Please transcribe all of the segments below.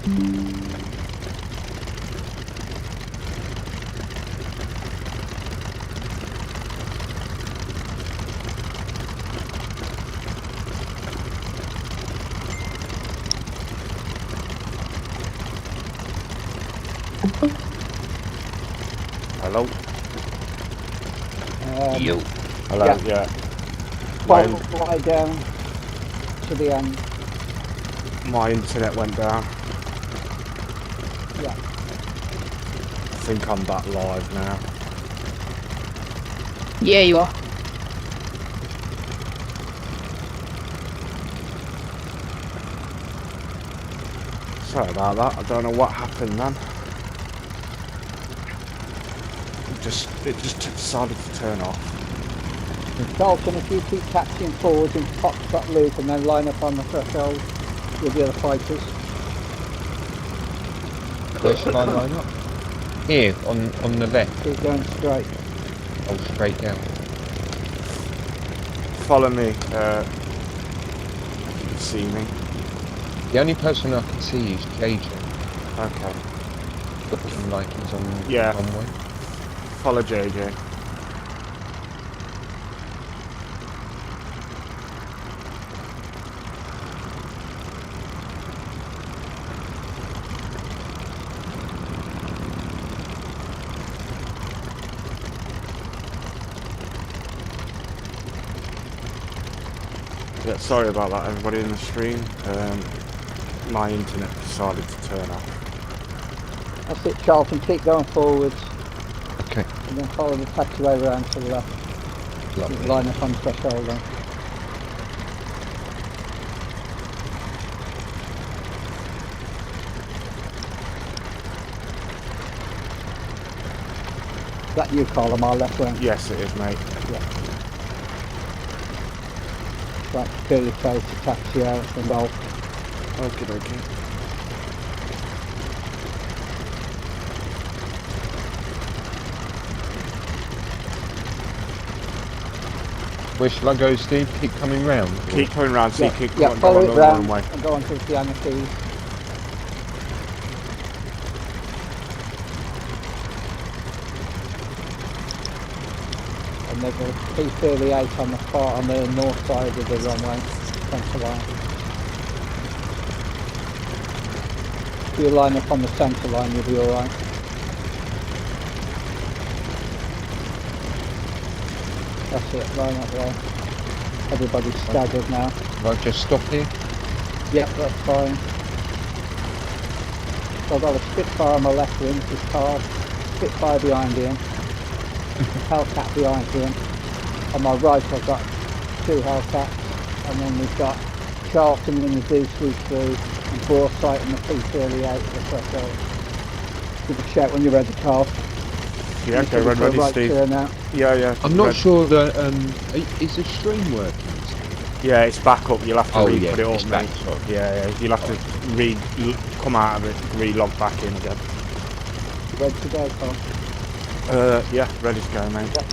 Hello? You. Hello, yeah. Fly down to the end. My internet went down. Yeah. I think I'm back live now. Yeah, you are. Sorry about that. I don't know what happened then. It just decided to turn off. Dalton, if you keep taxiing forwards into Foxtrot Loop and then line up on the threshold with the other fighters. Where should I line up? Here, on the left. Keep going straight. Oh, straight down. Follow me. You can see me. The only person I can see is JJ. Okay. Looking like he's on Yeah. one way. Follow JJ. Yeah, sorry about that, everybody in the stream. My internet decided to turn off. That's it, Charlton. Keep going forwards. Okay. And then follow the taxiway around to the left. Lovely. Line up on the threshold then. Is that you, Carl, on my left wing? Yes, it is, mate. Yeah. Right, fairly close to taxi out and golf. Okay, okay. Where shall I go, Steve? Keep coming round? Keep coming round so you can go follow on it the round runway. and go on to the piano keys. And there's a P38 on the north side of the runway, centre line. If you line up on the centre line, you'll be alright. That's it, line up there. Everybody's staggered now. Right, just stop here. Yep, that's fine. So I've got a Spitfire on my left wing, which is Carl. Spitfire behind him. Hellcat behind him. On my right I've got two Hellcats. And then we've got Charlton in the D33 and Boresight in the P38 at the threshold. Give a shout when you're ready, Carl. Yeah, okay, ready, right Steve. turn out. Yeah. I'm not sure that, is the stream working? Yeah, it's back up. You'll have to put it it's up, back, mate. sorry. Yeah, you'll have to come out of it, re-log back in again. Ready to go, Carl? Yeah, ready to go, mate. Yep.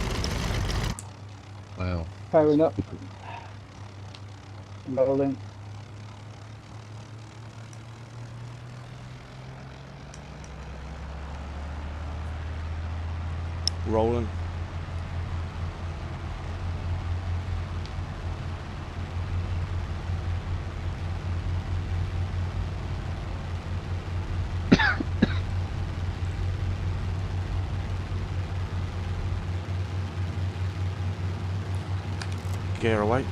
Wow. Powering up. Rolling. Rolling. Gear away.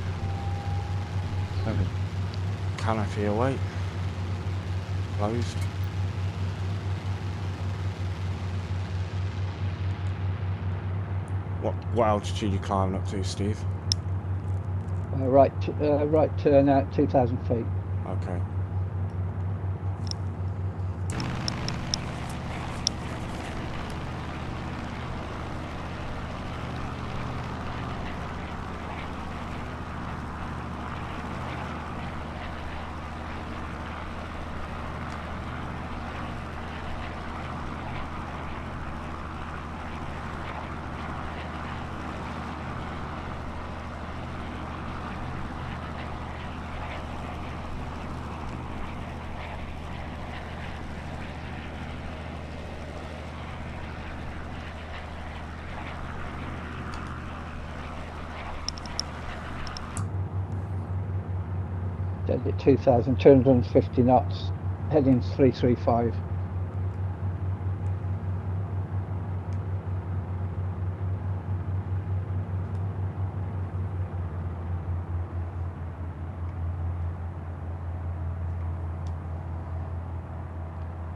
Canopy away. Closed. What altitude you climbing up to, Steve? Right turn out 2,000 feet. Okay. Steady at 2,250 knots, heading 335.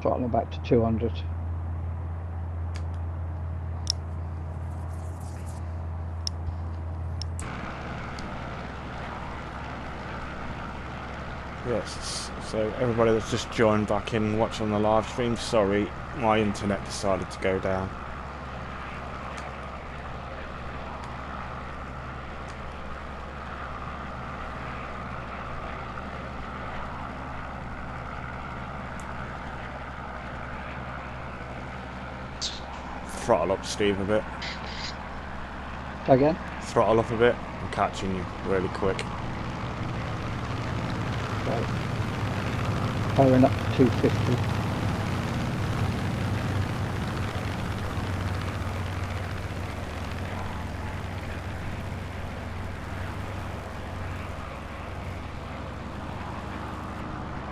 Throttling back to 200. Yes, so everybody that's just joined back in and watching the live stream, sorry, my internet decided to go down. Throttle up, Steve, a bit. Again? Throttle up a bit. I'm catching you really quick. Right. Powering up to 250.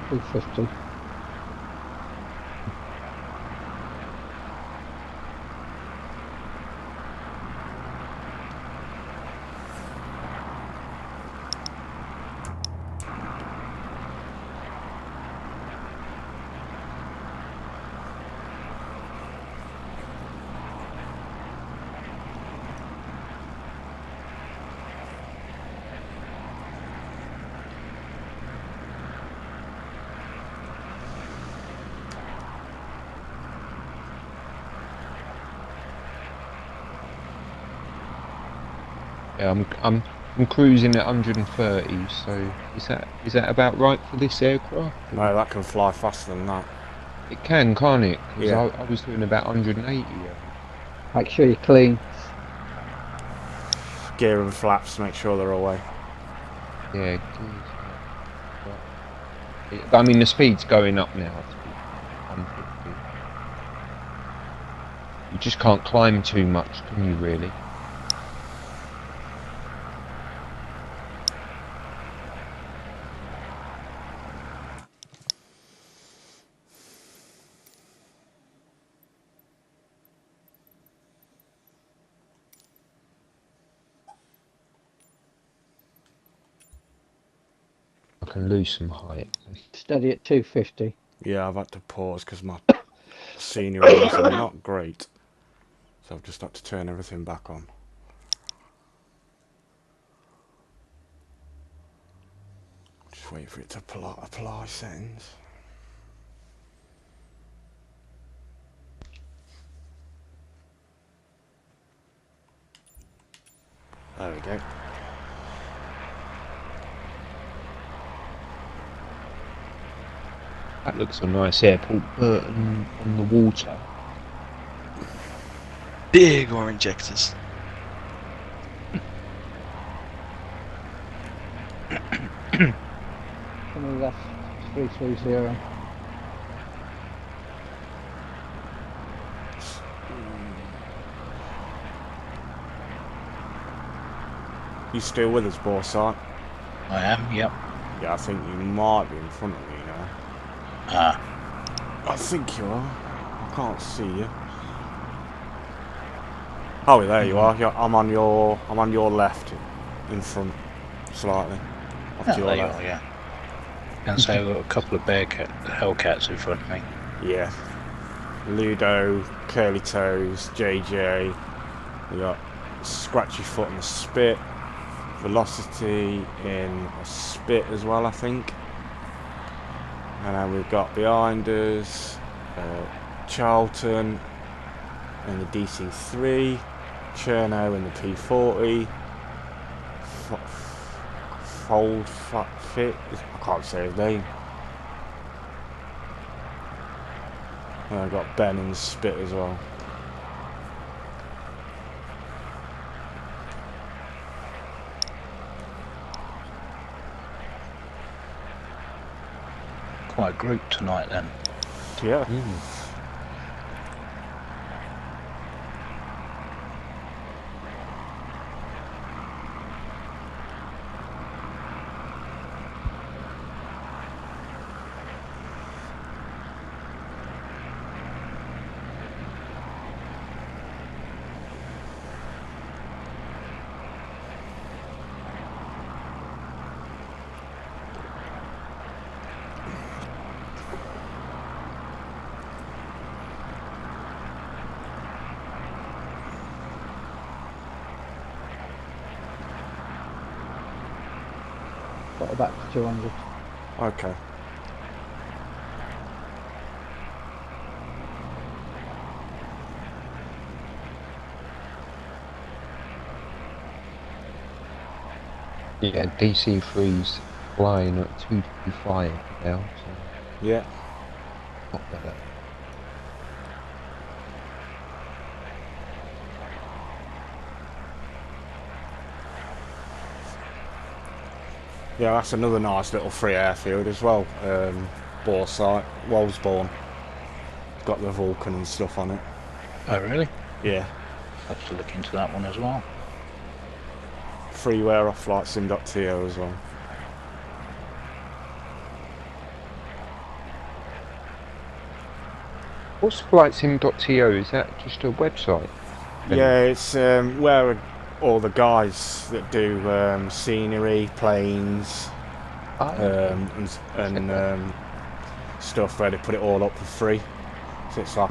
$250. Yeah, I'm cruising at 130. So is that about right for this aircraft? No, that can fly faster than that. It can, can't it? Because Yeah. I was doing about 180. Make sure you're clean. Gear and flaps, make sure they're away. Yeah. But, I mean, the speed's going up now to 150. You just can't climb too much, can you? Really? I can lose some height. Steady at 250. Yeah, I've had to pause because my senior rays are not great. So I've just had to turn everything back on. Just wait for it to apply settings. There we go. That looks a nice airport, Burton on the water. Big orange X's. On the left, 330. You still with us, Borsart? I am, yep. Yeah, I think you might be in front of me now. I think you are. I can't see you. Oh, there you are. I'm on your left, in front, slightly. Off to your There you left. are, yeah. And so I've got a couple of Hellcats in front of me. Yeah. Ludo, Curly Toes, JJ. We got Scratchy Foot and a Spit. Velocity in a Spit as well, I think. And then we've got behind us Charlton in the DC3, Cherno in the P40, Fold Fit, I can't say his name. And I've got Ben in the Spit as well. Quite a group tonight then. Yeah. it back to 200. Okay. Yeah, DC3's flying at 225 now, so Yeah. not better. Yeah, that's another nice little free airfield as well. Borsite, Wolsbourne. Got the Vulcan and stuff on it. Oh, really? Yeah. I'll have to look into that one as well. Freeware off like sim.to as well. What's flightsim.to? Is that just a website? Yeah, it's where all the guys that do scenery, planes, and stuff where they put it all up for free. So it's like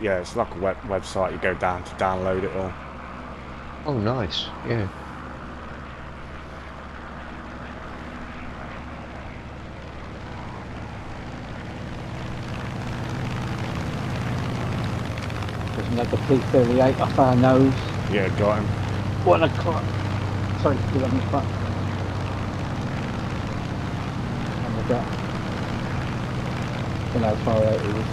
it's like a website. You go down to download it all. Oh, nice. Yeah. There's another P38 off our nose. Yeah, got him. 1 o'clock. Sorry, 11 o'clock. And we got. You know how far out it is.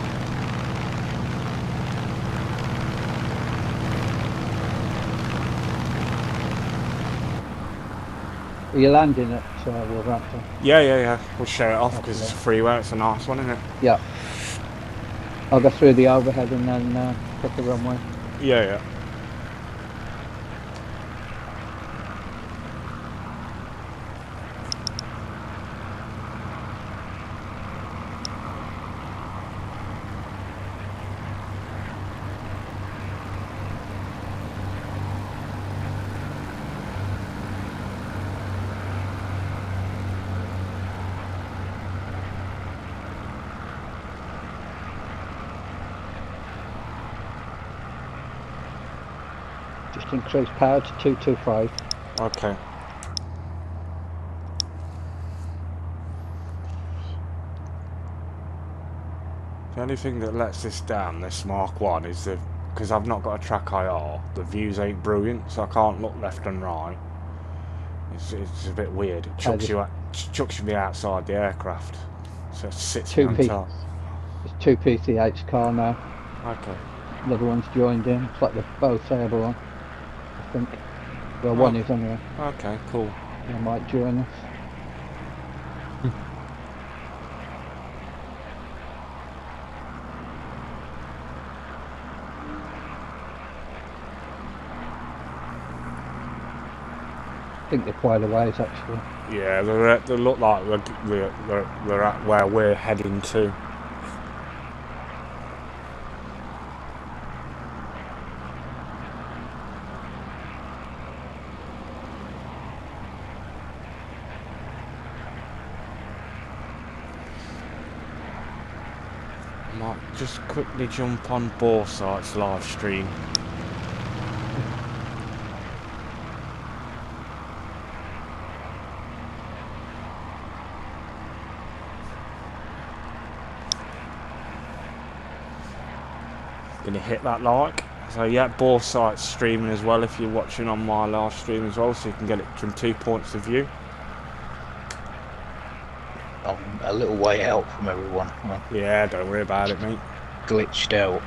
Are you landing at Wolverhampton? Yeah. We'll show it off because it's a freeware. It's a nice one, isn't it? Yeah. I'll go through the overhead and then pick the runway. Yeah. Just increase power to 225. Okay. The only thing that lets this down, this Mark 1, is because I've not got a track IR, the views ain't brilliant, so I can't look left and right. It's a bit weird. It chucks you me outside the aircraft. So it sits me on top. It's 2 PC8's car now. Okay. Another one's joined in. It's like they're both airborne, I think. Well, one is anyway. Okay, cool. They might join us. I think they're quite a ways actually. Yeah, they look like they're at where we're heading to. Might just quickly jump on Borsite's live stream. Gonna hit that like. So yeah, Borsite's streaming as well if you're watching on my live stream as well, so you can get it from 2 points of view. I'm a little way out from everyone. Yeah, don't worry about it, mate. Glitched out.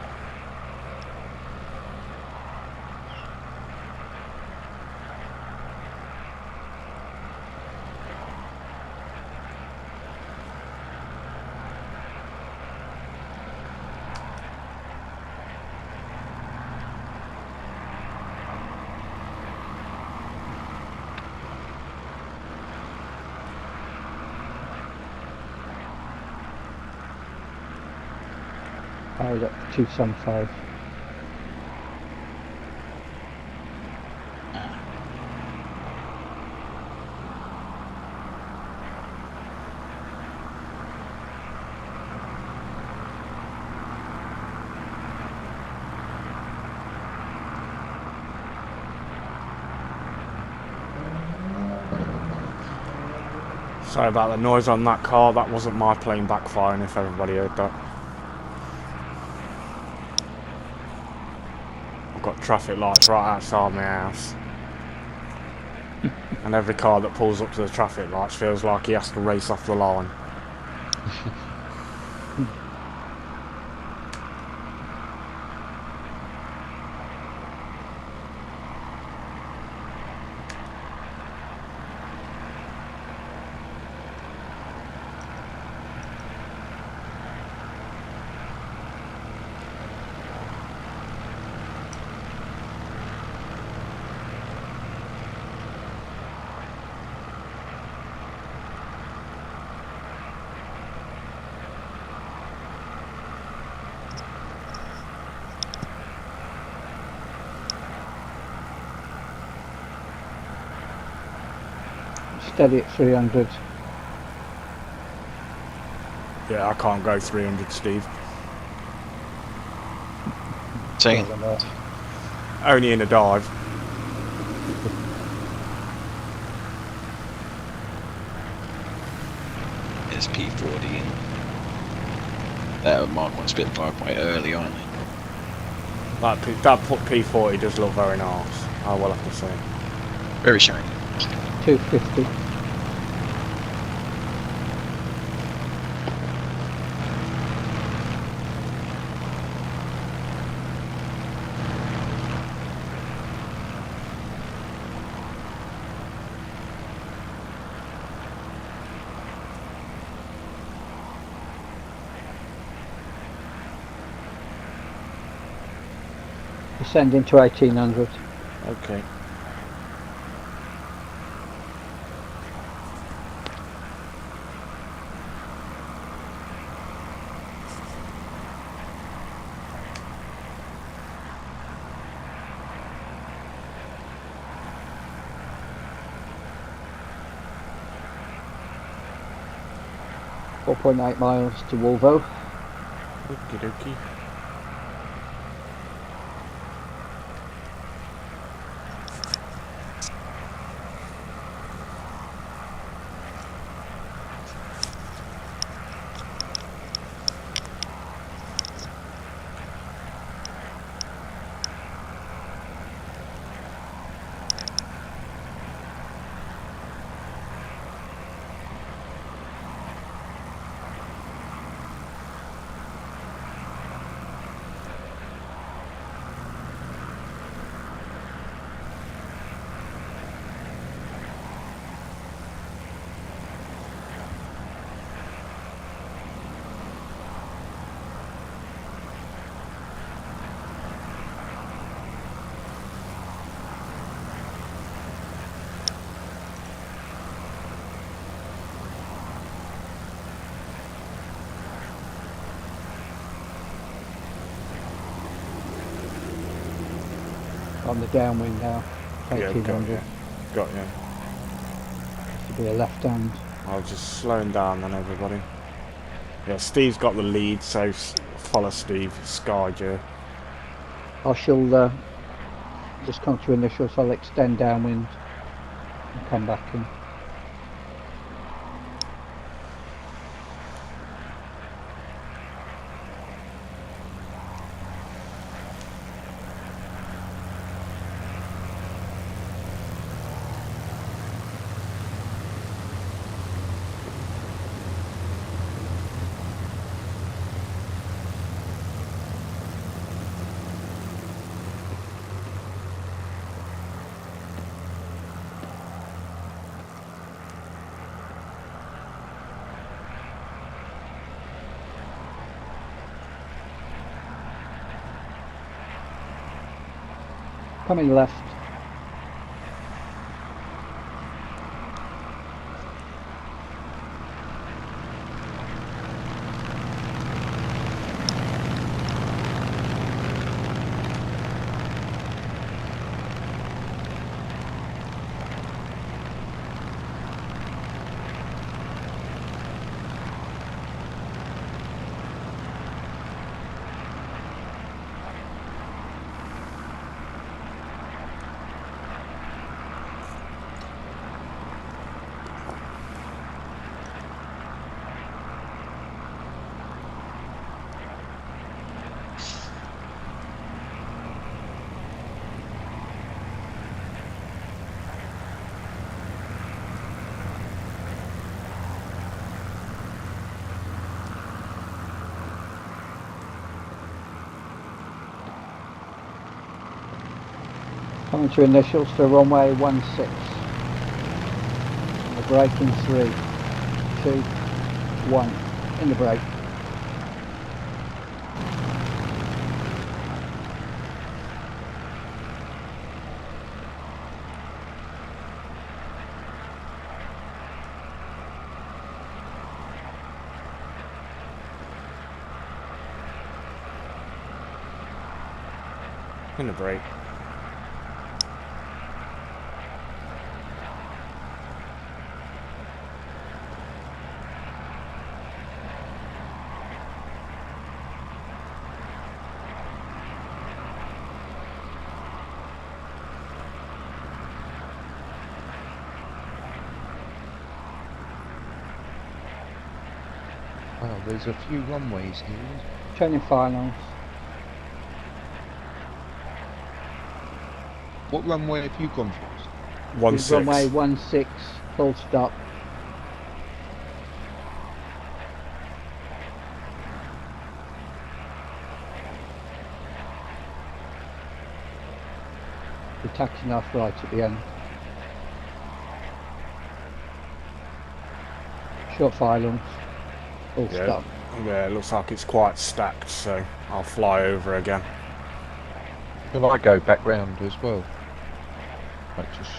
Powered up to 275. Sorry about the noise on that car. That wasn't my plane backfiring, if everybody heard that. I've got traffic lights right outside my house. And every car that pulls up to the traffic lights feels like he has to race off the line. Steady at 300. Yeah, I can't go 300, Steve. See? Only in a dive. It's P40. That might want to spit by quite early, aren't they? That P40 does look very nice, I will have to say. Very shiny. 250. Descending to 1800. Okay. .8 miles to Wolvo. Okie dokie. On the downwind now. Yeah, 1800. got you. To be a left hand. I'll just slowing down then, everybody. Yeah, Steve's got the lead, so follow Steve. Sky, Joe. I shall just come to initial, so I'll extend downwind and come back in. Coming left. Coming to initials for runway 16. And the brake in 3, 2, 1. In the brake. In the brake. Oh, there's a few runways here. Training finals. What runway have you gone for? 16. Runway 16, full stop. The taxiing off right at the end. Short filings. Full Yeah. stop. Yeah, it looks like it's quite stacked, so I'll fly over again. Will I go back round as well? Like just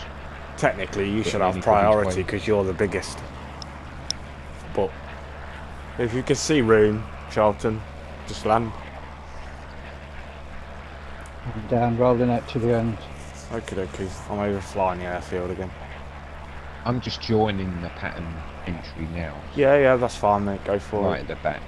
Technically, you Get should have anybody's priority way. because you're the biggest. But if you can see room, Charlton, just land. And down, rolling out to the end. Okie dokie. I'm over flying the airfield again. I'm just joining the pattern entry now. Yeah, yeah, that's fine, mate. Go for Right it. at the back.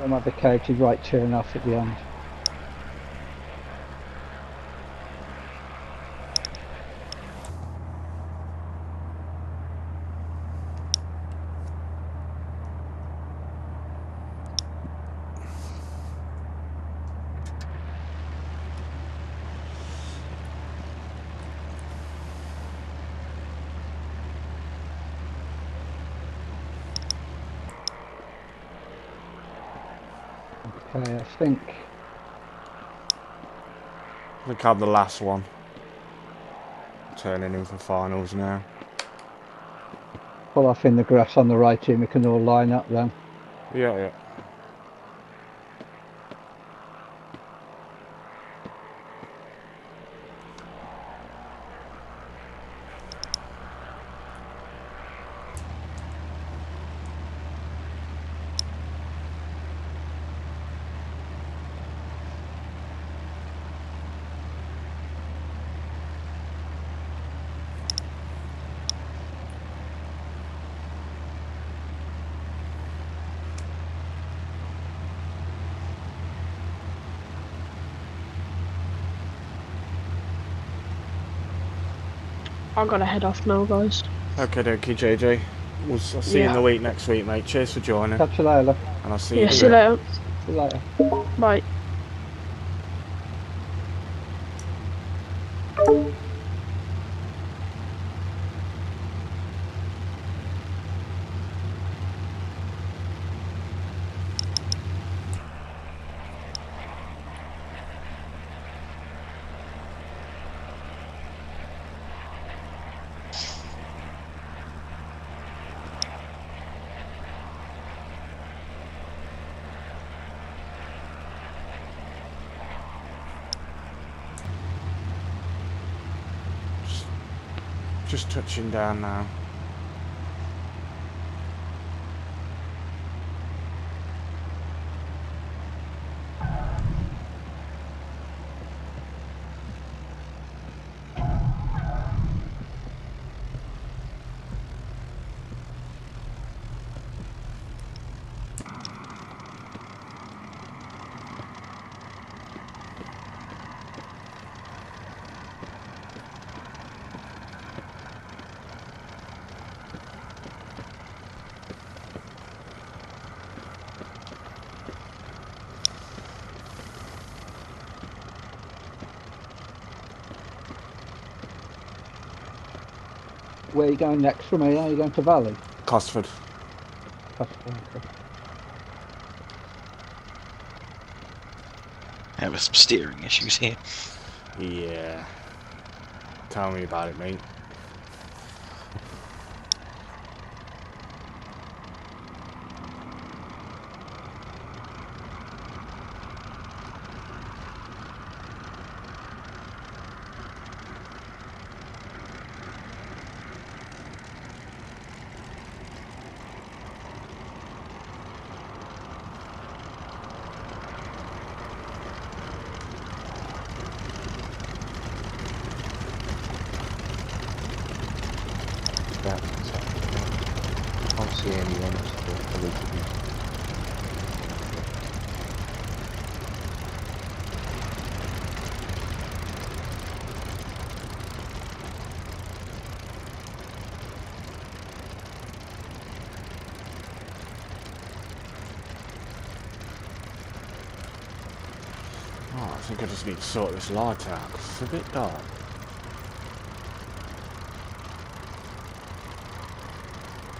I'm advocated right turn off at the end. Okay, I think I think I'm the last one. Turning in for finals now. pull off in the grass on the right here, we can all line up then. Yeah, yeah. I gotta head off now, guys. Okay, dokie, JJ. I'll see you in the week next week, mate. Cheers for joining. Catch you later. And I'll see you Yeah, in a see you bit. later. See you later. Bye. Just touching down now. Where are you going next from here? Are you going to Valley? Cosford. Having some steering issues here. Yeah. Tell me about it, mate. That, I can't see anyone else. Oh, I think I just need to sort this light out 'cause it's a bit dark.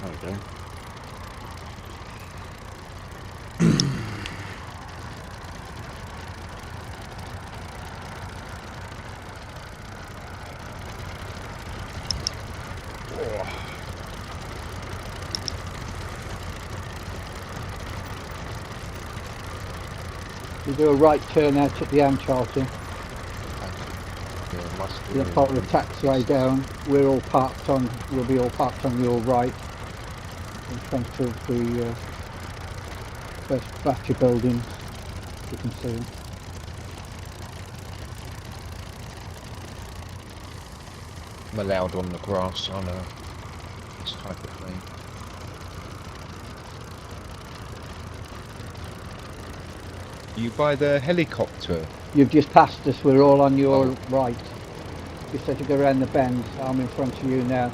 There we go. You do a right turn out at the end, Charlton. Yeah, must be. You'll follow the taxiway down. We'll be all parked on your right, in front of the first batch of buildings. You can see them. I'm allowed on the grass on this type of thing. You by the helicopter? You've just passed us. We're all on your right. You said to go around the bend. I'm in front of you now.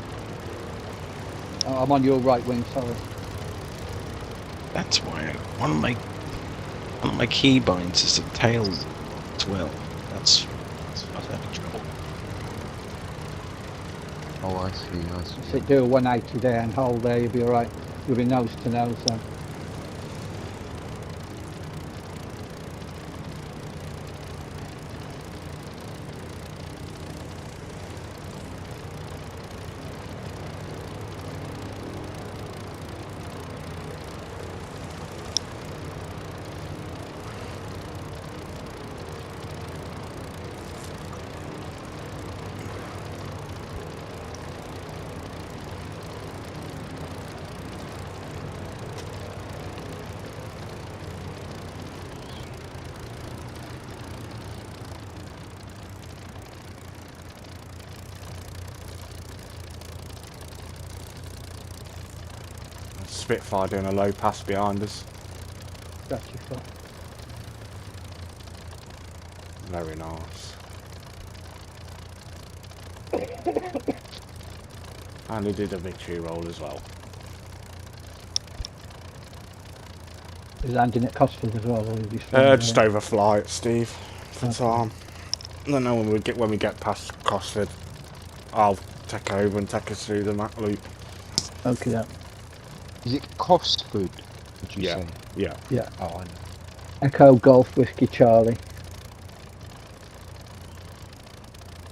I'm on your right wing. Sorry. That's why one of my keybinds is the tail as well. That's I've had trouble. Oh, I see. So do a 180 there and hold there. You'll be all right. You'll be nose to nose then. Spitfire doing a low pass behind us. That's your foot. Very nice. And he did a victory roll as well. He's landing at Cosford as well. Or is he Just overfly it, Steve, for Okay. time. I don't know when we get past Cosford, I'll take over and take us through the map loop. Okay, yeah. Is it Cosford? Did you Yeah. say? Yeah. Yeah. Oh, I know. Echo Golf Whiskey Charlie.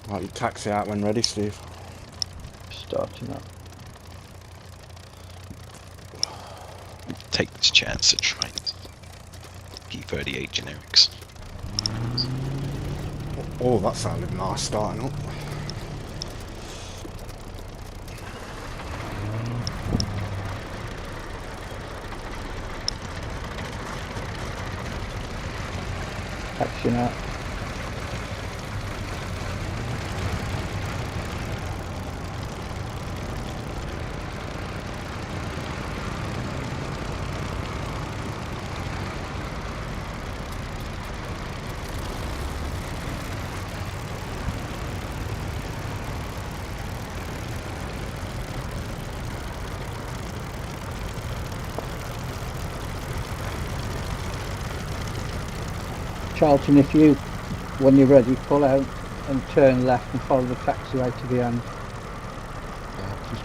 Right, you taxi out when ready, Steve. Starting up. Take this chance to try and keep 38 generics. Oh, that sounded nice starting up. Action out. Charlton, if you, when you're ready, pull out and turn left and follow the taxiway to the end. Yeah, I've just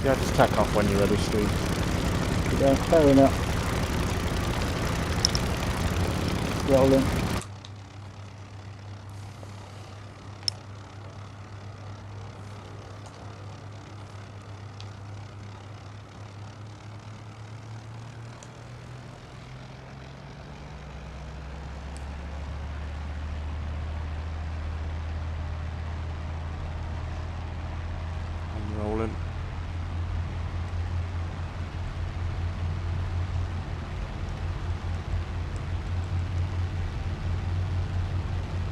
Yeah, just tack off when you're ready, Steve. Yeah, fair enough. Rolling. I'm rolling.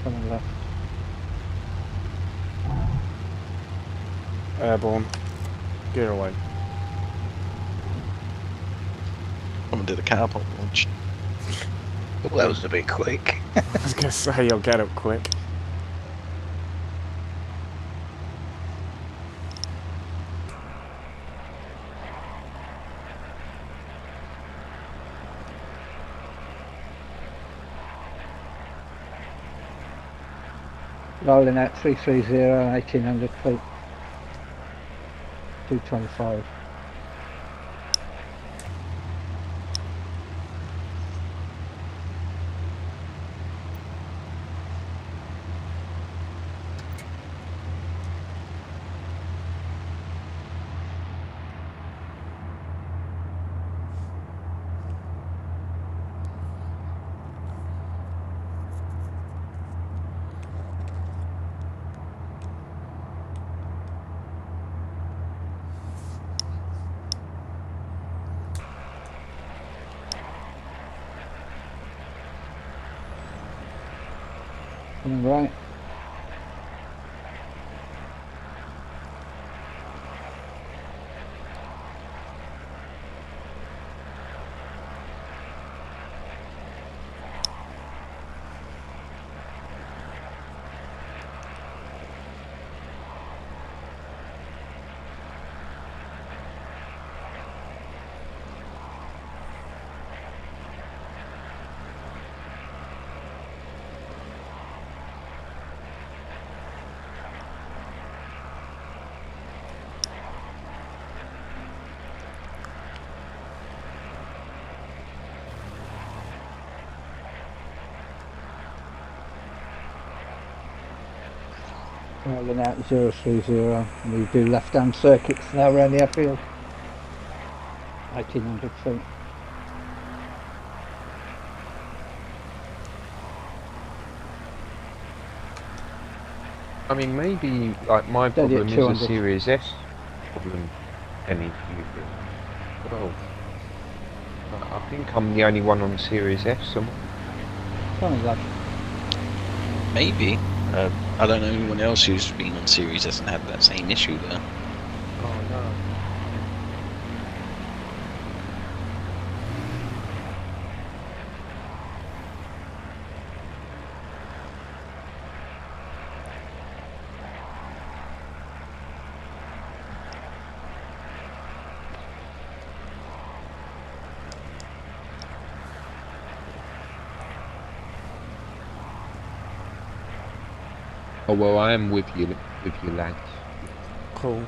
Coming left. Airborne. Gear away. Someone did a catapult launch. Well, that was a bit quick. I was going to say, you'll get up quick. Rolling out 330, 1800 feet. 225. Coming right. Rolling out 030. We do left-hand circuits now around the airfield. 1800 feet. I mean, maybe like my Steady at problem is a 200. Series S problem. Any well, I think I'm the only one on Series S. Coming left. Maybe. I don't know anyone else who's been on Series S and had that same issue there. Oh no. Oh well, I am with you lads. Cool.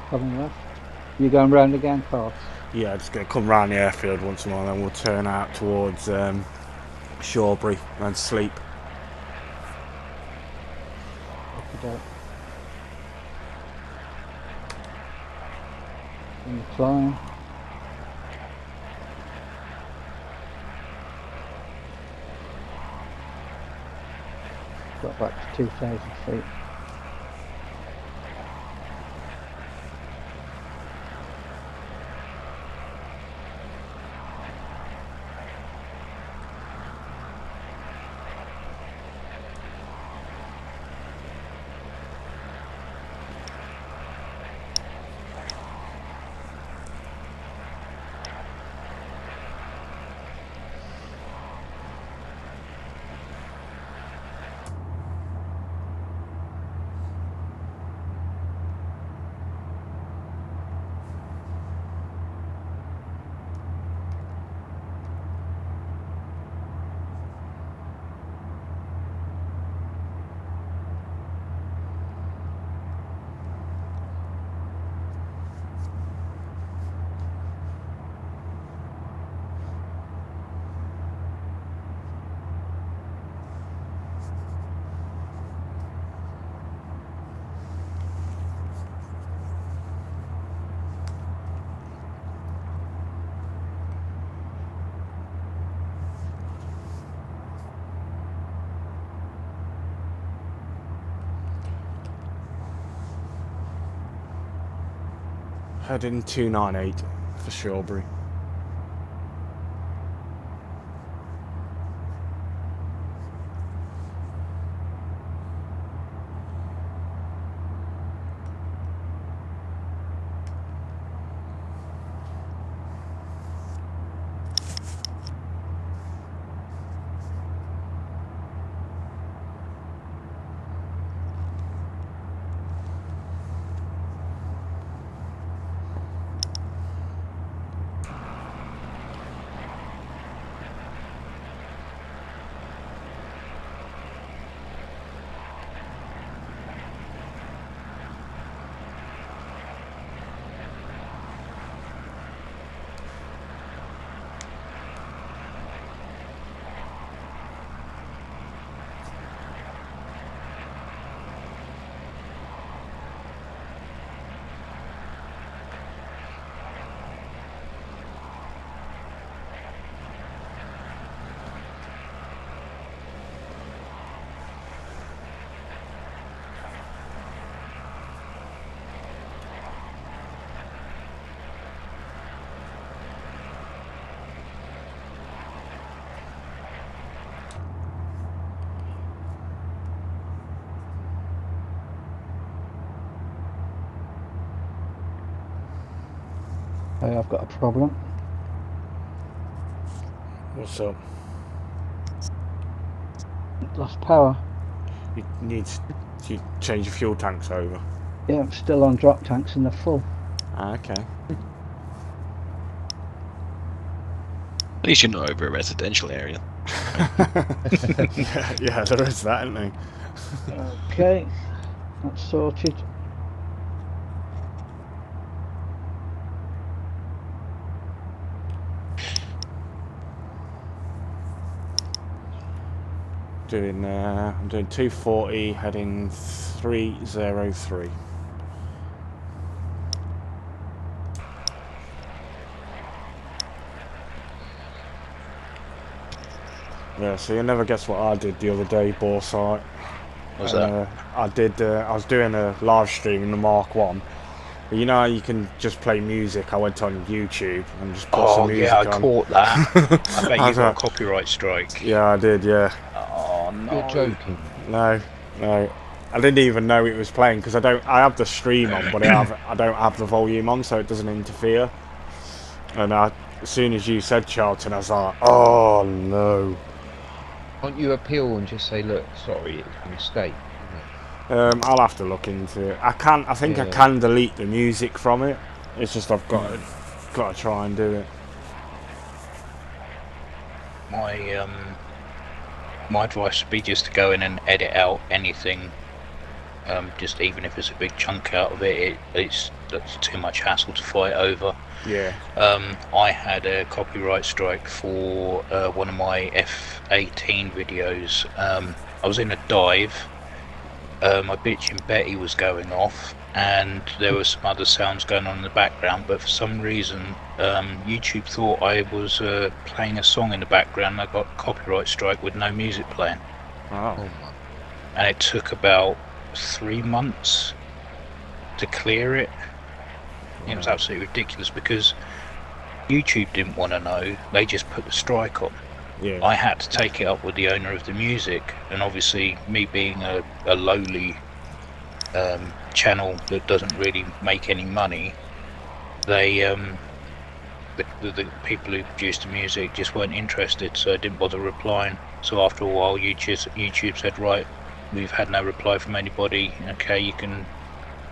Coming left. You going round again, Carl? Yeah, just going to come round the airfield once more, then we'll turn out towards Shawbury and sleep. Okay. And climb. got back to 2,000 feet. Heading 298 for Shawbury. Hey, I've got a problem. What's up? Lost power. You need to change your fuel tanks over. Yeah, I'm still on drop tanks and they're full. Ah, okay. At least you're not over a residential area. yeah, there is that, isn't there? Okay, that's sorted. I'm doing 240, heading 303. Yeah, so you'll never guess what I did the other day, Borsite. What's that? I was doing a live stream in the Mark 1. But you know how you can just play music? I went on YouTube and just put some music I on. caught that. I bet I you was got a like- copyright strike. Yeah, I did, yeah. Oh no. You're joking. No. I didn't even know it was playing because I have the stream on, but I don't have the volume on, so it doesn't interfere. And as soon as you said Charlton, I was like, oh no. Can't you appeal and just say, look, sorry, it's a mistake? I'll have to look into it. I think I Yeah. can delete the music from it. It's just I've got to try and do it. My advice would be just to go in and edit out anything. Just even if it's a big chunk out of it, that's too much hassle to fight over. Yeah. I had a copyright strike for one of my F18 videos. I was in a dive. My bitchin' Betty was going off, and there were some other sounds going on in the background, but for some reason YouTube thought I was playing a song in the background, and I got a copyright strike with no music playing. Oh. Oh my. and it took about 3 months to clear it. It was absolutely ridiculous because YouTube didn't want to know, they just put the strike on. Yeah. I had to take it up with the owner of the music, and obviously me being a lowly channel that doesn't really make any money, they the people who produced the music just weren't interested, so I didn't bother replying. So after a while YouTube said, right, we've had no reply from anybody, okay, you can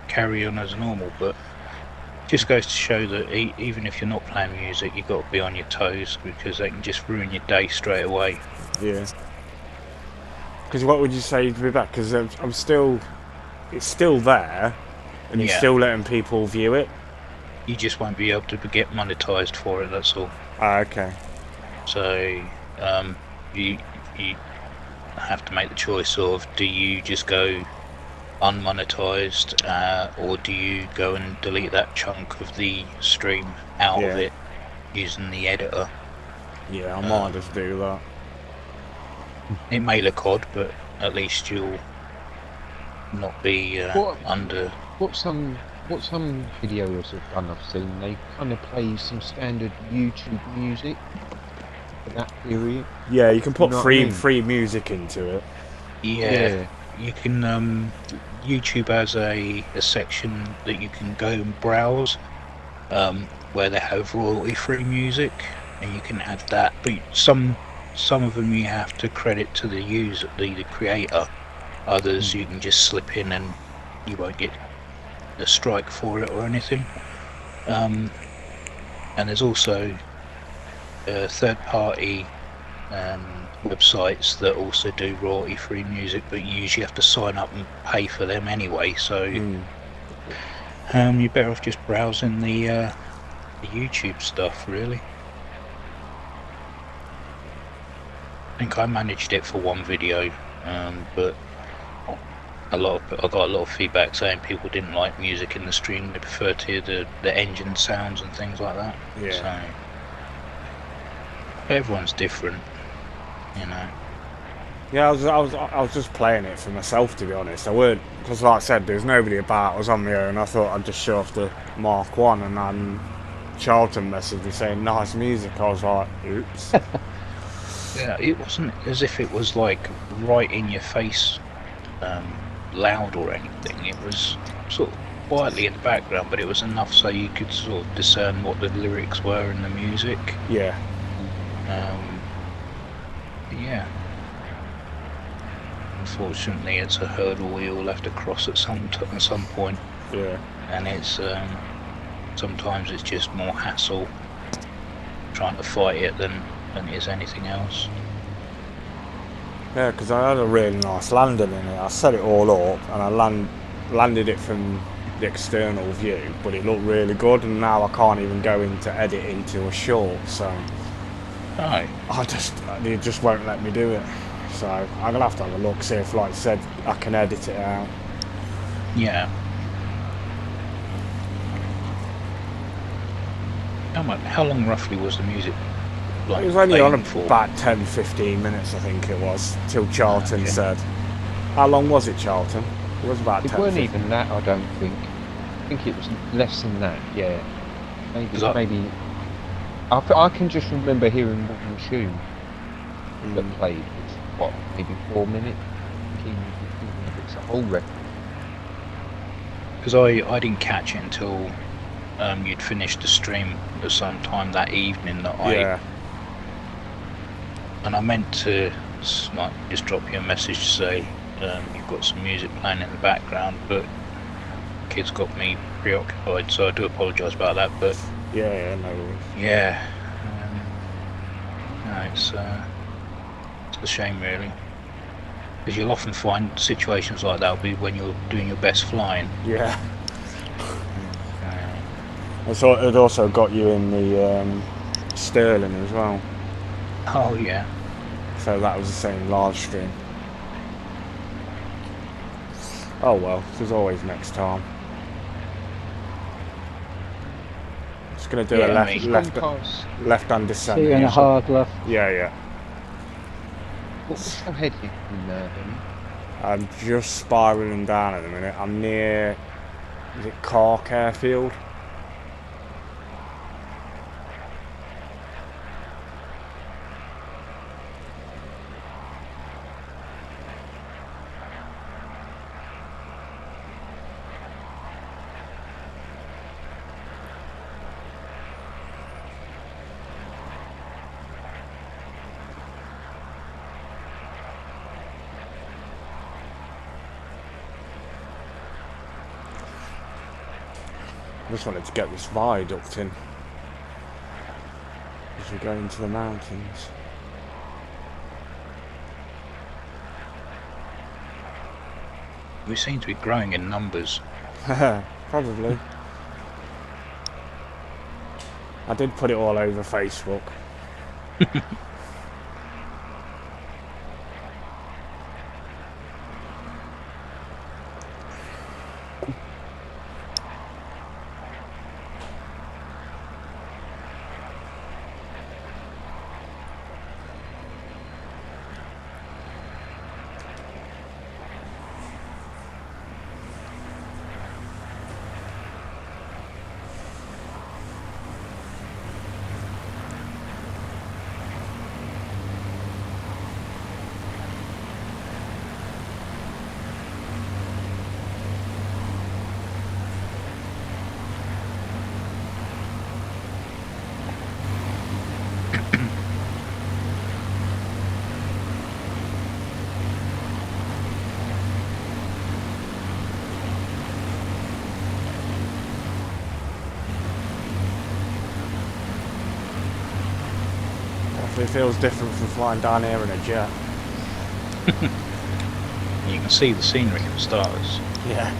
carry on as normal. But just goes to show that even if you're not playing music, you've got to be on your toes, because they can just ruin your day straight away. Yeah. Because what would you say to be back? Because I'm still, it's still there, and you're still letting people view it. You just won't be able to get monetized for it. That's all. Ah, okay. So you have to make the choice of, do you just go unmonetized, or do you go and delete that chunk of the stream out of it using the editor? Yeah, I might just do that. It may look odd, but at least you'll not be under. What some videos have done, I've seen, they kind of play some standard YouTube music for that period. Yeah, you can put free music into it. Yeah. You can YouTube has a section that you can go and browse, where they have royalty-free music, and you can add that. But some of them you have to credit to the user, the creator. Others you can just slip in and you won't get a strike for it or anything. And there's also third-party websites that also do royalty-free music, but you usually have to sign up and pay for them anyway. So you're better off just browsing the YouTube stuff, really. I think I managed it for one video, but I got a lot of feedback saying people didn't like music in the stream. They prefer to hear the engine sounds and things like that. Yeah. So everyone's different, you know. Yeah, I was just playing it for myself, to be honest. I weren't, because like I said, there was nobody about. I was on my own. I thought I'd just show off the Mark 1, and then Charlton messaged me saying nice music. I was like, oops. Yeah, it wasn't as if it was like right in your face, loud or anything. It was sort of quietly in the background, but it was enough so you could sort of discern what the lyrics were in the music. Yeah. Yeah. Unfortunately, it's a hurdle we all have to cross at some point. Yeah. And it's sometimes it's just more hassle trying to fight it than it is anything else. Yeah, because I had a really nice landing in it. I set it all up, and I landed it from the external view, but it looked really good, and now I can't even go into edit into a short, so it just won't let me do it. So I'm gonna have to have a look, see if, like I said, I can edit it out. Yeah. How long roughly was the music? Like, it was only on for? About 10-15 minutes, I think it was, till Charlton said. How long was it, Charlton? It was about 10. It weren't even that, I don't think. I think it was less than that, yeah. Maybe. I can just remember hearing one tune that played. What, maybe 4 minutes? 15 minutes. It's a whole record. Because I didn't catch it until you'd finished the stream at some time that evening and I meant to just drop you a message to say you've got some music playing in the background, but kids got me preoccupied, so I do apologise about that. But yeah, no worries. Yeah, no, it's a shame really, because you'll often find situations like that will be when you're doing your best flying. Yeah. So it also got you in the Sterling as well. Oh yeah. So that was the same live stream. Oh well, there's always next time. Just gonna do a left-hand descent. So you're in a hard left. Yeah. What's your heading in there? I'm just spiralling down at the minute. I'm near, is it Cork Airfield? I just wanted to get this viaduct in as we go into the mountains. We seem to be growing in numbers. Probably. I did put it all over Facebook. It feels different from flying down here in a jet. You can see the scenery for starters. Yeah.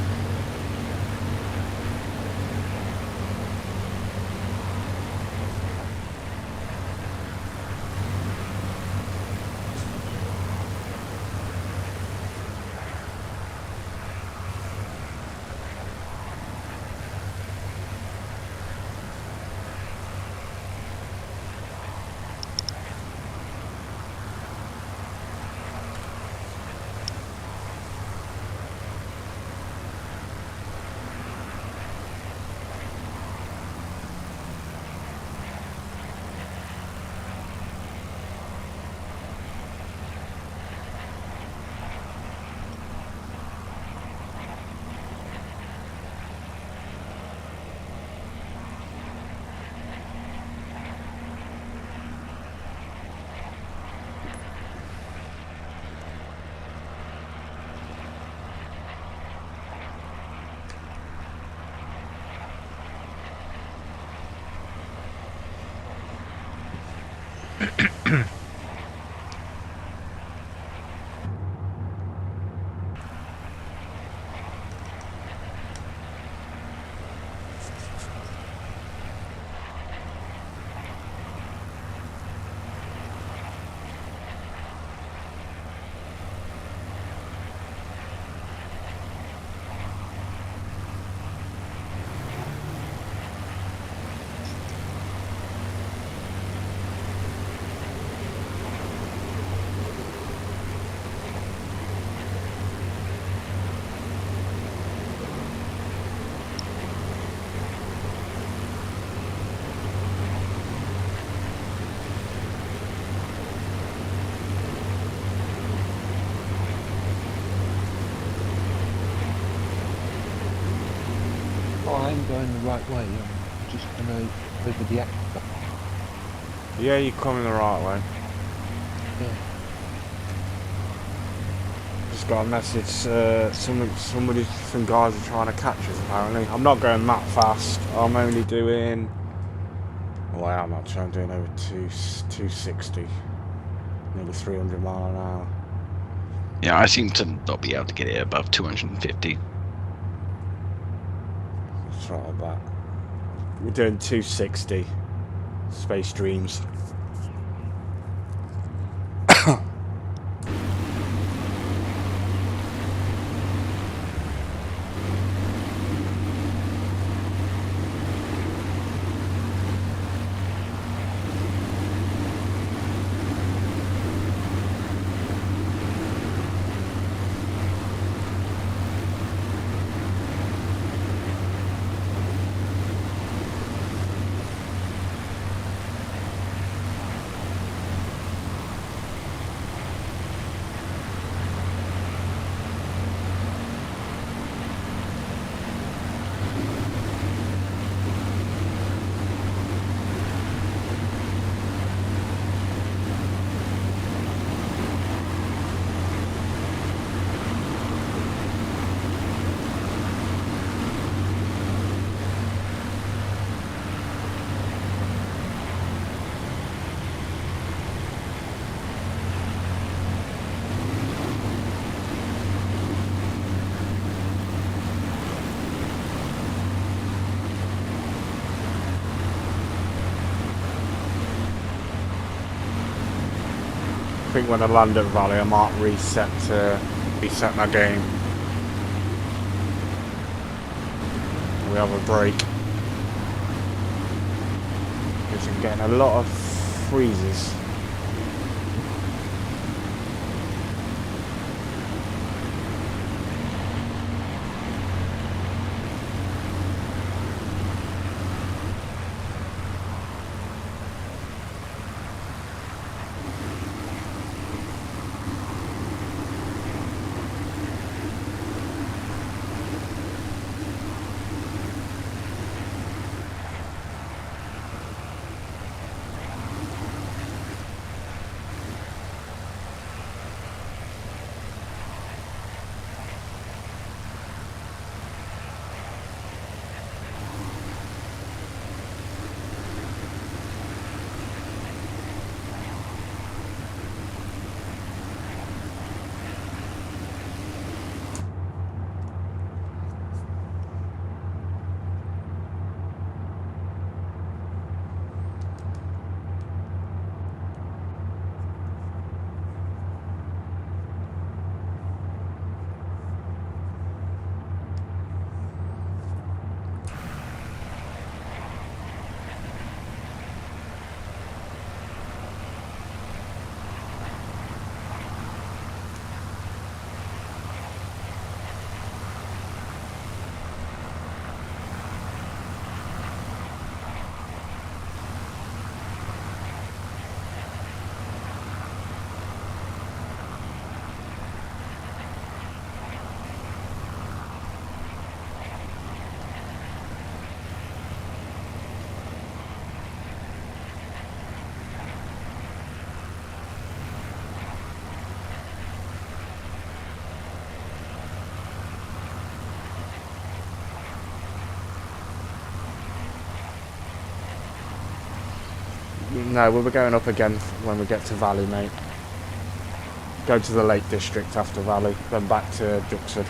I'm going the right way. I'm just going over the aqueduct. Yeah, you're coming the right way. Yeah. Just got a message, some guys are trying to catch us apparently. I'm not going that fast. I'm only doing, well I am actually, I'm doing over 260. Nearly 300 mile an hour. Yeah, I seem to not be able to get it above 250. That's right about. We're doing 260. Space Dreams. I think when I land at Valley, I might reset my game. We have a break. Because I'm getting a lot of freezes. No, we'll be going up again when we get to Valley, mate. Go to the Lake District after Valley, then back to Duxford.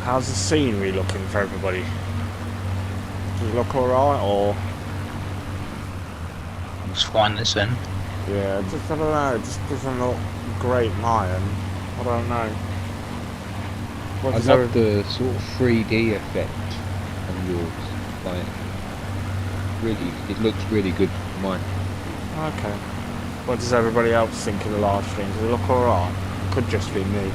How's the scenery looking for everybody? Does it look alright, or? Let's find this in. Yeah, just, I don't know, it just doesn't look great, my end. I don't know. What I does love the sort of 3D effect on yours. Like, really, it looks really good for mine. Okay. What does everybody else think of the live stream? Does it look alright? Could just be me.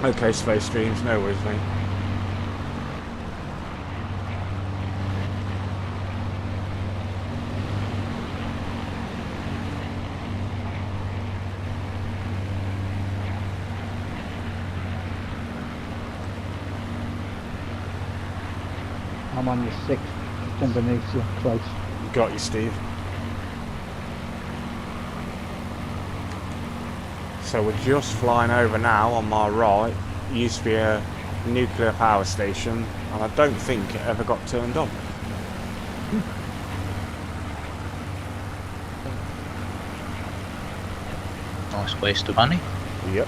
Okay, Space Dreams, no worries, mate. I'm on your 6th, just underneath you, close. Got you, Steve. So we're just flying over now on my right. It used to be a nuclear power station, and I don't think it ever got turned on. Nice waste of money. Yep.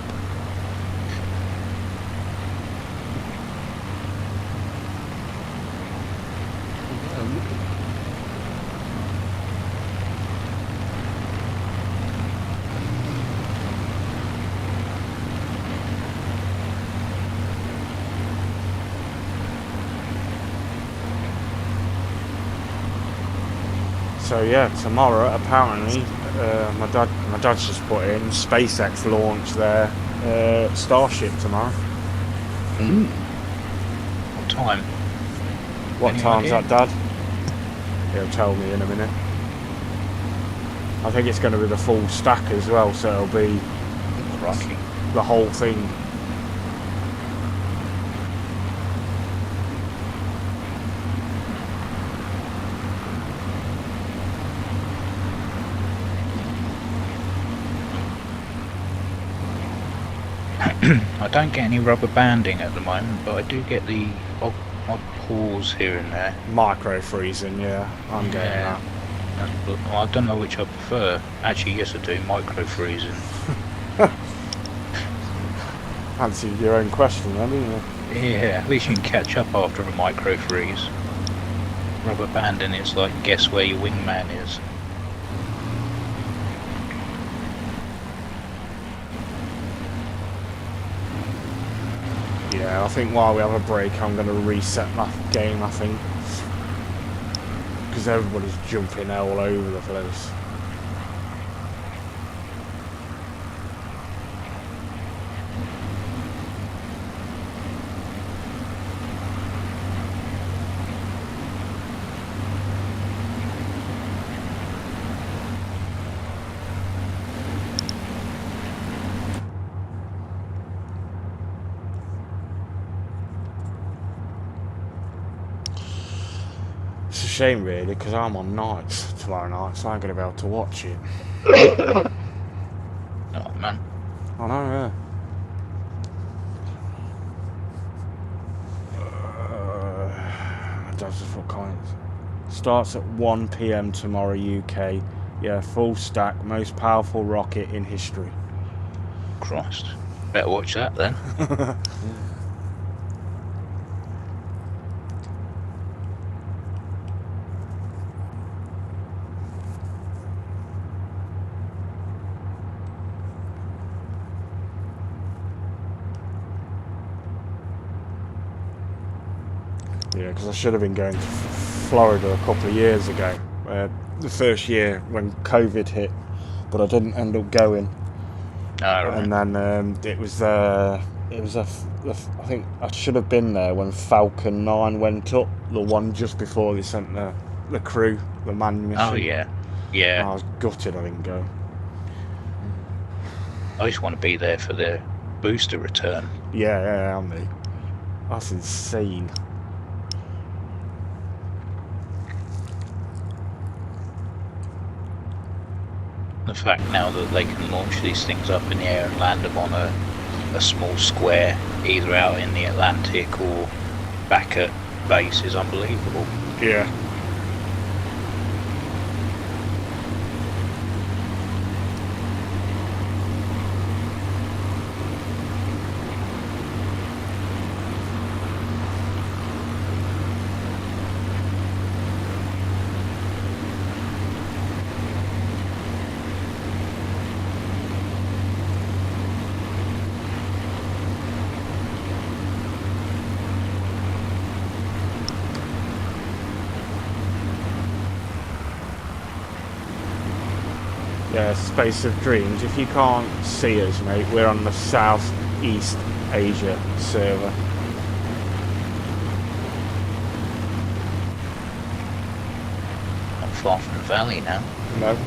So yeah, tomorrow apparently my dad's just put in SpaceX launch their Starship tomorrow. What time? What Any time's idea? that, Dad? He'll tell me in a minute. I think it's going to be the full stack as well, so it'll be Crikey. the whole thing. I don't get any rubber banding at the moment, but I do get the odd pause here and there. Micro freezing, yeah, I'm getting Yeah. that. Well, I don't know which I prefer. Actually, yes I do, micro freezing. Answered your own question then, didn't you? Yeah, at least you can catch up after a micro freeze. Rubber banding, it's like guess where your wingman is. Yeah, I think while we have a break, I'm going to reset my game, I think. Because everybody's jumping all over the place. It's a shame really, because I'm on nights tomorrow night, so I'm going to be able to watch it. Oh man. I know, yeah. That's just what counts. Starts at 1 PM tomorrow UK. Yeah, full stack, most powerful rocket in history. Christ. Better watch that then. Yeah, because I should have been going to Florida a couple of years ago, the first year when COVID hit, but I didn't end up going. Right. And then I think I should have been there when Falcon 9 went up, the one just before they sent the crew, the manned mission. Oh yeah. Yeah. I was gutted I didn't go. I just want to be there for the booster return. Yeah, I'm me. That's insane. The fact now that they can launch these things up in the air and land them on a small square, either out in the Atlantic or back at base, is unbelievable. Yeah. Yeah, Space of Dreams. If you can't see us, mate, we're on the southeast Asia server. Not far from the valley now. No,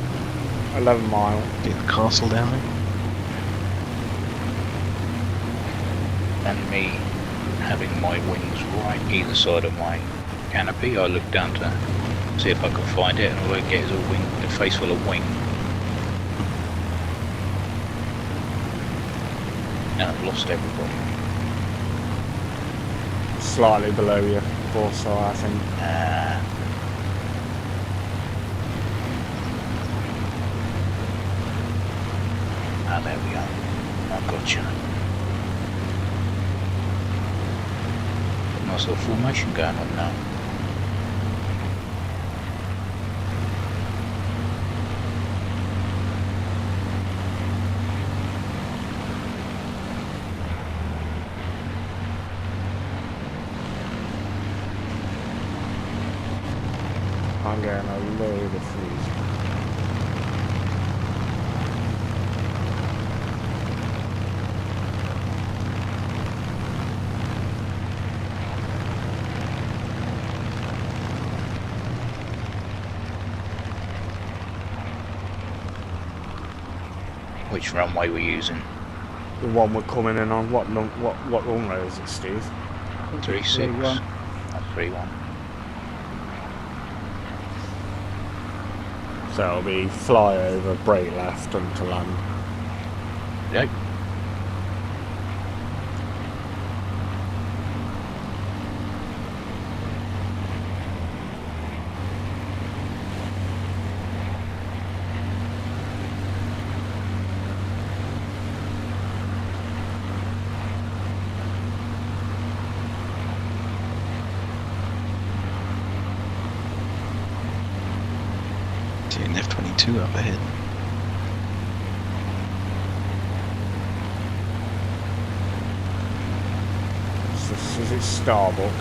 11 mile. See the castle down there? And me having my wings right either side of my canopy, I looked down to see if I could find it, and all I get is a face full of wing. And I've lost everybody. Slightly below your foresight, I think. There we are. I gotcha. Nice little formation going on now. I'm getting a load of fleas. Which runway we're using? The one we're coming in on. What runway is it, Steve? 36. 3-1. 3-1. So it'll be fly over, brake left, and to land. Yep. See an F-22 up ahead. Is it Starbuck?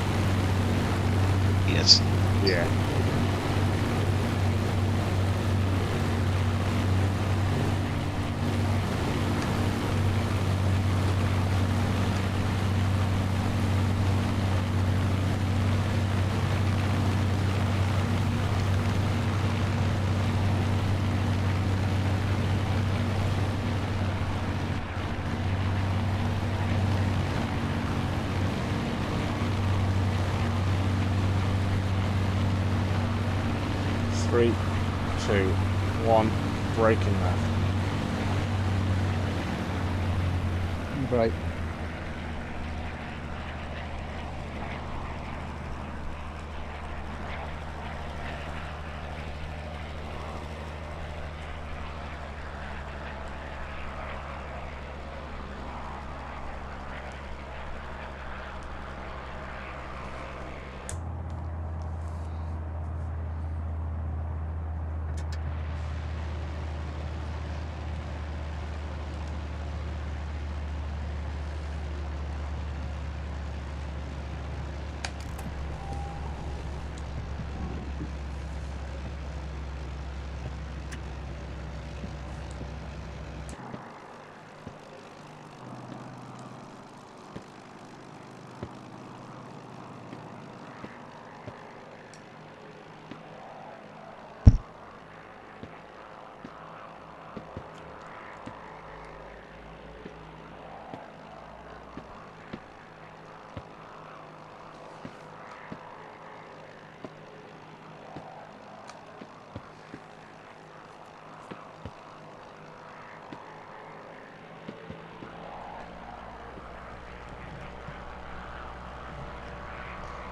Yes. Yeah. Three, two, one, braking left. Right.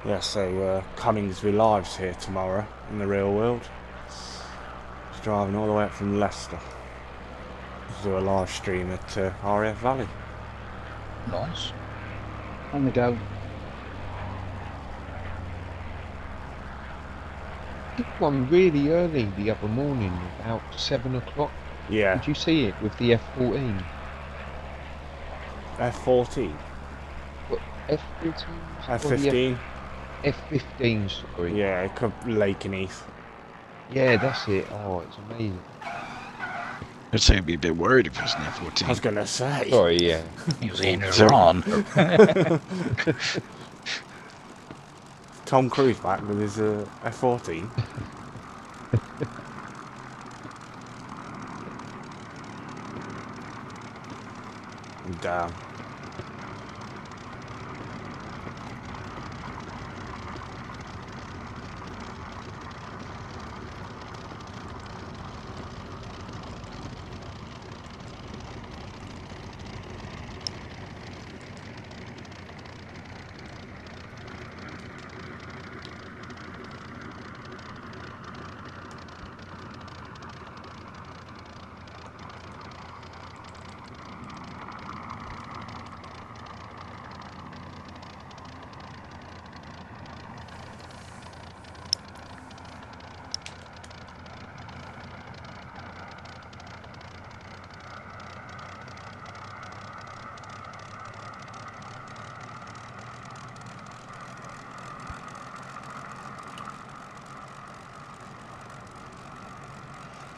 Yeah, so Coningsby Live's here tomorrow in the real world. He's driving all the way up from Leicester to do a live stream at RAF Valley. Nice. On the go. Did one really early the other morning, about 7 o'clock. Yeah. Did you see it with the F-14? F-14? What, F-14? F-15? F-15, sorry. Yeah, Lake and Heath. Yeah, that's it. Oh, it's amazing. I'd say I'd be a bit worried if it was an I F-14. was going to say. Sorry, yeah. He was in So- Iran. Tom Cruise back with his F-14. Damn.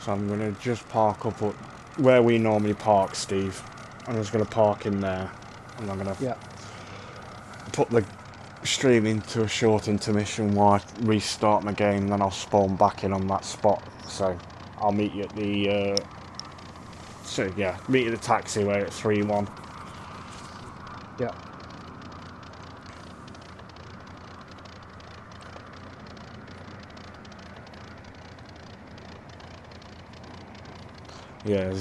So I'm going to just park up at where we normally park, Steve. I'm just going to park in there. And I'm going to put the stream into a short intermission while I restart my game. Then I'll spawn back in on that spot. So I'll meet you at the... meet you at the taxiway at 3-1. Yeah. Yeah,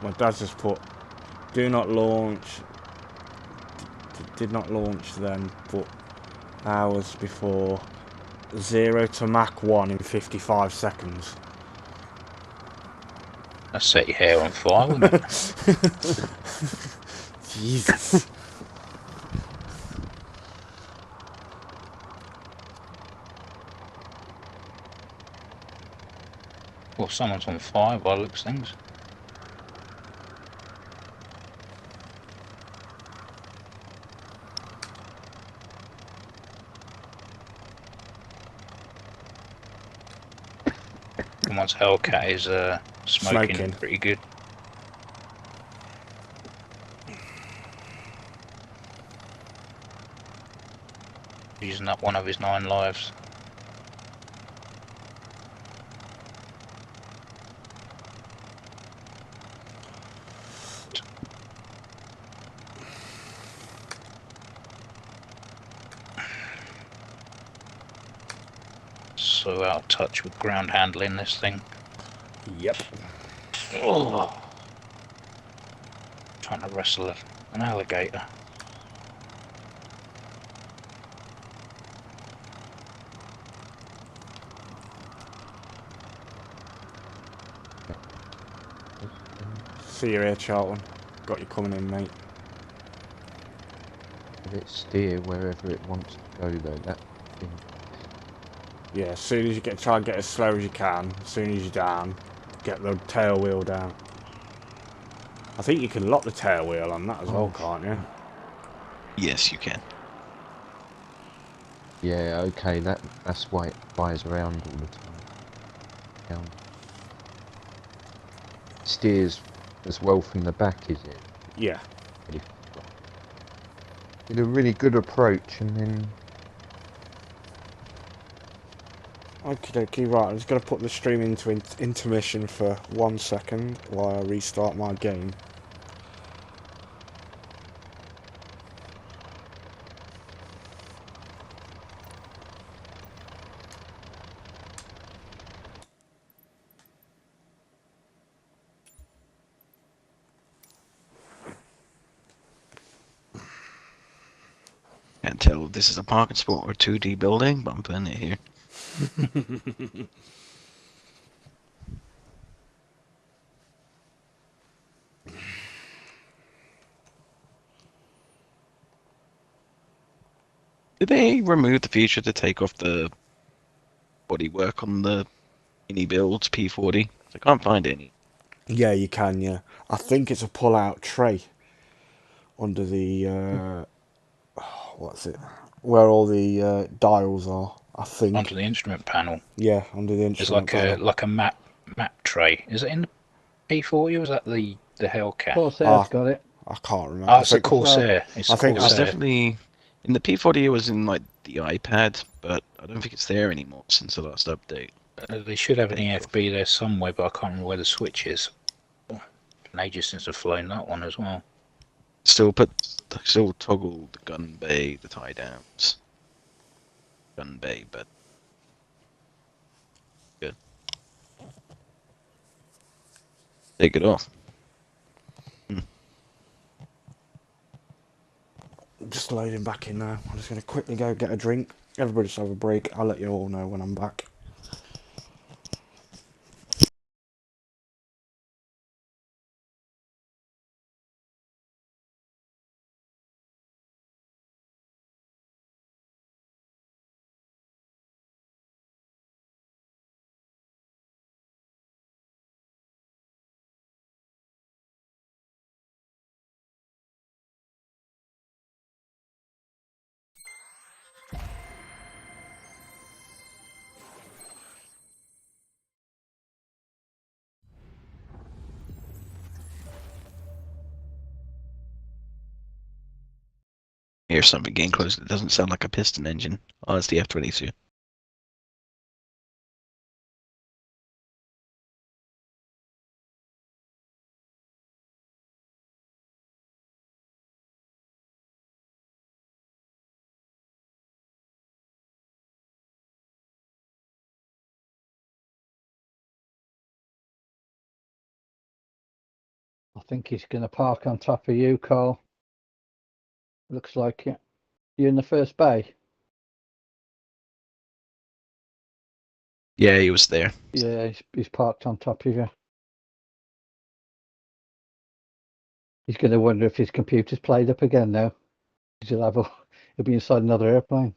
my dad's just put, do not launch, did not launch then, but hours before, 0 to Mach 1 in 55 seconds. That set your hair on fire, wouldn't it? Jesus. Well, someone's on fire by the looks of things. Someone's Hellcat is smoking pretty good. Using up one of his 9 lives. So out of touch with ground handling this thing. Yep. Oh. Trying to wrestle an alligator. See you here, Charlton. Got you coming in, mate. Let it steer wherever it wants to go, though. That thing. Yeah, as soon as you try and get as slow as you can. As soon as you're down, get the tail wheel down. I think you can lock the tail wheel on that as well, can't you? Yes, you can. Yeah, okay, that's why it flies around all the time. Down. Steers as well from the back, is it? Yeah. Did a really good approach and then... Okie dokie, right, I'm just going to put the stream into intermission for 1 second while I restart my game. Can't tell if this is a parking spot or a 2D building, but I'm putting it here. Did they remove the feature to take off the bodywork on the mini builds P40? I can't find any. Yeah, you can, yeah. I think it's a pull-out tray under the, what's it? Where all the dials are, I think. Onto the instrument panel. Yeah, under the It's instrument panel. like a map map tray. Is it in the P40 or is that the Hellcat? Corsair's got it. I can't remember. Oh, I it's a think, Corsair. It's I a think It was Corsair. definitely in the P40. It was in like the iPad, but I don't think it's there anymore since the last update. They should have an Think EFB there somewhere, but I can't remember where the switch is. Been ages since I've flown that one as well. Still toggle the gun bay, the tie downs, gun bay, but good. Take it off. just loading back in now. I'm just going to quickly go get a drink. Everybody just have a break. I'll let you all know when I'm back. Here's something getting close. It doesn't sound like a piston engine. Oh, it's the F-22. I think he's going to park on top of you, Carl. Looks like it. You in the first bay? Yeah, he was there. Yeah, he's parked on top of you. He's going to wonder if his computer's played up again now. He'll be inside another airplane.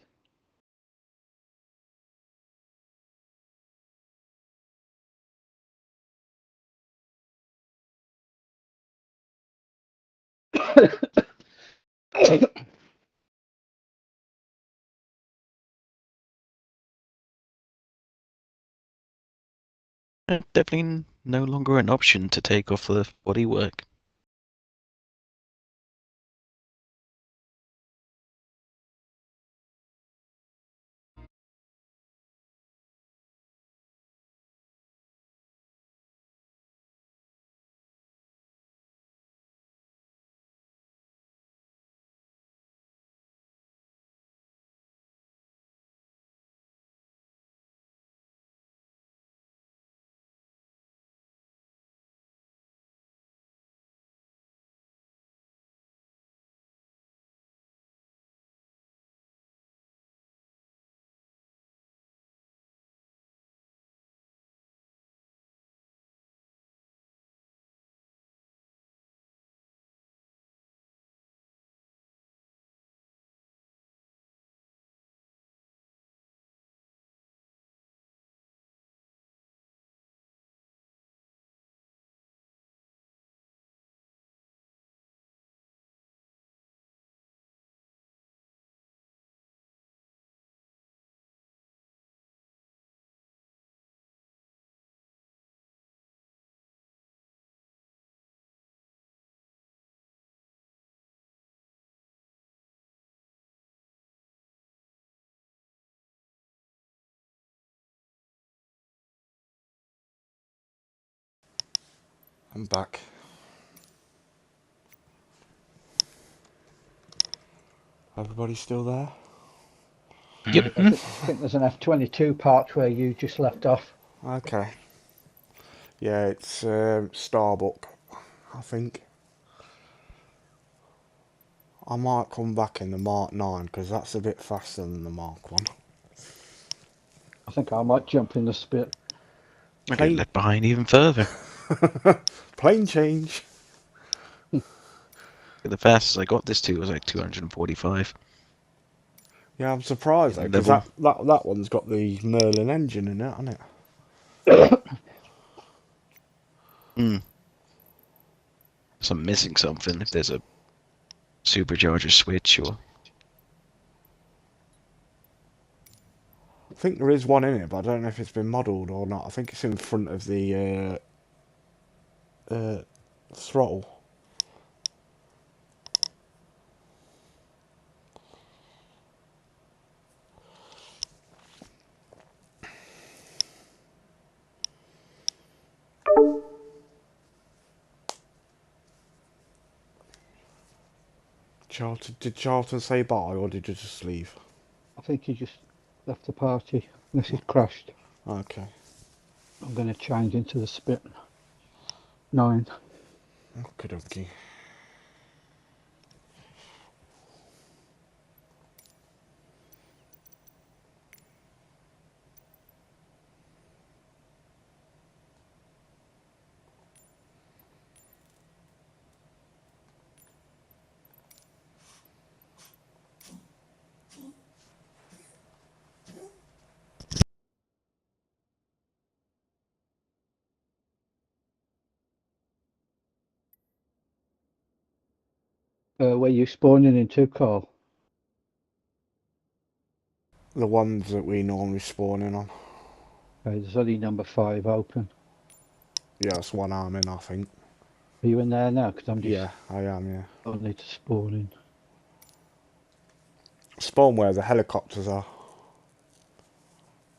Definitely no longer an option to take off the bodywork. I'm back. Everybody still there? Yep. I think there's an F-22 parked where you just left off. Okay. Yeah, it's Starbuck, I think. I might come back in the Mark 9 because that's a bit faster than the Mark 1. I think I might jump in the Spit. I get left behind even further. Plane change. The fastest I got this to was like 245. Yeah, I'm surprised though because that one's got the Merlin engine in it, hasn't it? So I'm missing something if there's a supercharger switch or... think there is one in it, but I don't know if it's been modelled or not. I think it's in front of the throttle. Did Charlton say bye, or did you just leave? I think he just left the party, unless he's crashed. Okay. I'm going to change into the Spit 9. Okie dokie. Where you spawning into, Carl? The ones that we normally spawn in on. Okay, there's only number 5 open. Yeah, it's one arm in, I think. Are you in there now? Because I'm just... Yeah, I am, yeah. I need to spawn in. Spawn where the helicopters are.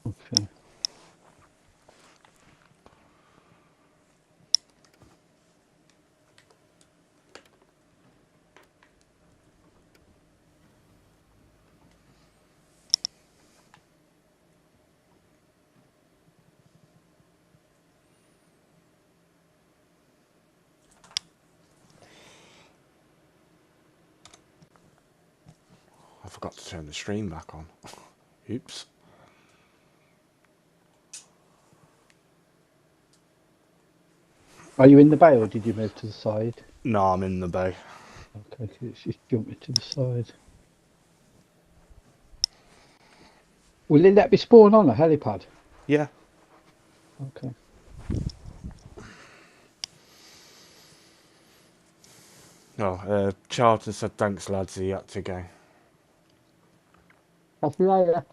Okay. I forgot to turn the stream back on. Oops. Are you in the bay or did you move to the side? No, I'm in the bay. Okay, it's just jumping to the side. Will it let me spawn on a helipad? Yeah. Okay. Oh, Charlton said thanks lads, he had to go. I'll see you later.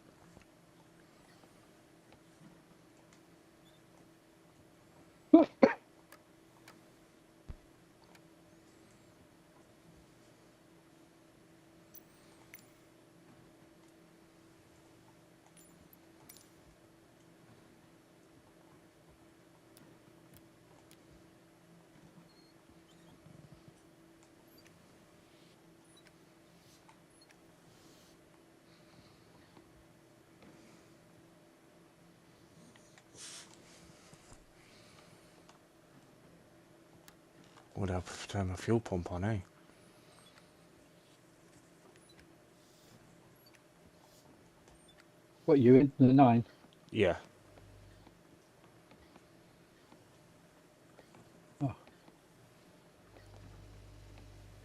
Would I prefer to turn my fuel pump on, eh? What, you in the 9? Yeah. Oh.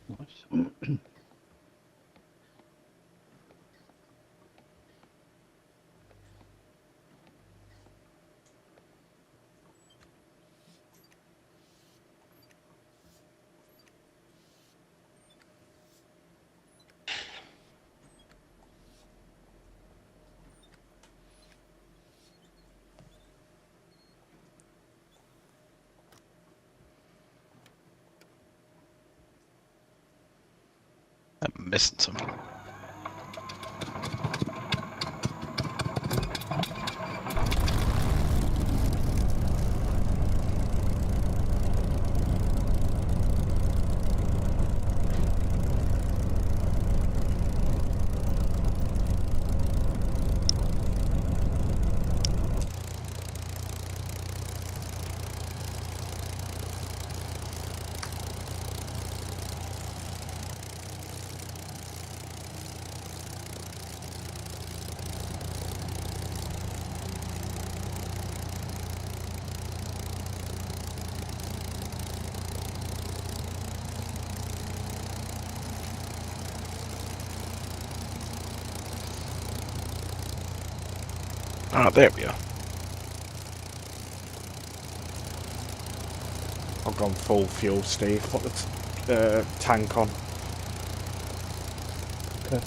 Nice. I'm missing something. Ah, there we are. I've gone full fuel, Steve. Put the tank on. Okay.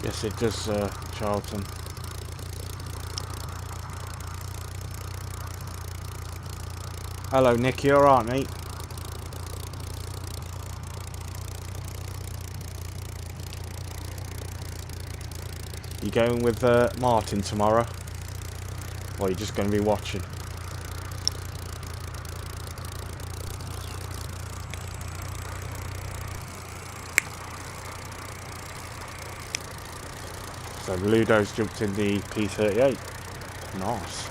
Yes, it does, Charlton. Hello, Nick. You alright, mate? You going with Martin tomorrow? Or are you just going to be watching? So Ludo's jumped in the P38. Nice.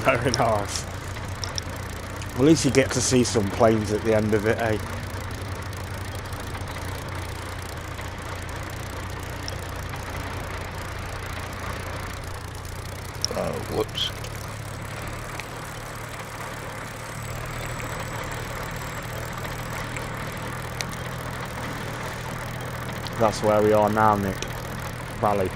Very nice. Well, at least you get to see some planes at the end of it, eh? Oh, whoops. That's where we are now, Nick. Valley.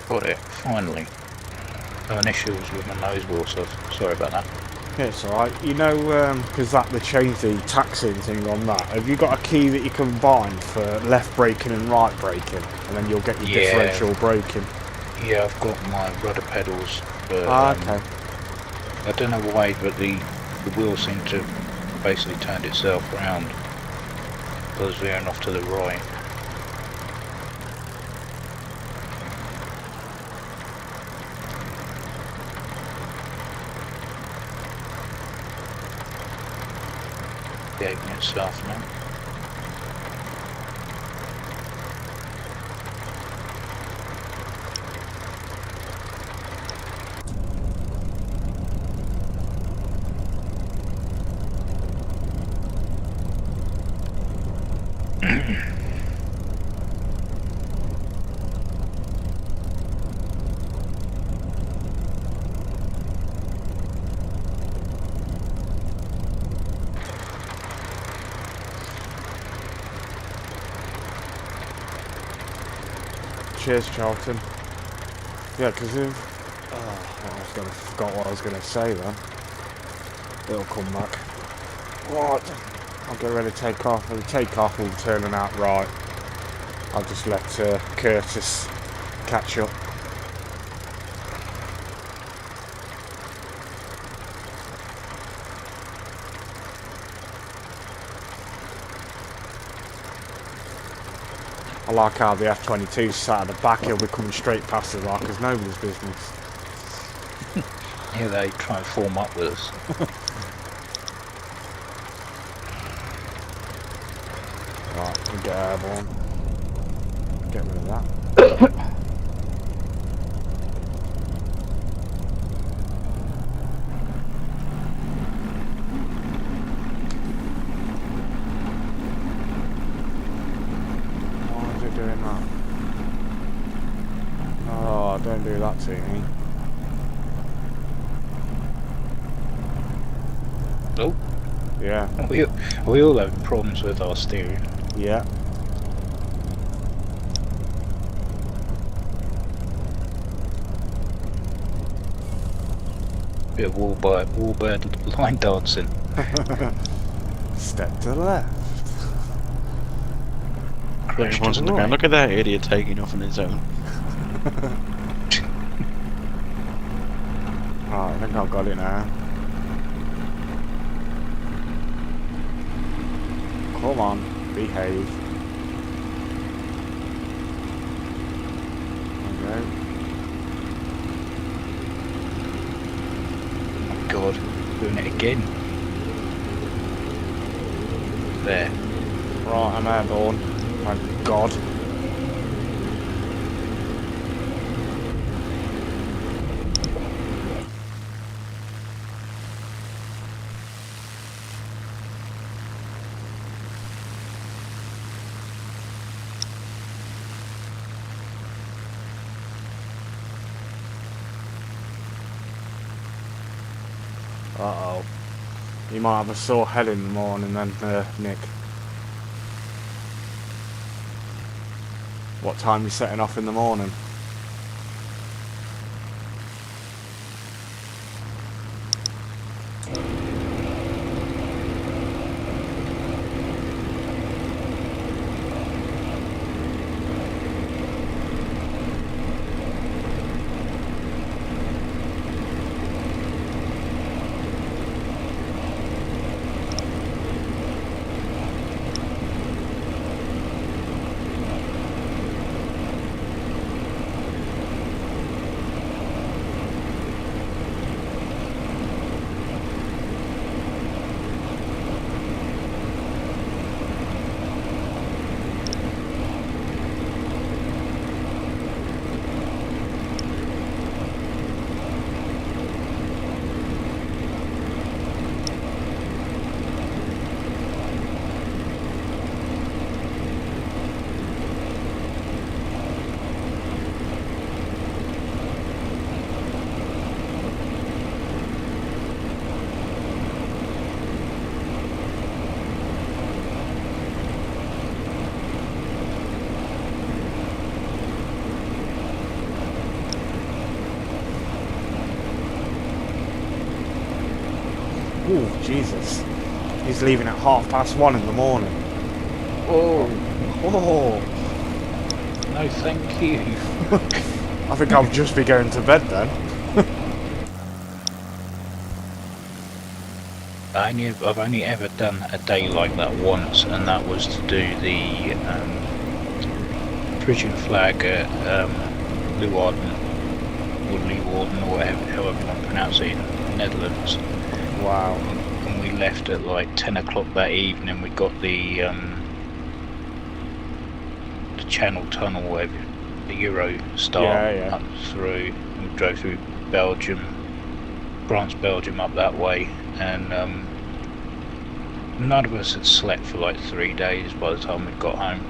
Got it, finally. Having issues with my nose wheel, so sorry about that. Yeah, it's alright. You know, because they changed the taxing thing on that, have you got a key that you can bind for left braking and right braking? And then you'll get your differential braking. Yeah, I've got my rudder pedals, but okay. I don't know why, but the wheel seemed to basically turned itself round. I was veering off to the right. Behaving itself now. Cheers, Charlton. Yeah, because if... I forgot what I was going to say then. It'll come back. Right. I'll get ready to take off. The takeoff will be turning out right. I'll just let Curtis catch up. I like how the F-22 sat at the back. He'll be coming straight past us like it's nobody's business. Yeah, they try and form up with us. Right, we'll get airborne. Get rid of that. Why is it doing that? Oh, don't do that to me. Oh, Yeah. we all have problems with our steering. Yeah. Bit of warbird line dancing. Step to the left. Crash to Everyone's the in the ground. right. Look at that idiot taking off on his own. Right, I think I've got it now. Come on, behave. There we Oh my god, doing it again. There. go. Right, I'm airborne. My god. Uh-oh. You might have a sore head in the morning then, Nick. What time are you setting off in the morning? Ooh, Jesus. He's leaving at 1:30 in the morning. Oh, Oh, no thank you. I think I'll just be going to bed then. I've only ever done a day like that once, and that was to do the Frisian flag at Leeuwarden, or Leeuwarden, or whatever, however you want to pronounce it, in the Netherlands. Wow. And we left at like 10 o'clock that evening. We got the Channel Tunnel, whatever, the Euro Star Yeah. up through. We drove through Belgium, France, Belgium, up that way, and none of us had slept for like 3 days by the time we got home.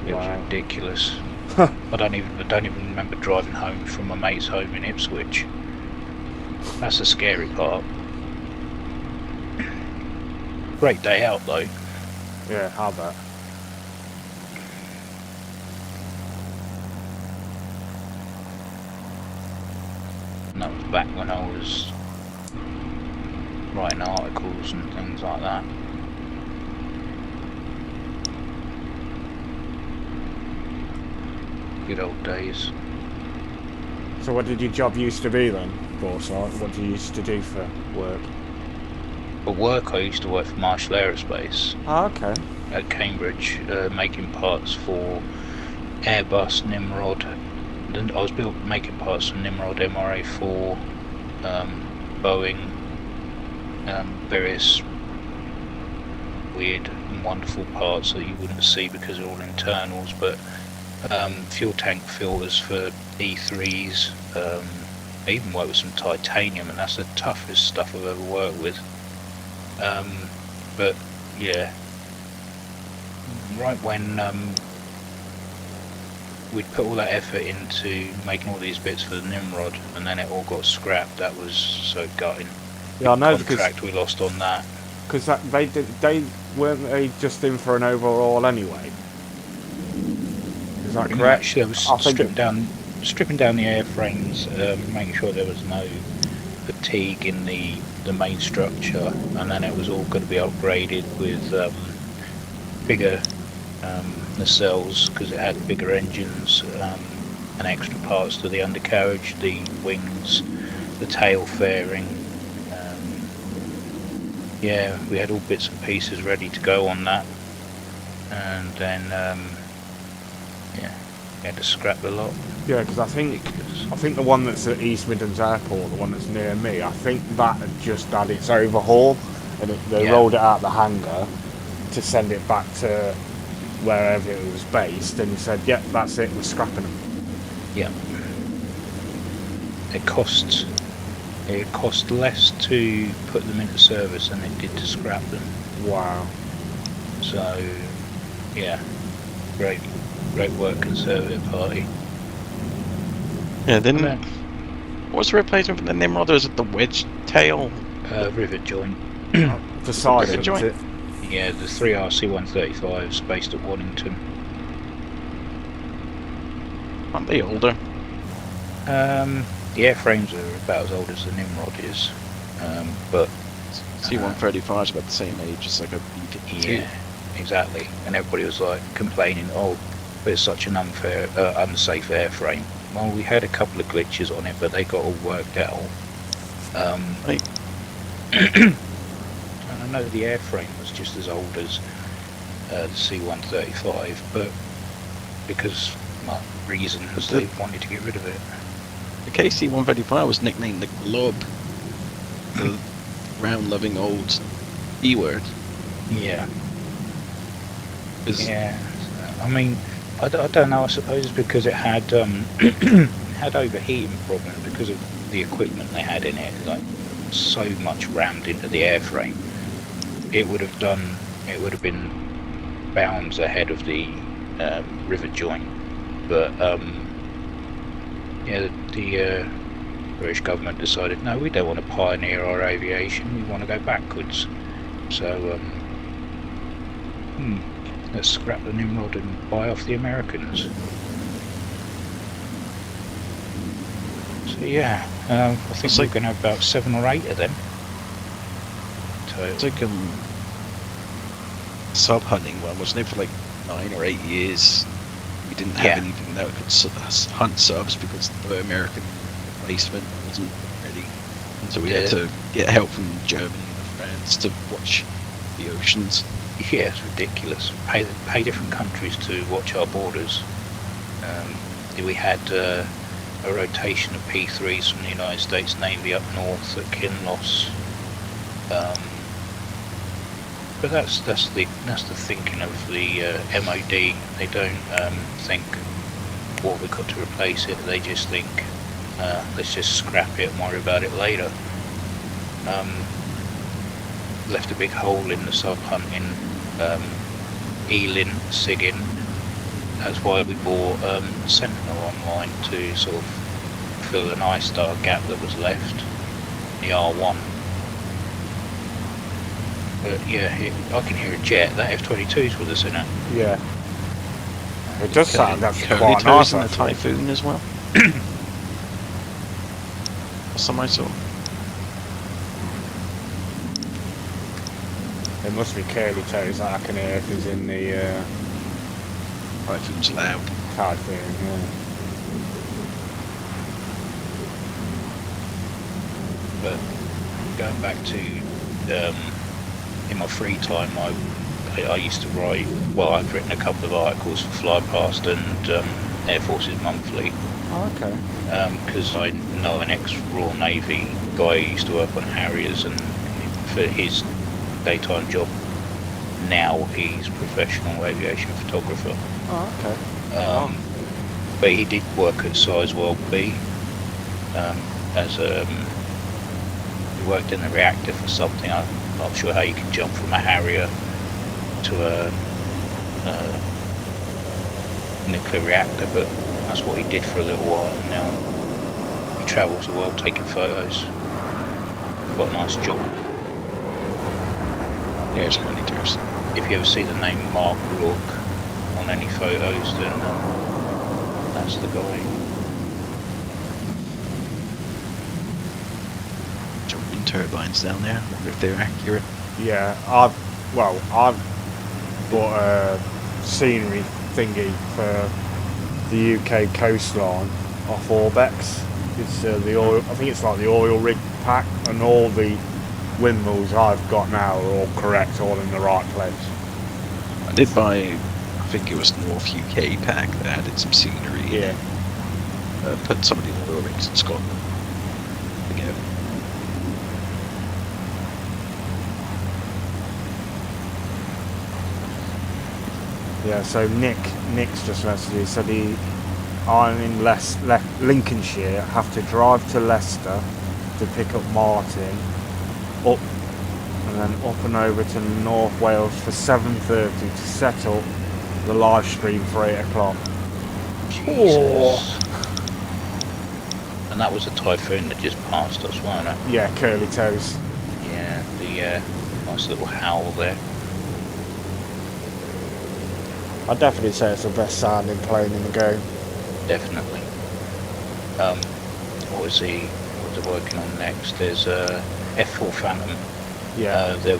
It was Wow. ridiculous. I don't even remember driving home from my mate's home in Ipswich. That's the scary part. Great day out though. Yeah, how about? And that was back when I was writing articles and things like that. Good old days. So what did your job used to be then, Forsyth? What did you used to do for work? For work, I used to work for Marshall Aerospace Oh, okay. at Cambridge, making parts for Airbus, Nimrod. Then I was making parts for Nimrod MRA4, Boeing, various weird and wonderful parts that you wouldn't see because they're all internals, but fuel tank filters for E3s. I even worked with some titanium, and that's the toughest stuff I've ever worked with. But yeah, right when we'd put all that effort into making all these bits for the Nimrod, and then it all got scrapped, that was so gutting. Yeah, I know Contract we lost on that. Because they weren't they just in for an overhaul anyway? Is that Pretty correct? much, there was I think stripping down the airframes, making sure there was no fatigue in the main structure, and then it was all going to be upgraded with bigger nacelles because it had bigger engines and extra parts to the undercarriage, the wings, the tail fairing. Yeah, we had all bits and pieces ready to go on that, and then yeah, we had to scrap the lot. Yeah, because I think the one that's at East Midlands Airport, the one that's near me, I think that had just had its overhaul, and they rolled it out the hangar to send it back to wherever it was based, and he said, "Yep, that's it. We're scrapping them." Yeah, it cost less to put them into service than it did to scrap them. Wow. So, yeah, great work, Conservative Party. Yeah, then what was the replacement for the Nimrod? Was it the wedge tail? Rivet joint. For side, Rivet joint? it? Yeah, the 3 RC-135s based at Wannington. Aren't they older? The airframes are about as old as the Nimrod is, but C-135 is about the same age as like a B-52. yeah, exactly. And everybody was like complaining, "Oh, but it's such an unsafe airframe." Well, we had a couple of glitches on it, but they got all worked out. Right. And I know the airframe was just as old as the C-135, but because reasons they wanted to get rid of it. The KC-135 was nicknamed the Glub, the round-loving old E-word. Yeah. Yeah. I mean, I don't know. I suppose it's because it had had overheating problems because of the equipment they had in it. Like so much rammed into the airframe, it would have been bounds ahead of the rivet joint. But yeah, the British government decided, no, we don't want to pioneer our aviation, we want to go backwards. So let's scrap the Nimrod and buy off the Americans. So yeah, I think we're going to have about 7 or 8 of them. It's like sub hunting one, wasn't it, for like 9 or 8 years? We didn't have anything that could hunt subs because the American replacement wasn't ready. And so we had to get help from Germany and France to watch the oceans. Yeah, it's ridiculous. Pay different countries to watch our borders. We had a rotation of P3s from the United States Navy up north at Kinloss. But that's the thinking of the MOD. They don't think what we've got to replace it. They just think let's just scrap it and worry about it later. Left a big hole in the sub hunting, Elin, Siggin. That's why we bought Sentinel online to sort of fill an I-Star gap that was left, the R1. But yeah, I can hear a jet. That F-22's with us in it. Yeah. It does sound actually quite Curly nice. and the Typhoon as well. Some I saw. It must be curly toes that I can hear if he's in the Typhoon's loud. Typhoon, yeah. But going back to in my free time, I used to write. Well, I've written a couple of articles for Fly Past and Air Forces Monthly. Oh, okay. Because I know an ex-Royal Navy guy who used to work on Harriers, and for his daytime job now he's professional aviation photographer. Oh, okay. But he did work at Sizewell B as he worked in the reactor for something. I'm not sure how you can jump from a Harrier to a nuclear reactor, but that's what he did for a little while, and now he travels the world taking photos. Got a nice job. There's Curly Tours. If you ever see the name Mark Rourke on any photos, then that's the guy. Wind turbines down there. I wonder if they're accurate. Yeah, I've bought a scenery thingy for the UK coastline off Orbex. It's the oil. I think it's like the oil rig pack, and all the windmills I've got now are all correct, all in the right place. I did buy, I think it was North UK pack that added some scenery. Yeah. Put some of the oil rigs in Scotland. Again. Yeah, so Nick's just messaged. He said I'm in Lincolnshire, have to drive to Leicester to pick up Martin, up and then up and over to North Wales for 7:30 to set up the live stream for 8 o'clock. Jesus. And that was a typhoon that just passed us, wasn't it? Yeah, curly toes. Yeah, the nice little howl there. I'd definitely say it's the best sounding plane in the game. Definitely. What was he working on next? There's F4 Phantom. Yeah. They're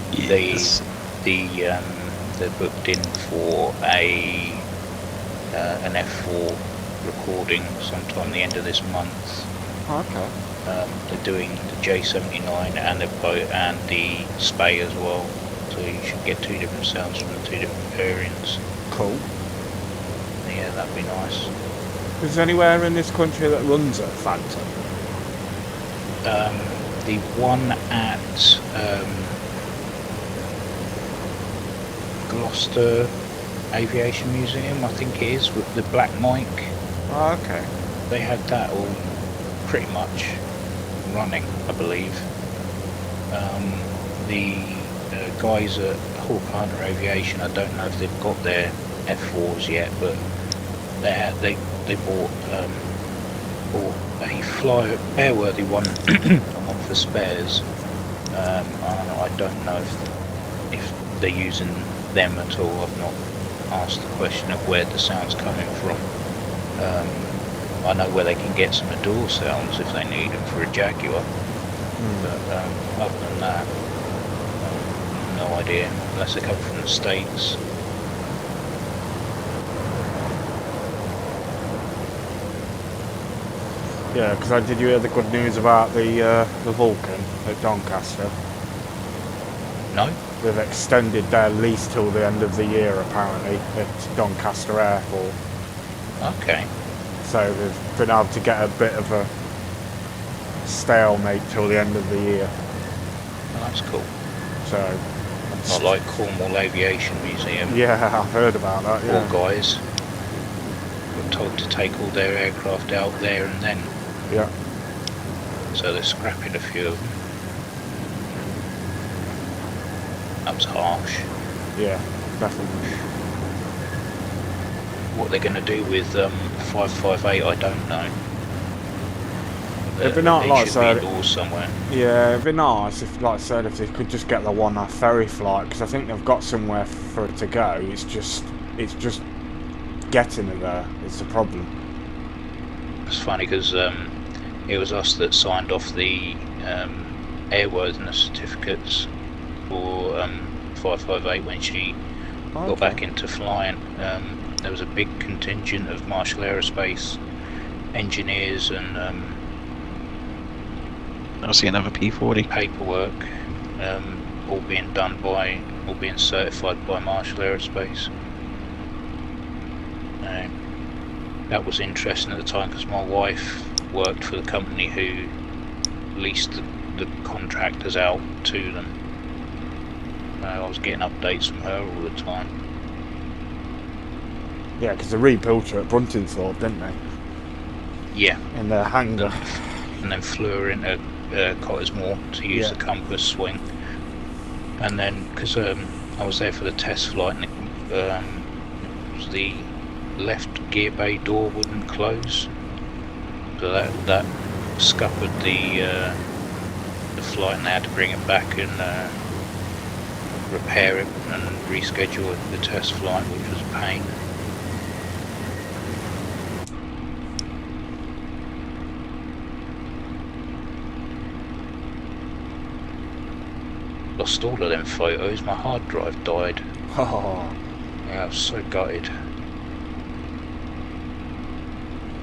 booked in for an F4 recording sometime the end of this month. Okay. They're doing the J79 and the Spey as well, so you should get two different sounds from the two different variants. Cool. Yeah, that'd be nice. Is there anywhere in this country that runs a Phantom? The one at Gloucester Aviation Museum, I think it is, with the Black Mike. Oh, okay. They had that all pretty much running, I believe. The guys at Hawk Hunter Aviation, I don't know if they've got their F4s yet, but they bought a airworthy one, and one for spares. I don't know if they're using them at all. I've not asked the question of where the sound's coming from. I know where they can get some Adore sounds if they need them for a Jaguar, but other than that, no idea, unless they come from the States. Yeah, because did you hear the good news about the Vulcan at Doncaster? No? They've extended their lease till the end of the year, apparently, at Doncaster Airport. Okay. So they've been able to get a bit of a stalemate till the end of the year. Well, that's cool. So... Not like Cornwall Aviation Museum. Yeah, I've heard about that, yeah. Poor guys were told to take all their aircraft out there and then. Yeah. So they're scrapping a few of them. That was harsh. Yeah, definitely. What they're going to do with 558, I don't know. It'd be not like should be doors somewhere. Yeah, it'd be nice if, like I said, if they could just get the one ferry flight, because I think they've got somewhere for it to go. It's just getting it there. It's the problem. It's funny because it was us that signed off the airworthiness certificates for 558 when she got back into flying. There was a big contingent of Marshall Aerospace engineers and I'll see another P40 paperwork, all being certified by Marshall Aerospace. That was interesting at the time because my wife worked for the company who leased the contractors out to them. I was getting updates from her all the time. Yeah, because they rebuilt her at Bruntingthorpe, didn't they? Yeah. In their hangar. And then flew her into Cottesmore to use the compass swing. And then, because I was there for the test flight, and it was the left gear bay door wouldn't close, so that scuppered the flight, and they had to bring it back and repair it and reschedule the test flight, which was a pain. Lost all of them photos, my hard drive died. Oh. Yeah, I was so gutted.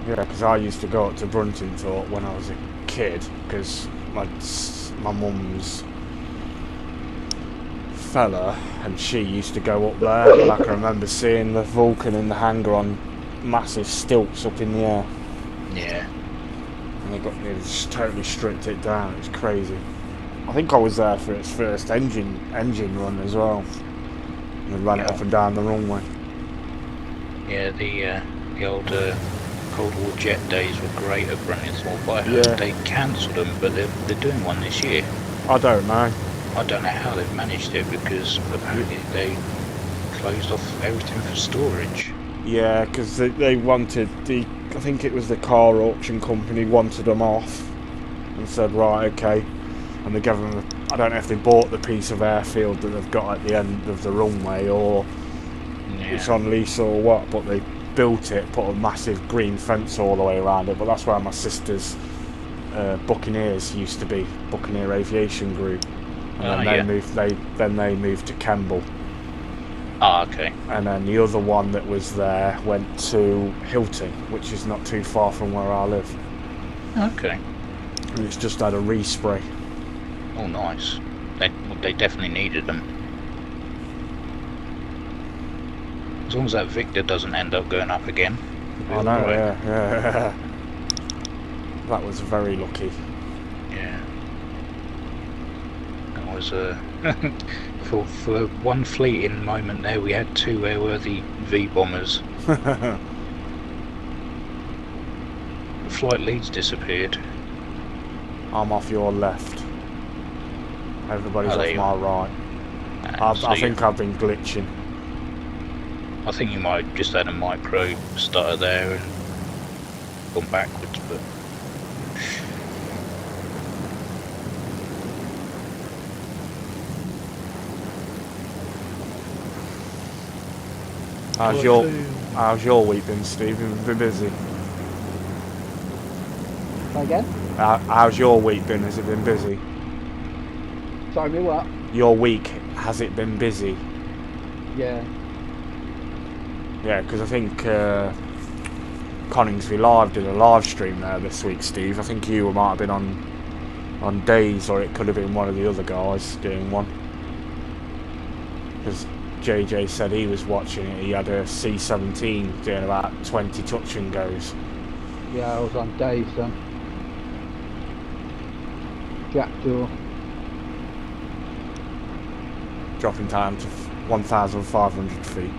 Yeah, because I used to go up to Bruntingthorpe when I was a kid, because my mum's fella, and she used to go up there. And I can remember seeing the Vulcan in the hangar on massive stilts up in the air. Yeah. And they just totally stripped it down. It was crazy. I think I was there for its first engine run as well. And they ran it up and down the runway. Yeah, the old Cold War jet days were great at Bruntingthorpe, but I heard they cancelled them, but they're doing one this year. I don't know. I don't know how they've managed it, because apparently they closed off everything for storage. Yeah, because they wanted I think it was the car auction company wanted them off and said, right, okay. And the government, I don't know if they bought the piece of airfield that they've got at the end of the runway, or it's on lease or what, but they built it, put a massive green fence all the way around it. But that's where my sister's Buccaneers used to be, Buccaneer Aviation Group. And then they moved to Kemble. Ah, okay. And then the other one that was there went to Hilton, which is not too far from where I live. Okay. And it's just had a respray. Oh, nice. They definitely needed them. As long as that Victor doesn't end up going up again. I know, yeah. That was very lucky. Yeah. That was for one fleeting moment there, we had two airworthy V-bombers. The flight leads disappeared. I'm off your left. Everybody's off my right. I think I've been glitching. I think you might have just had a micro stutter there and gone backwards, but... How's your week been, Steve? Have you been busy? Again? How's your week been? Has it been busy? Sorry, me what? Your week, has it been busy? Yeah. Yeah, because I think Coningsby Live did a live stream there this week, Steve. I think you might have been on days, or it could have been one of the other guys doing one. Because JJ said he was watching it. He had a C-17 doing about 20 touch and goes. Yeah, I was on days then. Jackdaw. Dropping down to 1,500 feet.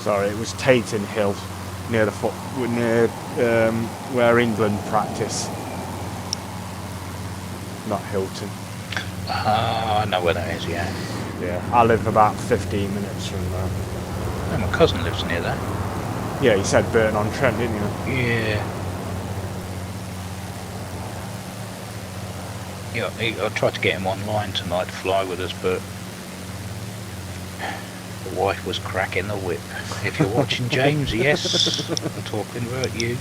Sorry, it was Taton Hill, near where England practice. Not Hilton. I know where that is, yeah. Yeah, I live about 15 minutes from there. Oh, my cousin lives near there. Yeah, you said Burton-on-Trent, didn't you? Yeah. Yeah, I tried to get him online tonight to fly with us, but the wife was cracking the whip. If you're watching, James, yes, I'm talking about you.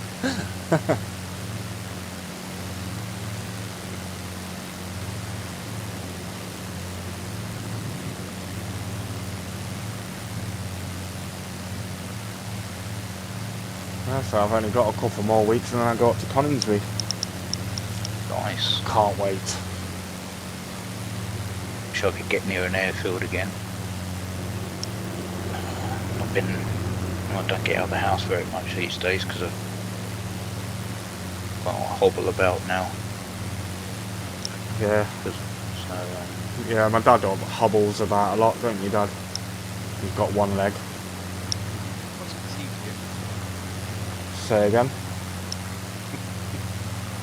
So I've only got a couple more weeks and then I go up to Coningsby. Nice. Can't wait. Wish I could get near an airfield again. I don't get out of the house very much these days because I've got to hobble about now. Yeah. So, Yeah, my dad hobbles about a lot, don't you, Dad? He's got one leg. What's conceived here? Say again?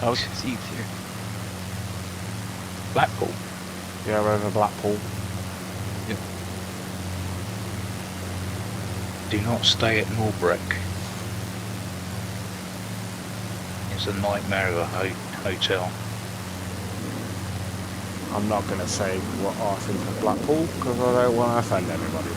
I was conceived here. Blackpool. Yeah, we're over Blackpool. Do not stay at Norbrek. It's a nightmare of a hotel. I'm not going to say what I think of Blackpool because I don't want to offend anybody.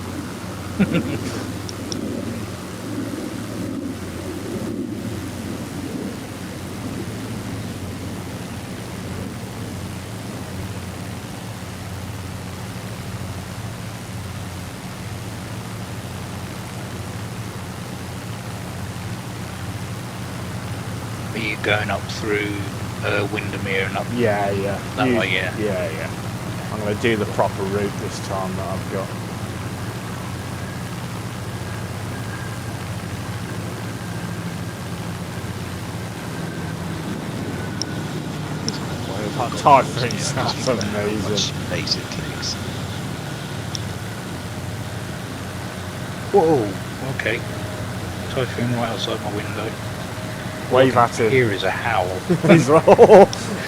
Are you going up through Windermere and up Yeah. that way? Yeah. Yeah. I'm going to do the proper route this time that I've got. Typhoon sounds amazing. Basically, Whoa. Okay. Typhoon right outside my window. Wave at him. Here is a howl.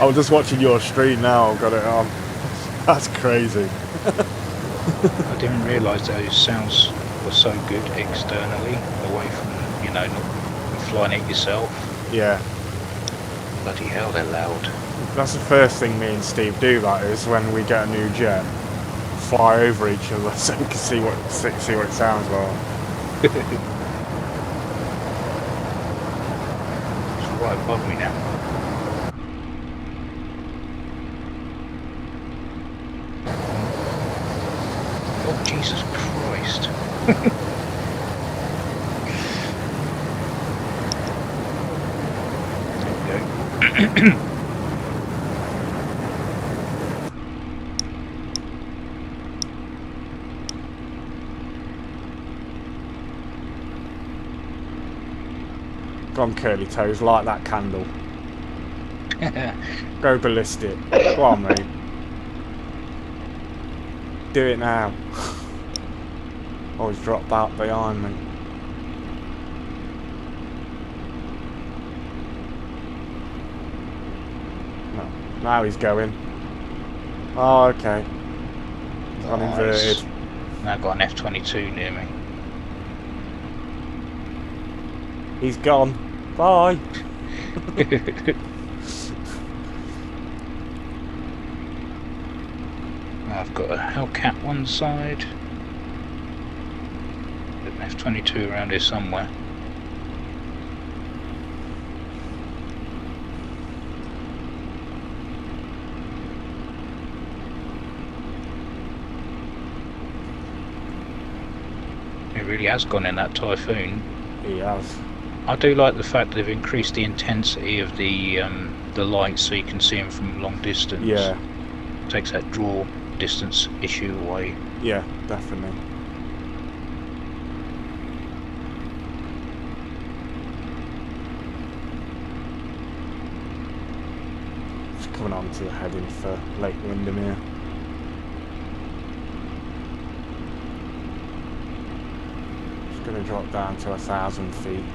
I'm just watching your stream now. I've got it on. That's crazy. I didn't realise those sounds were so good externally, away from, not flying it yourself. Yeah. Bloody hell, they're loud. That's the first thing me and Steve do, that is, when we get a new jet. Fly over each other so we can see what it sounds like. It's right above me now. Oh, Jesus Christ. There we go. Go on, curly toes, light that candle. Go ballistic. Go on, mate. Do it now. Oh, he's dropped out behind me. No, now he's going. Oh, okay. He's gone inverted. Now I've got an F-22 near me. He's gone. Bye. I've got a Hellcat one side. An F-22 around here somewhere. It really has gone in that Typhoon. He has. I do like the fact that they've increased the intensity of the lights so you can see them from long distance. Yeah. Takes that draw distance issue away. Yeah, definitely. Just coming on to the heading for Lake Windermere. Just going to drop down to 1,000 feet.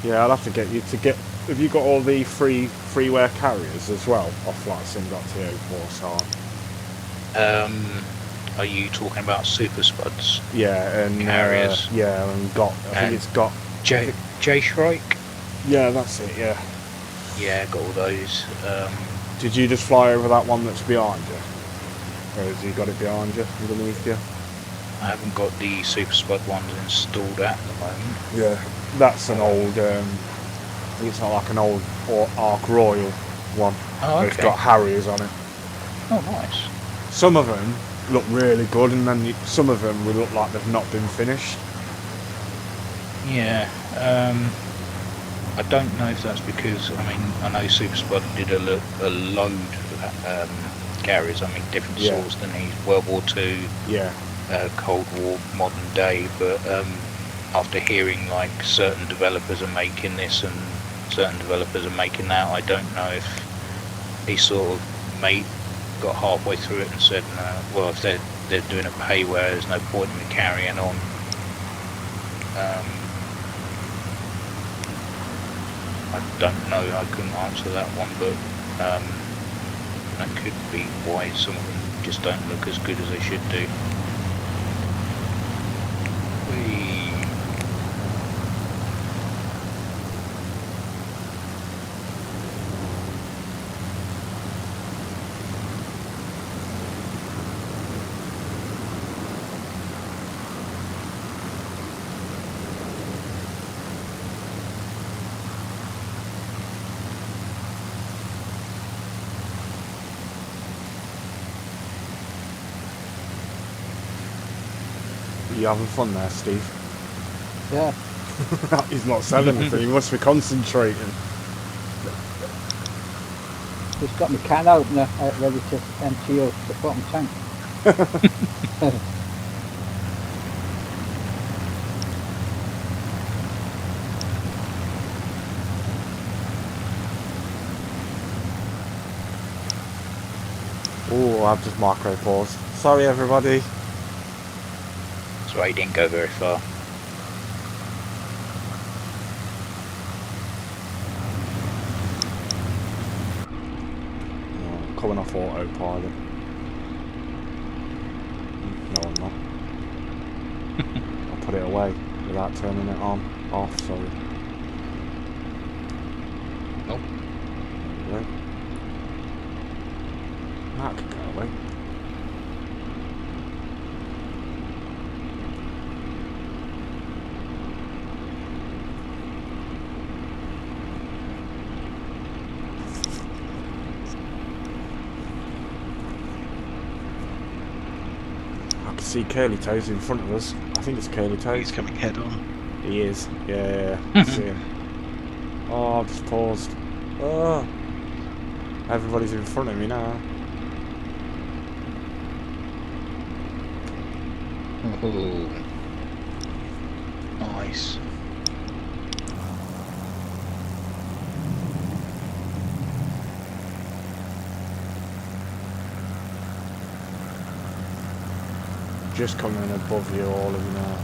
Yeah, I'll have to get you to get. Have you got all the freeware carriers as well off like sim.to4 side? Are you talking about Super Spuds? Yeah, and carriers? Yeah, and got. I think it's got. J Shrike? Yeah, that's it. Yeah. Yeah, got all those. Did you just fly over that one that's behind you? Or has he got it behind you, underneath you? I haven't got the Super Spud ones installed at the moment. Yeah, that's an old, it's not like an old Ark Royal one. Oh, okay. It's got Harriers on it. Oh, nice. Some of them look really good, and then some of them will look like they've not been finished. Yeah, I don't know if that's because, I mean, I know Super Spud did a load of carriers, I mean, different sorts than these World War II, Cold War, modern day, but after hearing like certain developers are making this and certain developers are making that, I don't know if he sort of got halfway through it and said, no, well, if they're doing a payware, there's no point in me carrying on. I don't know, I couldn't answer that one, but that could be why some of them just don't look as good as they should do. You having fun there, Steve? Yeah. He's not selling anything, he must be concentrating. Just got my can opener out ready to empty your bottom tank. Oh, I've just micro paused. Sorry, everybody. That's why he didn't go very far. Oh, coming off autopilot. No, I'm not. I'll put it away without turning it on. Off, sorry. Nope. There we go. That could go away. I can see Curly Toes in front of us. I think it's Curly Toes. He's coming head on. He is. Yeah. I see him. Oh, I've just paused. Oh. Everybody's in front of me now. Oh, nice. Just coming above you, all of you now.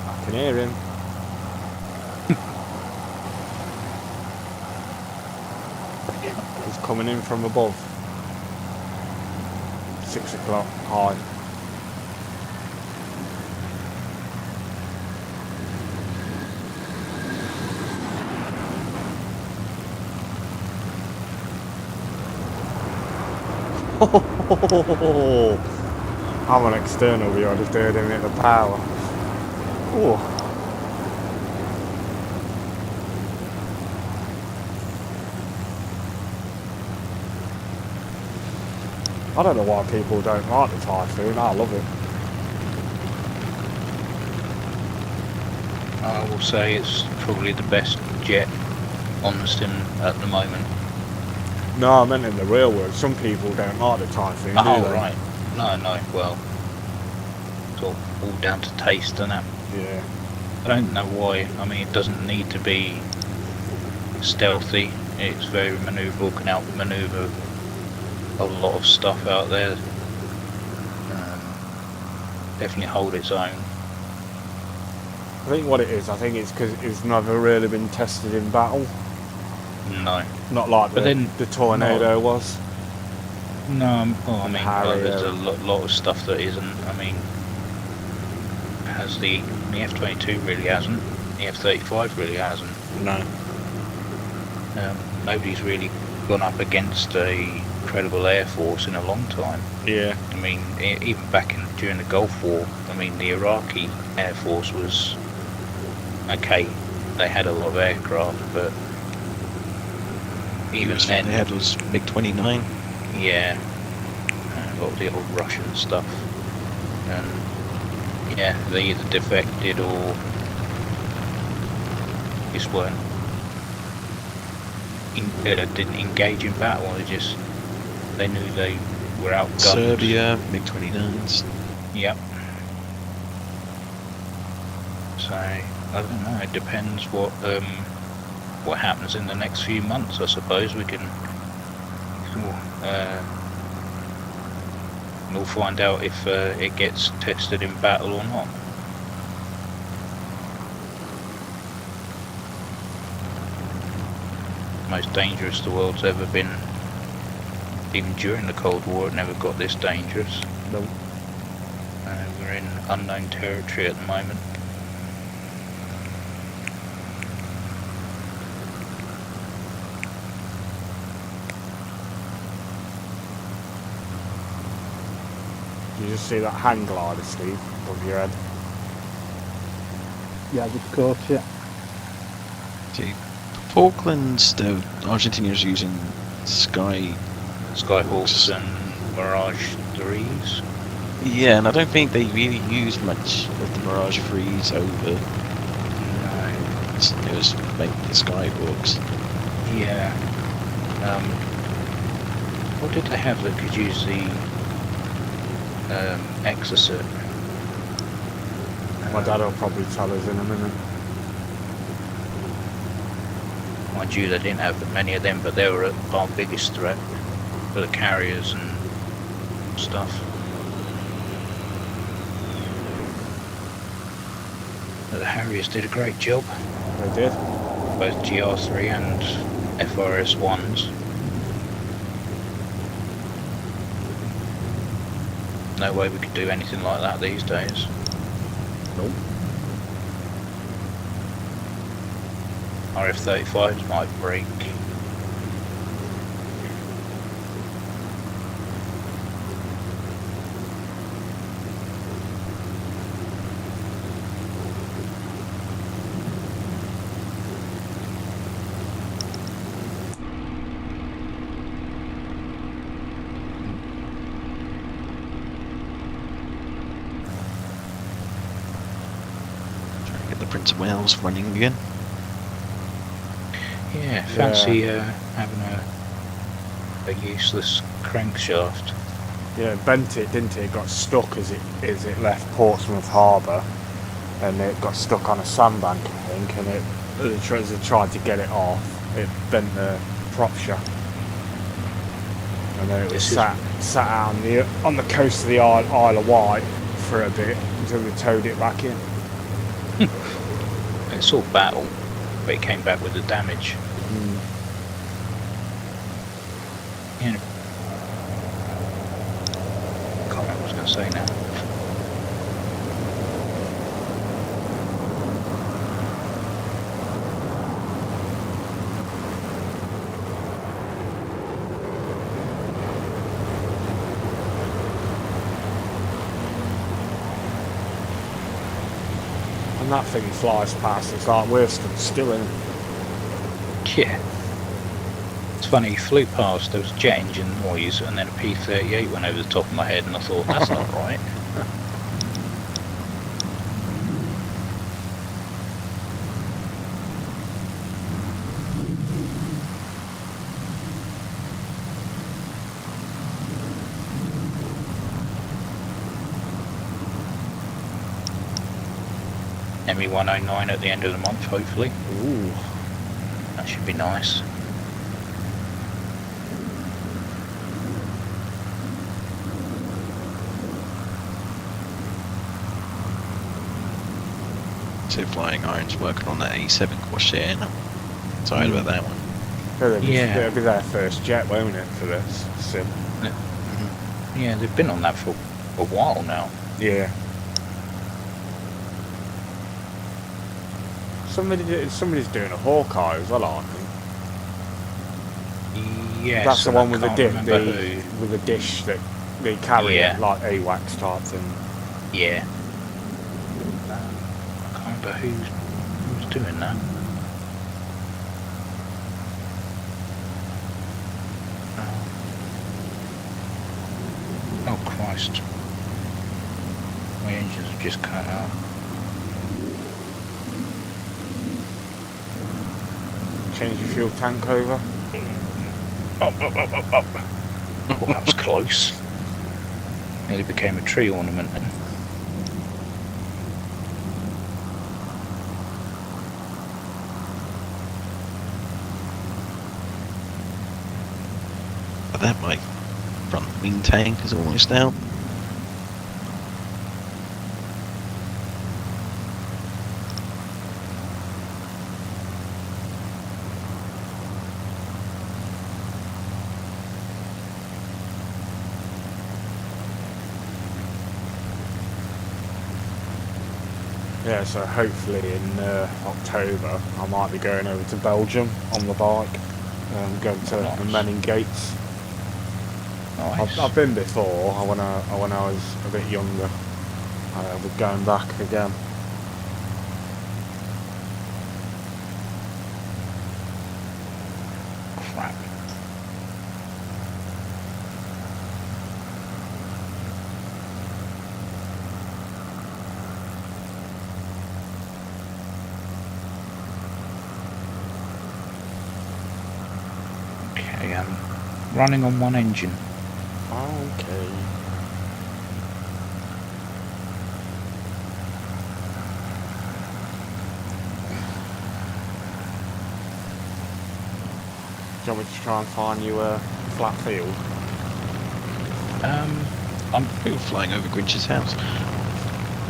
I can hear him. He's coming in from above. 6 o'clock, high. I'm on external view, I just heard him hit the power. Oh. I don't know why people don't like the Typhoon, I love it. I will say it's probably the best jet on the sim at the moment. No, I meant in the real world, some people don't like the Typhoon, do they? Right. No, well, it's all down to taste, isn't it? Yeah. I don't know why. I mean, it doesn't need to be stealthy. It's very manoeuvrable, can outmaneuver a lot of stuff out there. Definitely hold its own. I think what it is, I think it's because it's never really been tested in battle. No. Not like the Tornado was. No, well, I mean, Harrier. there's a lot of stuff that isn't. I mean, has the F-22 really hasn't. The F-35 really hasn't. No. Nobody's really gone up against a credible air force in a long time. Yeah. I mean, even back during the Gulf War, I mean, the Iraqi Air Force was okay. They had a lot of aircraft, but even then, they had was MiG-29. yeah, a lot of the old Russian stuff. And yeah, they either defected or just weren't. Didn't engage in battle. They knew they were outgunned. Serbia, MiG-29s. Yep. So I don't know. It depends what happens in the next few months. I suppose we'll find out if it gets tested in battle or not. Most dangerous the world's ever been. Even during the Cold War, it never got this dangerous. No. We're in unknown territory at the moment. You just see that hang glider, Steve, above your head. Yeah, I just caught it. Okay. Falklands, the Argentinians using Skyhawks and Mirage 3s. Yeah, and I don't think they really used much of the Mirage 3s over. No. It was mainly the Skyhawks. Yeah. What did they have that could use the Exocet? My dad will probably tell us in a minute. Mind you, they didn't have many of them, but they were our biggest threat for the carriers and stuff. But the Harriers did a great job. They did. Both GR3 and FRS-1s. No way we could do anything like that these days. Nope. Our F-35s might break. Trying to get the Prince of Wales running again. Yeah, fancy having a useless crankshaft. Yeah, it bent it, didn't it? It got stuck as it left Portsmouth Harbour, and it got stuck on a sandbank, I think, and as it tried to get it off, it bent the prop shaft. And then it was sat out on the coast of the Isle of Wight for a bit until we towed it back in. It saw battle, but it came back with the damage. Yeah. Can't remember what I was going to say now. And that thing flies past, it's like we're stood still in it. Yeah. It's funny, he flew past, there was jet engine noise, and then a P-38 went over the top of my head, and I thought, that's not right. ME 109 at the end of the month, hopefully. Ooh. That should be nice. to Flying Irons working on that A7 Corsair. Excited about that one. Yeah. It'll be their first jet, won't it, for this sim? Yeah, they've been on that for a while now. Yeah. Somebody's doing a Hawkeye as well, I think. Yes, That's the one with the who. with the dish that they carry, Yeah. like AWACS type thing. Yeah. I can't remember who's doing that. Oh Christ. My engines have just cut out. Change your fuel tank over. Up. Oh, that was close. Nearly became a tree ornament then. But that my front wing tank is almost out. Yeah, so hopefully in October I might be going over to Belgium on the bike, going to Nice. the Manning Gates. Nice. I've been before. When I was a bit younger. I'll be going back again. Crap. Okay, I'm running on one engine. Okay. Do you want me to try and find you a flat field? I'm We were flying over Grinch's house.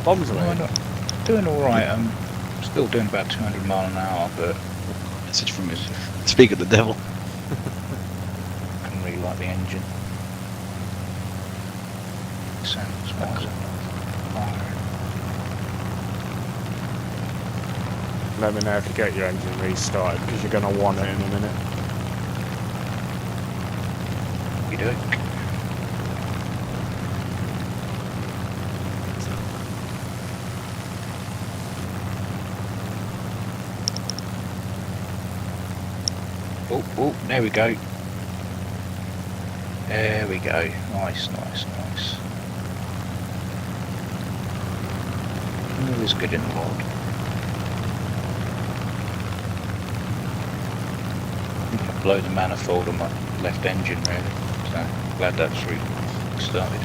Bombs away. doing alright. I'm still doing about 200 mile an hour, but Message from his speak of the devil. I can really like the engine. Sounds wise. Let me know if you get your engine restarted, because you're going to want it in a minute. You do. Oh, there we go. There we go. Nice. All is good in the world. I think I blow the manifold on my left engine really. So glad that's restarted.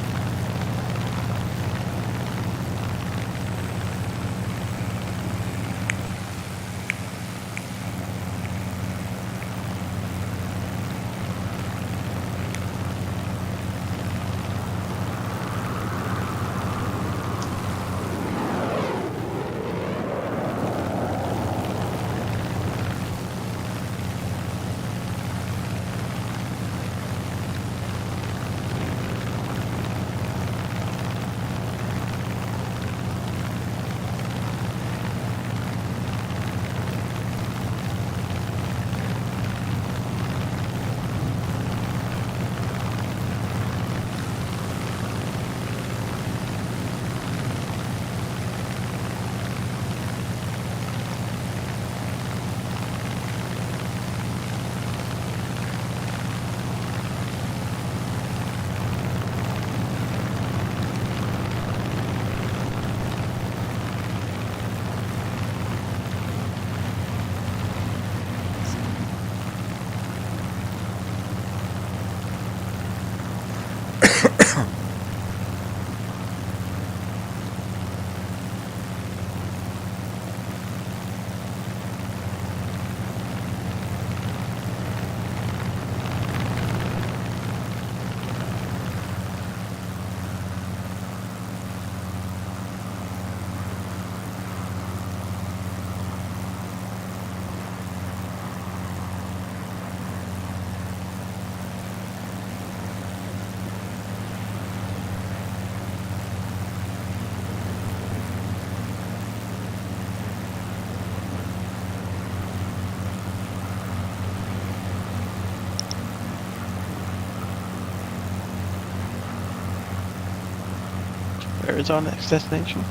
Where is our next destination?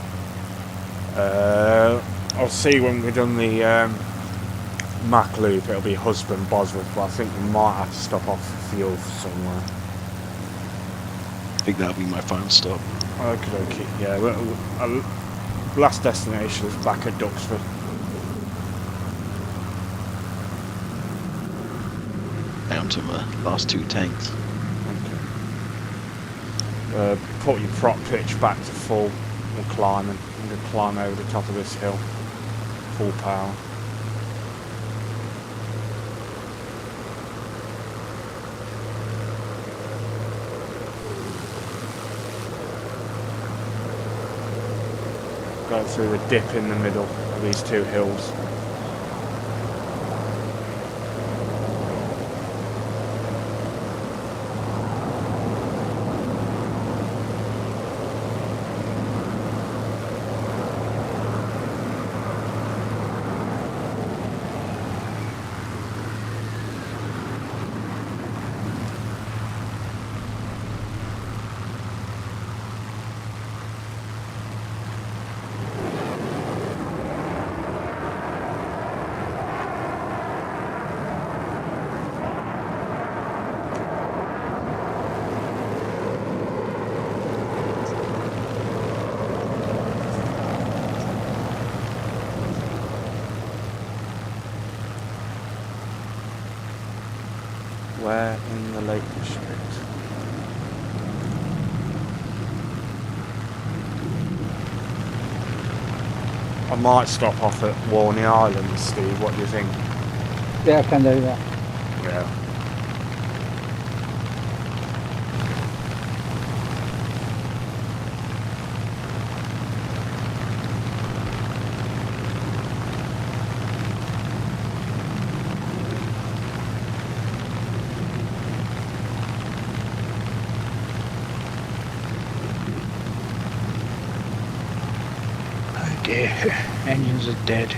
I'll see when we've done the Mac loop. It'll be Husband Bosworth, but I think we might have to stop off for fuel somewhere. I think that'll be my final stop. Okay. Yeah. Our last destination is back at Duxford. Down to my last 2 tanks. Okay. Put your prop pitch back to full and climbing. I'm going to climb over the top of this hill. Full power. Go through the dip in the middle of these 2 hills. Where in the Lake District? I might stop off at Warney Island, Steve. What do you think? Yeah, I can do that. Yeah. Dear, engines are dead.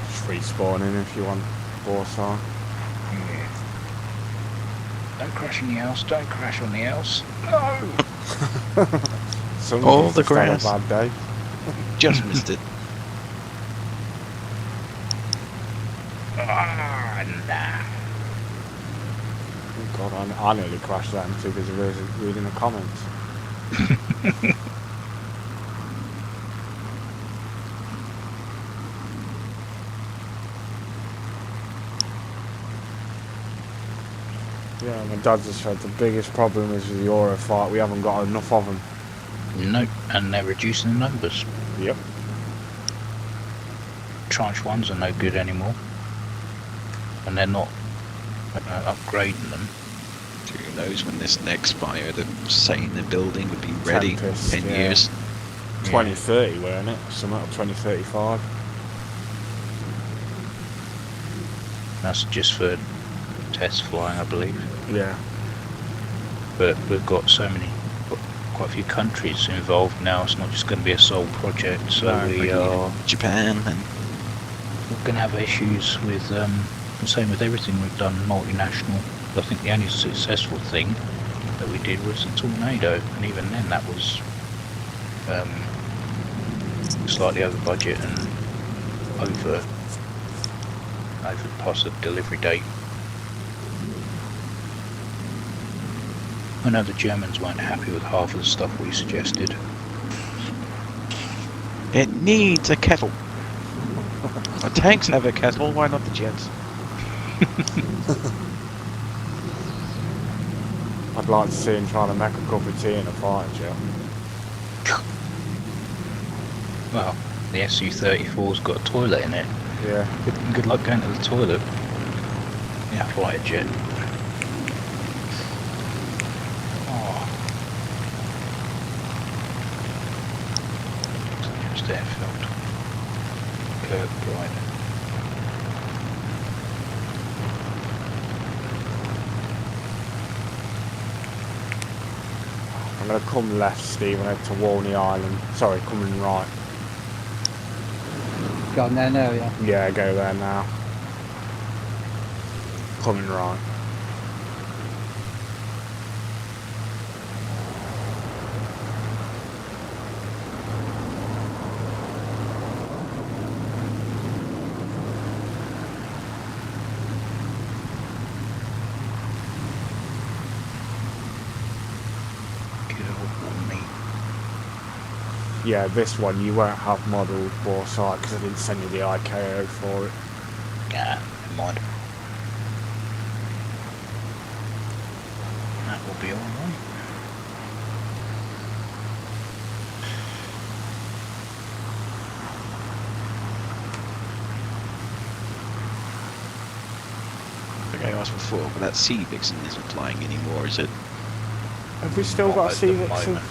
Just free spawning if you want Warsaw. Yeah. Don't crash on the house, don't crash on the house. No! All the grass. Had a bad day. Just missed it. Ah, nah. Oh God, I nearly crashed that too because of reading the comments. Yeah, my dad just said the biggest problem is with the Euro fight, we haven't got enough of them. Nope, and they're reducing the numbers. Yep. Tranche 1s are no good anymore. And they're not upgrading them. Who knows when this next fire, they're saying the building would be ready Tempest, in 10 yeah. years. 2030, weren't it? Something like 2035. That's just for test flying, I believe. Yeah. But we've got quite a few countries involved now. It's not just going to be a sole project. So No, we are Japan and we're going to have issues with the same with everything we've done multinational. I think the only successful thing that we did was the Tornado, and even then that was slightly over budget and over past the delivery date. I know the Germans weren't happy with half of the stuff we suggested. it needs a kettle. The tanks have a kettle, why not the jets? I'd like to see him trying to make a cup of tea in a fighter jet. Well, the Su-34's got a toilet in it. Yeah. Good luck going to the toilet. Yeah, fighter jet. Oh. Just airfield. Kirkbride. I'm going to come left, Steve, and head to Walney Island. Sorry, coming right. Gone there now, yeah. Yeah, go there now. Coming right. yeah, this one you won't have modelled bore sight because I didn't send you the IKO for it. Yeah, never mind. That will be alright. Like I asked before, but that sea vixen isn't flying anymore, is it? Have we still Not got a at sea the vixen? moment.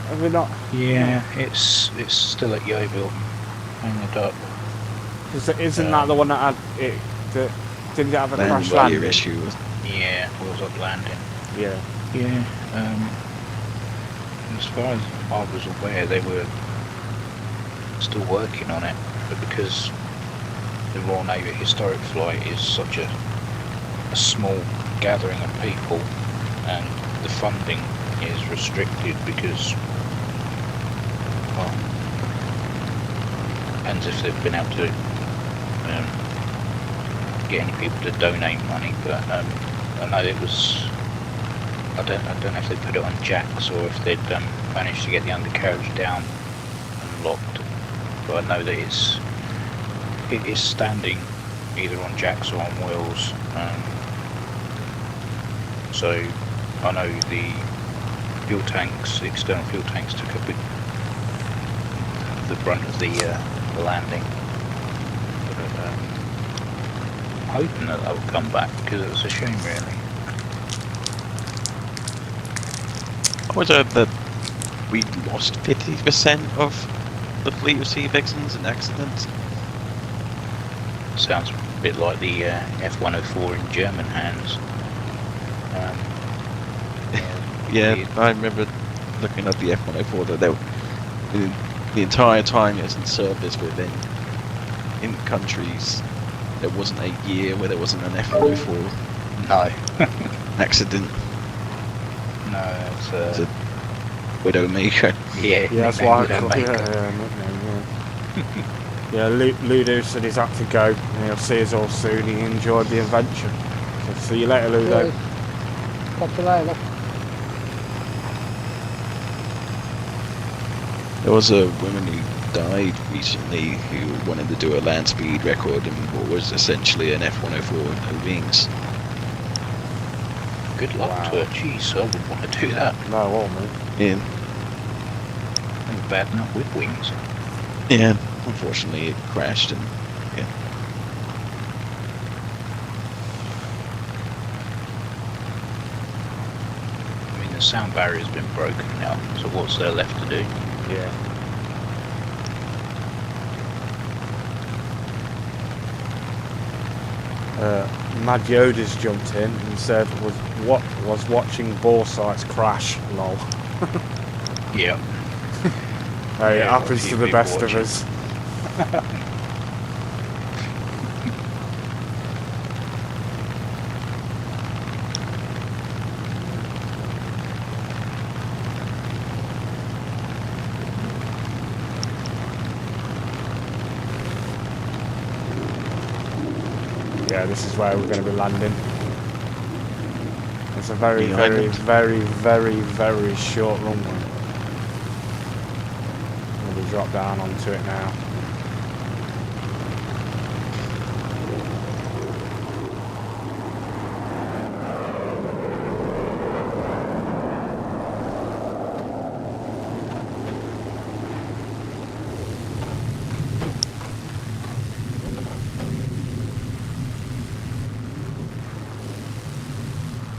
Have we not? Yeah, it's still at Yeovil. Hang it up. Isn't that the one that had it? That didn't it have a crash Landing landing? gear issue. Yeah, was up landing. Yeah. Yeah, as far as I was aware, they were still working on it, but because the Royal Navy Historic Flight is such a small gathering of people, and the funding is restricted because, well, depends if they've been able to get any people to donate money, but I know it was. I don't know if they put it on jacks or if they'd managed to get the undercarriage down and locked. But I know that it is standing either on jacks or on wheels. So I know the fuel tanks, the external fuel tanks, took a big the brunt of the landing. But, I'm hoping that will come back because it was a shame, really. I was heard that we lost 50% of the fleet of sea vixens in accidents. Sounds a bit like the F-104 in German hands. Yeah, I remember looking at the F-104 that they were, the entire time it was in service within in countries. There wasn't a year where there wasn't an F-104 No. accident. No, It's a Widowmaker. yeah, Yeah, that's why I nickname call yeah, Ludo said he's had to go, and he'll see us all soon. He enjoyed the adventure. So see you later, Ludo. Cheers. Catch you later. There was a woman who died recently who wanted to do a land speed record in what was essentially an F-104 with no wings. Good luck to her. Jeez, I wouldn't want to do that. No, all mate. Yeah, And bad enough with wings. yeah. Unfortunately, it crashed and yeah. I mean, the sound barrier's been broken now, so what's there left to do? Yeah. Mad Yoda's jumped in and said was watching bore sites crash. Lol. Yeah. Hey, it Yeah, happens a to few the people best of watching. us. Yeah, this is where we're going to be landing. It's a very, The very, island. very, very, very short runway. We'll drop down onto it now.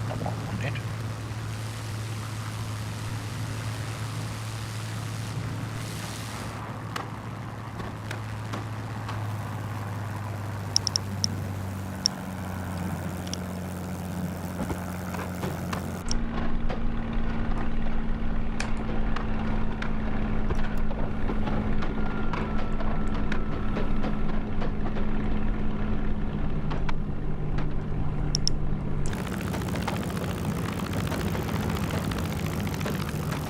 Not what I wanted.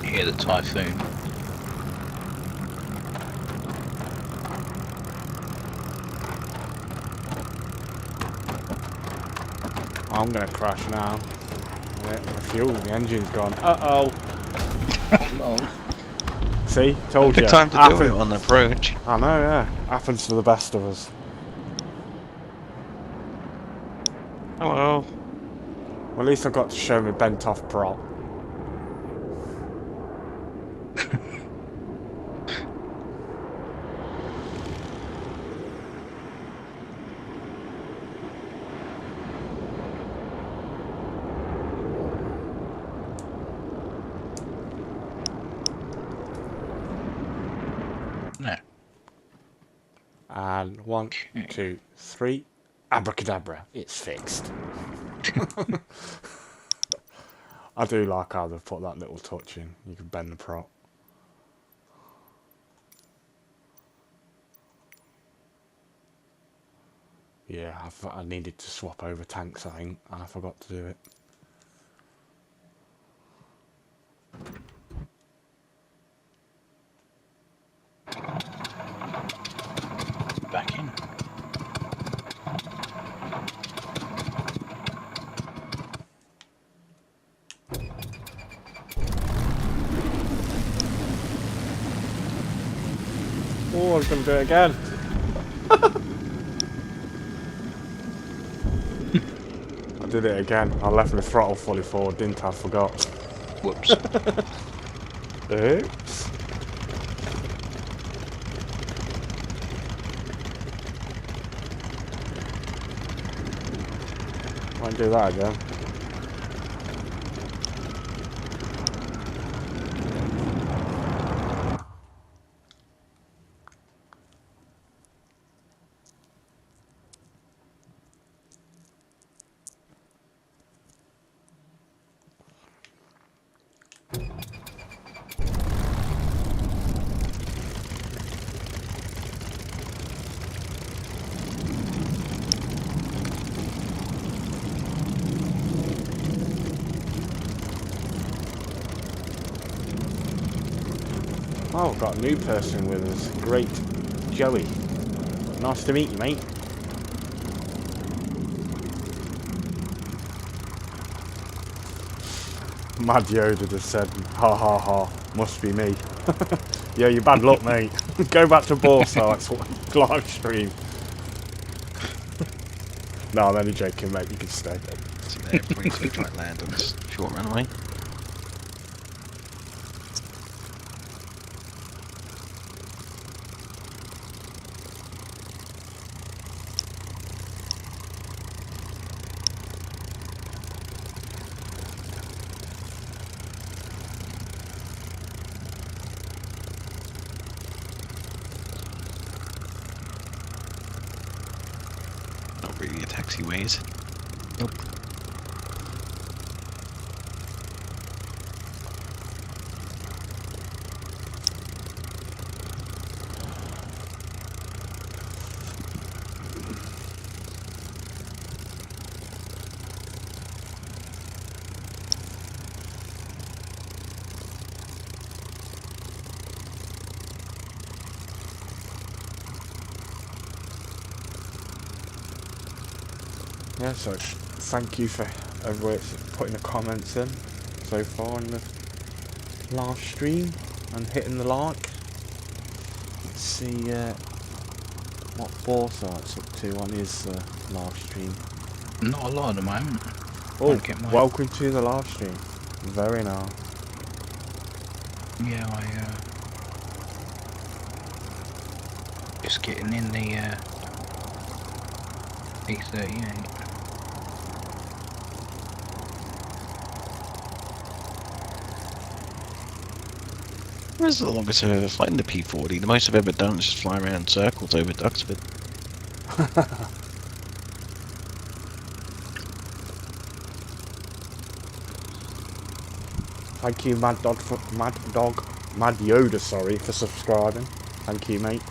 Hear the typhoon. I'm going to crash now. Yeah, the fuel, the engine's gone. Uh-oh. See, told you. Good time to do it Happen- on approach. I know, yeah. Happens to the best of us. Hello. Well, at least I got to show my bent off prop. No. And 1, 2, 3. Abracadabra. It's fixed. I do like how they've put that little touch in. You can bend the prop. Yeah, I needed to swap over tanks, I think, and I forgot to do it. Back in. Oh, I was going to do it again. I did it again. I left my throttle fully forward, didn't I? Forgot. Whoops. Oops. Won't do that again. Oh, I've got a new person with us. Great. Joey. Nice to meet you, mate. Mad Yoda just said, ha ha ha, must be me. Yeah, you bad luck, mate. Go back to Borsites live stream. No, I'm only joking, mate. You can stay. So there, please we try and land on this short runway. Not really a taxiways. Nope. Yeah, so thank you for everyone putting the comments in so far in the live stream and hitting the like. Let's see what Borsite's up to on his live stream. Not a lot at the moment. Oh, Won't get my- welcome to the live stream. Very nice. Yeah, just getting in the E38. Where's the longest I've ever flown the P40? The most I've ever done is just fly around in circles over Duxford. Thank you, Mad Yoda, sorry, for subscribing. Thank you, mate.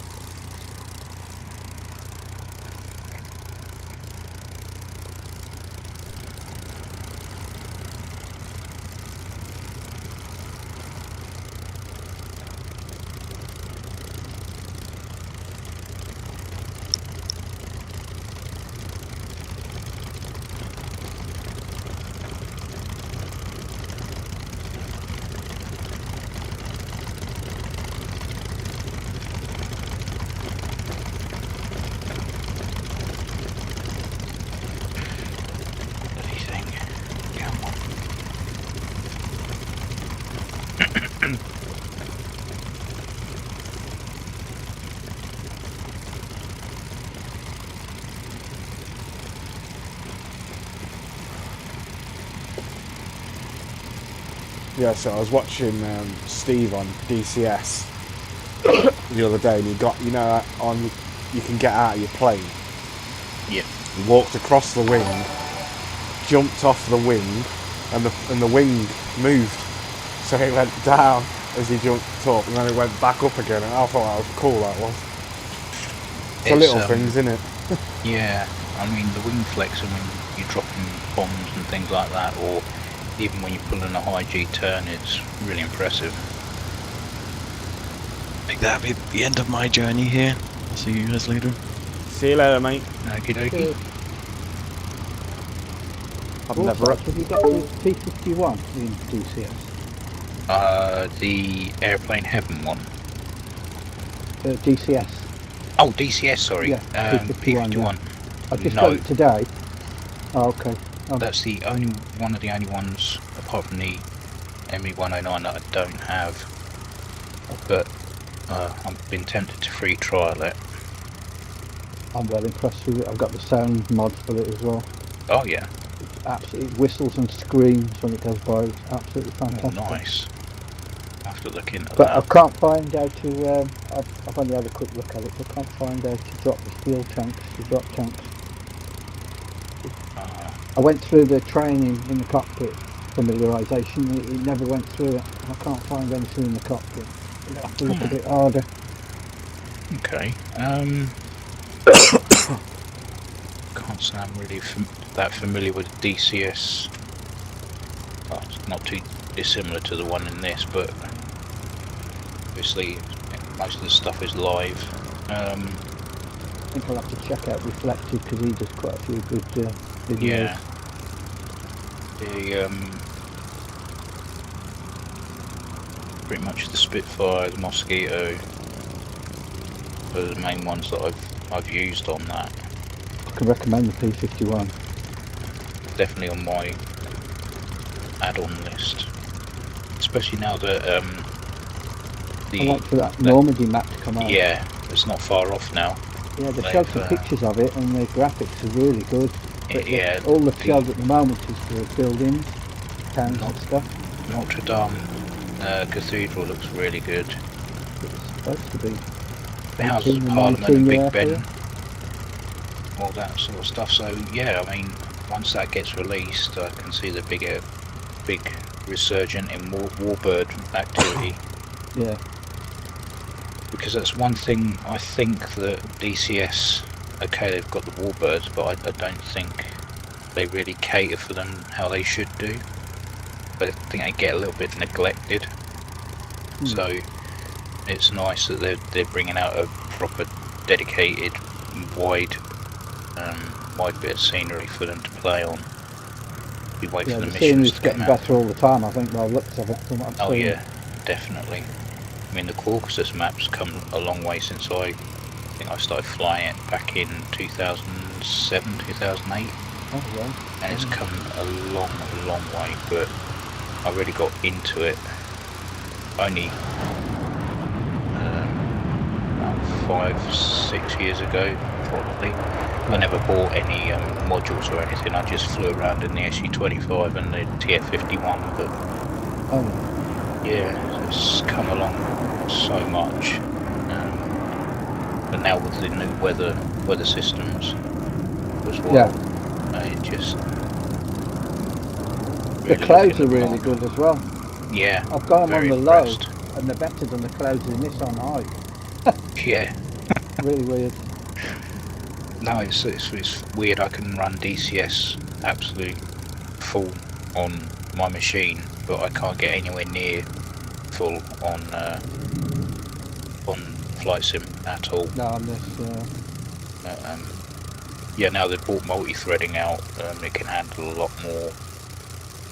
Yeah, so I was watching Steve on DCS the other day, and he got, on you can get out of your plane. Yeah. He walked across the wing, jumped off the wing, and the wing moved. So he went down as he jumped up, and then he went back up again. And I thought that was cool. That was. It's the little things, isn't it? Yeah, I mean the wing flex, I mean you're dropping bombs and things like that, or even when you're pulling a high G turn, it's really impressive. I think that'll be the end of my journey here. I'll see you guys later. See you later, mate. Okie dokie. I've Also, never. have you got the T-51 in DCS? The Airplane Heaven one. DCS. Oh, DCS, sorry. Yeah, P51. yeah. I just No. got it today. Oh, okay. That's the only one of the only ones, apart from the ME109, that I don't have. But I've been tempted to free trial it. I'm well impressed with it. I've got the sound mod for it as well. Oh yeah. It's absolutely, it whistles and screams when it goes by. It's absolutely Oh, fantastic. nice. I have to look into But that. I can't find how to. I've only had a quick look at it. But I can't find how to drop the fuel tanks, the drop tanks. I went through the training in the cockpit familiarisation. It never went through it. I can't find anything in the cockpit. I have to look a bit harder. Okay. Can't say I'm really that familiar with DCS. Well, it's not too dissimilar to the one in this, but obviously most of the stuff is live. I think I'll have to check out Reflected because he does quite a few good videos. Yeah. The pretty much the Spitfire, the Mosquito are the main ones that I've used on that. I can recommend the P51. Definitely on my add-on list, especially now that I like for that Normandy map to come out. Yeah, it's not far off now. Yeah, they showed some pictures of it and the graphics are really good. But Yeah, all the showed at the moment is for buildings, towns and stuff. Notre Dame Cathedral looks really good. It's supposed to be. The Houses of 18 and Parliament and 19 Big year Ben, area. all that sort of stuff. So yeah, I mean, once that gets released, I can see the big resurgent in Warbird activity. Yeah. Because that's one thing I think that DCS, okay, they've got the Warbirds, but I don't think they really cater for them how they should do. But I think they get a little bit neglected. So it's nice that they're bringing out a proper, dedicated, wide bit of scenery for them to play on. We wait for the The missions scenery's to getting come out. better all the time, I think, by the looks of it, from what I've Oh seen. yeah, definitely. I mean, the Caucasus map's come a long way since I think I started flying it back in 2007, 2008, Oh, yeah. and it's come a long way. But I really got into it only about 5-6 years ago, probably. I never bought any modules or anything. I just flew around in the SU-25 and the TF-51, but Oh, yeah, it's come along so much. But now with the new weather systems as well, yeah. it just The clouds are really good as well. Yeah, I've got them on very the low, impressed. and they're better than the clouds in this on high. Yeah, Really weird. no, it's weird. I can run DCS absolute full on my machine, but I can't get anywhere near full on Flight Sim at all. No, on this. Yeah, now they've brought multi-threading out, it can handle a lot more.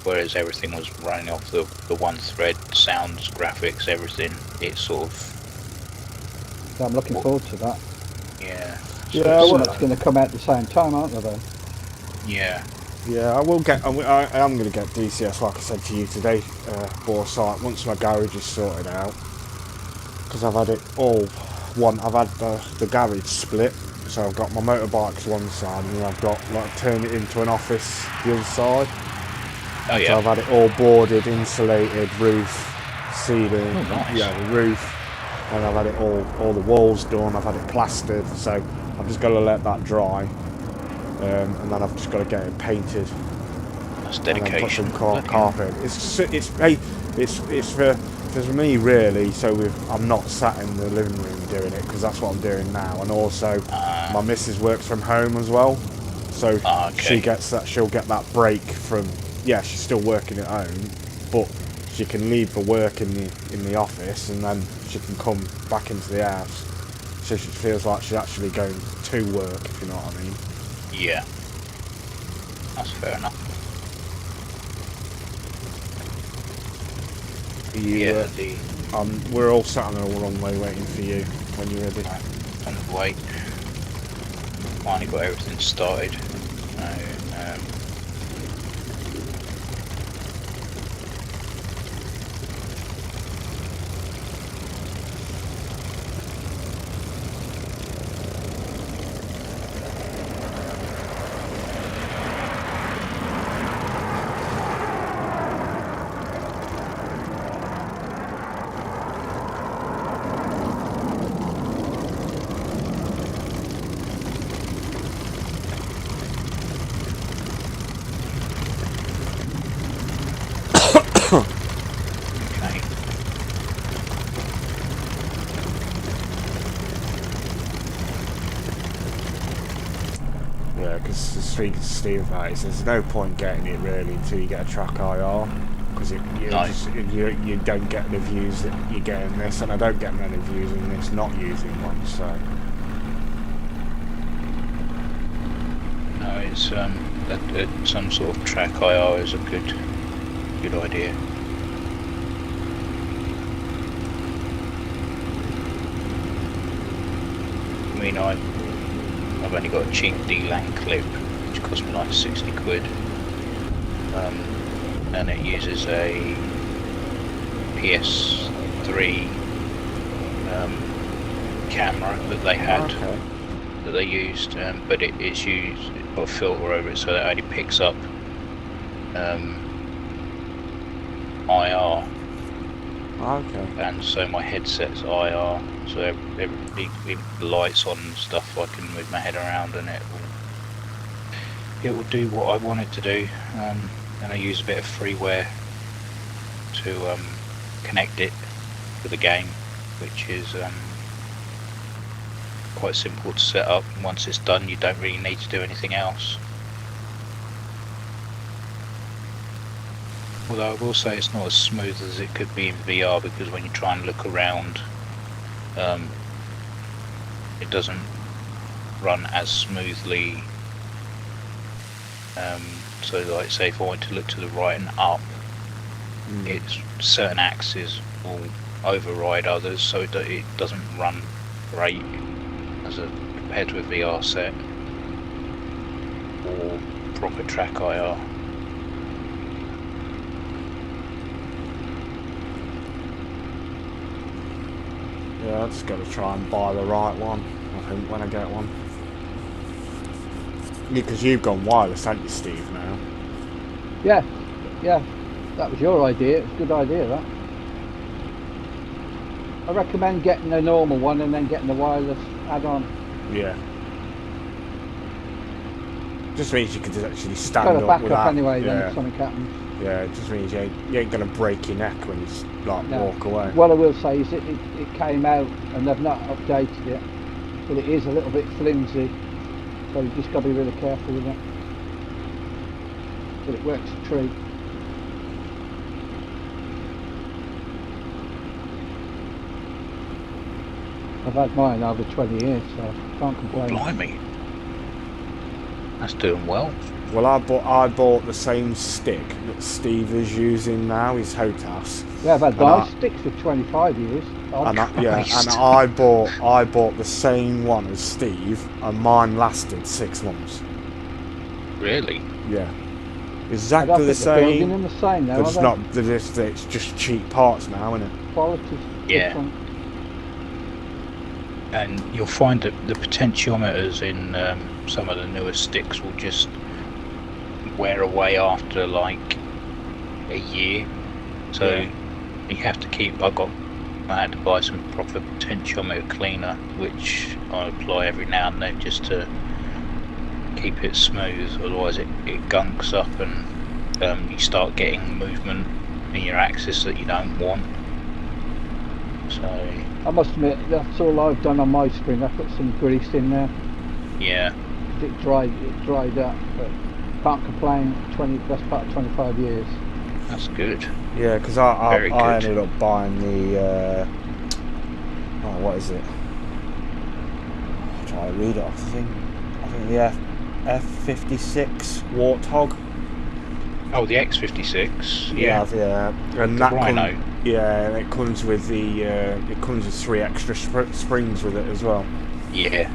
Whereas everything was running off the one thread, sounds, graphics, everything. It's sort of So I'm looking forward to that. yeah. Yeah, So well, much going to come out at the same time, aren't they? Though? Yeah. Yeah, I will get. I am going to get DCS, like I said to you today, Boresight, once my garage is sorted out. Because I've had it all. I've had the garage split, so I've got my motorbikes one side, and then I've got turned it into an office the other side. Oh yeah. So I've had it all boarded, insulated, roof, ceiling, Oh, nice. yeah, the roof, and I've had it all the walls done. I've had it plastered, so I've just got to let that dry, and then I've just got to get it painted. That's And then put dedication. some carpet. It's for me really. So I'm not sat in the living room doing it, because that's what I'm doing now. And also, my missus works from home as well, so okay. she gets that. She'll get that break from. Yeah, she's still working at home, but she can leave for work in the office, and then she can come back into the house. So she feels like she's actually going to work, if you know what I mean. Yeah. That's fair enough. We're all sat on the runway waiting for you when you're ready. On the way. Finally got everything started. Okay. Yeah, because speaking to Steve about it, there's no point getting it really until you get a track IR, because you don't get the views that you get in this, and I don't get many views in this not using one, so. No, it's some sort of track IR is a good idea. I mean, I've only got a cheap D-Lang clip, which cost me like 60 quid, and it uses a PS3 camera that they had, that they used, but it's used, got a filter over it, so that only picks up IR. Okay. And so my headset's IR, so every the lights on and stuff, I can move my head around, and it will do what I want it to do. And I use a bit of freeware to connect it to the game, which is quite simple to set up. And once it's done, you don't really need to do anything else. Although I will say it's not as smooth as it could be in VR, because when you try and look around, it doesn't run as smoothly. So like say if I want to look to the right and up, it's certain axes will override others, so it doesn't run great compared to a VR set or proper track IR. Yeah, I just got to try and buy the right one, I think, when I get one. Because you've gone wireless, haven't you, Steve, now? Yeah, that was your idea. It was a good idea, that. I recommend getting a normal one and then getting the wireless add-on. Yeah. Just means you could actually stand Got a up backup without, anyway, then if something happens. Yeah, it just means you ain't going to break your neck when you walk away. What I will say is it came out and they've not updated it, but it is a little bit flimsy, so you've just got to be really careful with it. But it works a treat. I've had mine over 20 years, so I can't complain. Blimey. That's doing well. Well, I bought the same stick that Steve is using now, his HOTAS. Yeah, I've had my sticks for 25 years. And I bought the same one as Steve, and mine lasted 6 months. Really? Yeah. Exactly the same. In the same now, it's just cheap parts now, isn't it? Quality's different. And you'll find that the potentiometers in some of the newer sticks will just wear away after like a year. So you have to keep. I had to buy some proper potentiometer cleaner, which I apply every now and then just to keep it smooth. Otherwise, it gunks up and you start getting movement in your axis that you don't want. So I must admit, that's all I've done on my spring. I put some grease in there. yeah, It dried up, but can't complain. That's about 25 years. that's good. Yeah, because I Very good. ended up buying the what is it? I'll try to read it off the thing. I think the F56 Warthog. Oh, the X56. Yeah, and that Rhino. and it comes with the it comes with 3 extra springs with it as well. Yeah.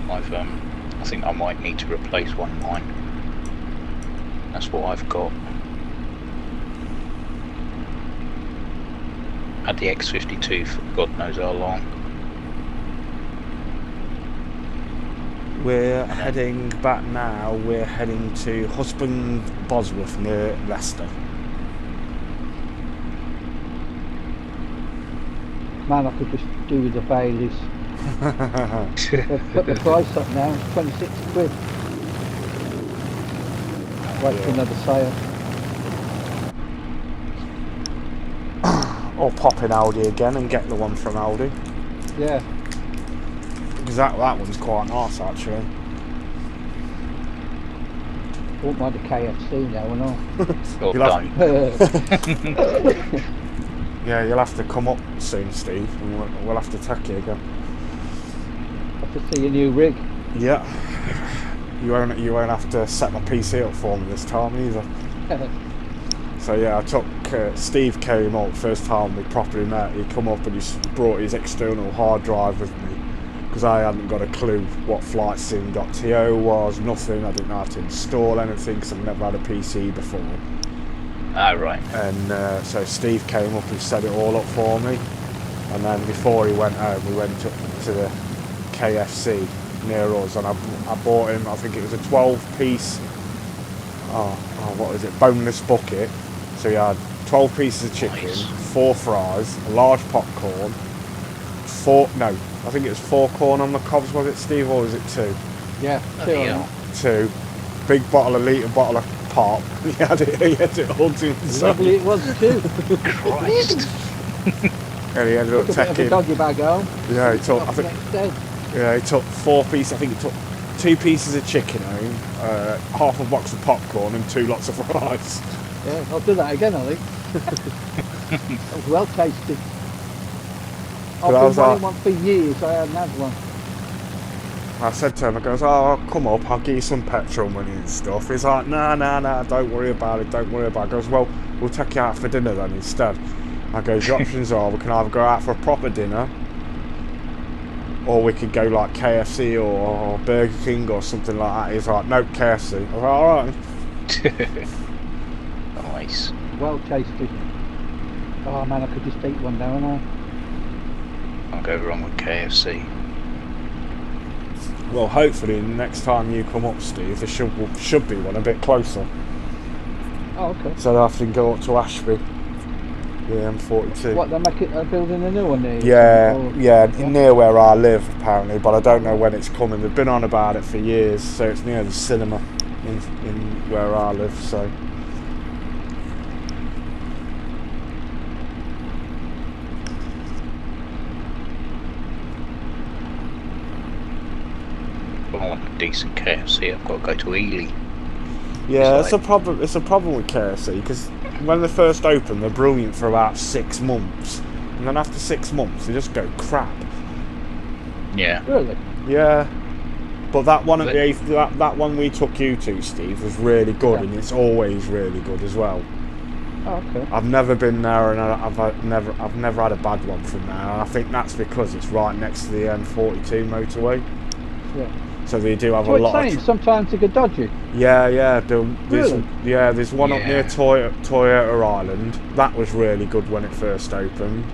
I think I might need to replace one of mine. That's what I've got. Had the X52 for God knows how long. We're heading back now. We're heading to Husband Bosworth near Leicester. Man, I could just do with the Baileys. They've put the price up now, 26 quid. Wait for another sale. Or pop in Aldi again and get the one from Aldi. Yeah. Because that one's quite nice actually. Won't mind the KFC now and all. Oh, You'll don't. Yeah, you'll have to come up soon, Steve, and we'll have to take you again. Have to see a new rig. Yeah. You won't have to set my PC up for me this time either. So yeah, I took Steve came up first time we properly met. He come up and he brought his external hard drive with me because I hadn't got a clue what FlightSim.to was, nothing. I didn't know how to install anything because I've never had a PC before. Ah, right. And so Steve came up and set it all up for me, and then before he went home we went up to the KFC near us and I bought him, I think it was a 12 piece what was it, boneless bucket. So he had 12 pieces of chicken, Nice. 4 fries, a large popcorn, I think it was 4 corn on the cobs, was it, Steve, or was it 2? Yeah, Yeah. 2. Big litre bottle of pop. He had it all to himself. lovely it was too. Christ. And he ended up Took a bit of a taking. doggy bag home. Yeah, he took. I Off the think. next day. Yeah, he took 4 pieces. I think he took 2 pieces of chicken home, half a box of popcorn, and 2 lots of fries. Yeah, I'll do that again, I think. That was well tasted. I've But I been was wanting like- one for years. I hadn't had one. I said to him, I goes, "Oh, come up, I'll give you some petrol money and stuff." He's like, "Nah, don't worry about it, don't worry about it." I goes, "Well, we'll take you out for dinner then instead." I goes, "The options are we can either go out for a proper dinner, or we could go like KFC or Burger King or something like that." He's like, "No, KFC." I was like, "Alright." Nice. Well tasted. Oh man, I could just eat one now, and I. Can't go wrong with KFC. Well, hopefully next time you come up, Steve, there should be one a bit closer. Oh, okay. So I have to go up to Ashby, the M42. What, they're building a new one there? Yeah, Or- yeah, near where I live apparently, but I don't know when it's coming. They've been on about it for years, so it's near the cinema in where I live. So If I want a decent KFC, I've got to go to Ely. yeah, It's it's a problem. It's a problem with KFC because when they first open, they're brilliant for about 6 months, and then after 6 months, they just go crap. Yeah. Really? Yeah, but that one at But- the eighth, that one we took you to, Steve, was really good, Yeah. and it's always really good as well. Oh, okay. I've never been there, and I've never had a bad one from there. I think that's because it's right next to the M42 motorway. Yeah. So they do have So a it's lot saying of. sometimes they get dodgy. There's Really? there's one up Yeah. near Toyota Island. That was really good when it first opened,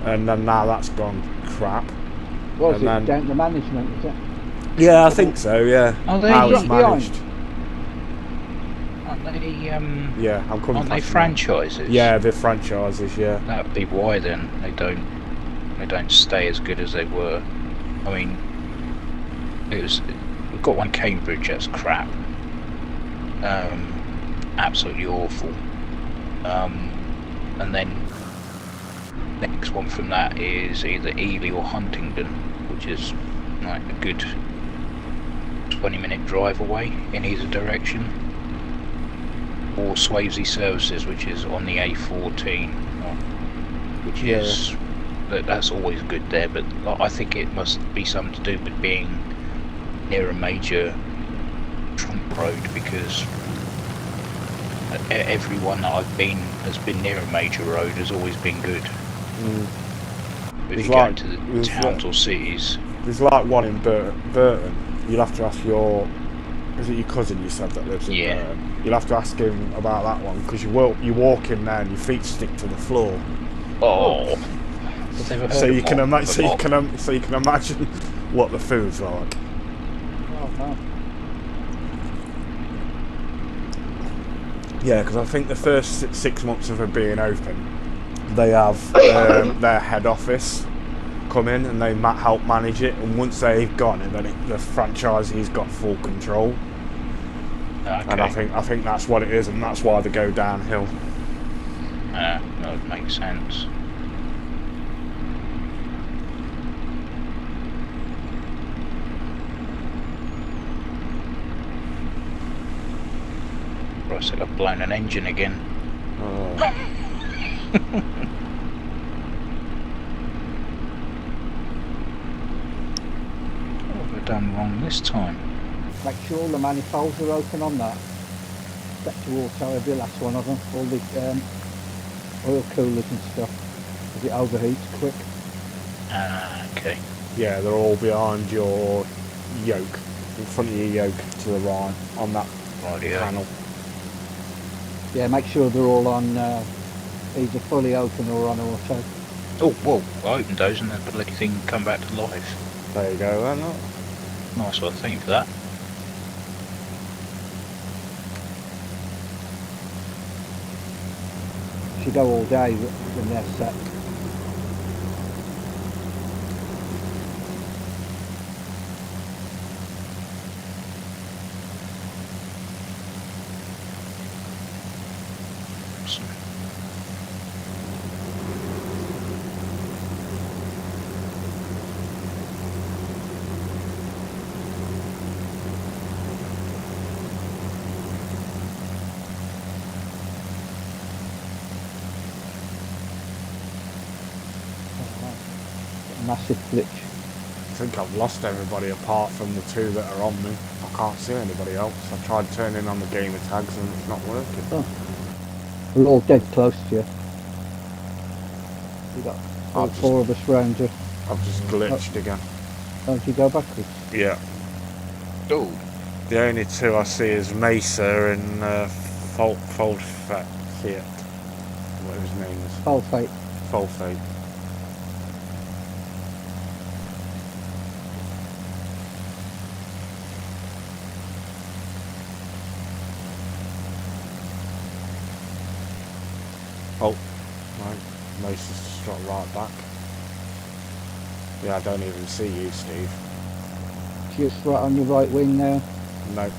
and then now that's gone crap. Was And it then- down to management? Is it? Yeah, I think so. Yeah, Oh, how it's dropped behind. managed. aren't they? Yeah, I'm coming. Aren't they past them now. franchises? Yeah, they're franchises. Yeah. That'd be why then they don't stay as good as they were. I mean, we've got one Cambridge that's crap, absolutely awful. And then next one from that is either Ely or Huntingdon, which is like a good 20-minute drive away in either direction. Or Swavesey Services, which is on the A14, which is that's always good there. But I think it must be something to do with being near a major trunk road, because everyone that I've been has been near a major road has always been good. If you go into the towns or cities, there's like one in Burton. You'll have to ask is it your cousin you said that lives in Burton? You'll have to ask him about that one, because you walk in there and your feet stick to the floor. Oh, so you can imagine what the food's like. Oh, no. Yeah, because I think the first 6 months of it being open, they have their head office come in and they help manage it, and once they've gone, then the franchisee's got full control. Okay. And I think that's what it is, and that's why they go downhill. That would make sense. Christ, I've blown an engine again. Oh. What have I done wrong this time? Make sure all the manifolds are open on that. Set to auto every last one of them. All the oil coolers and stuff, because it overheats quick. Okay. Yeah, they're all behind your yoke, in front of your yoke to the right, on that panel. Yeah, make sure they're all on either fully open or on auto. Oh, whoa, I opened those and the bloody thing come back to life. There you go, then. Nice one, thank you for that. Should go all day when they're set. Awesome. Massive glitch. I think I've lost everybody apart from the two that are on me. I can't see anybody else. I've tried turning on the gamer tags and it's not working. Oh. We're all dead close to you. We got all four of us round you. I've just glitched again. Oh, did you go backwards? Yeah. Oh. The only two I see is Mesa and Foldfate. What his name is. Foldfate. Foldfate. Oh, no, Mesa's just got right back. Yeah, I don't even see you, Steve. Just right on your right wing there. No,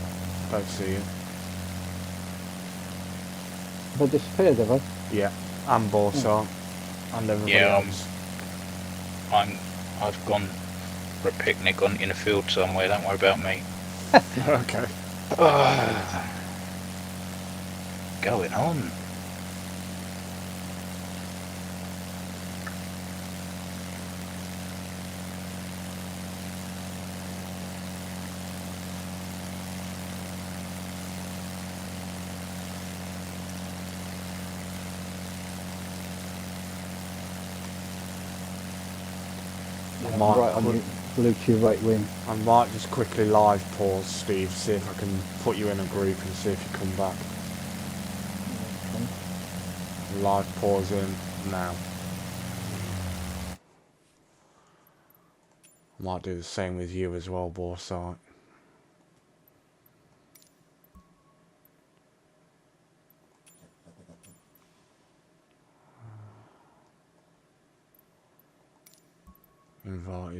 don't see you. Have I disappeared, have I? Yeah, and Borsar, and everybody else. I've gone for a picnic in a field somewhere, don't worry about me. Okay. Going on. Right on your blue to your right wing. I might just quickly live pause, Steve, see if I can put you in a group and see if you come back. Okay. Live pause in now. Might do the same with you as well, Borsite.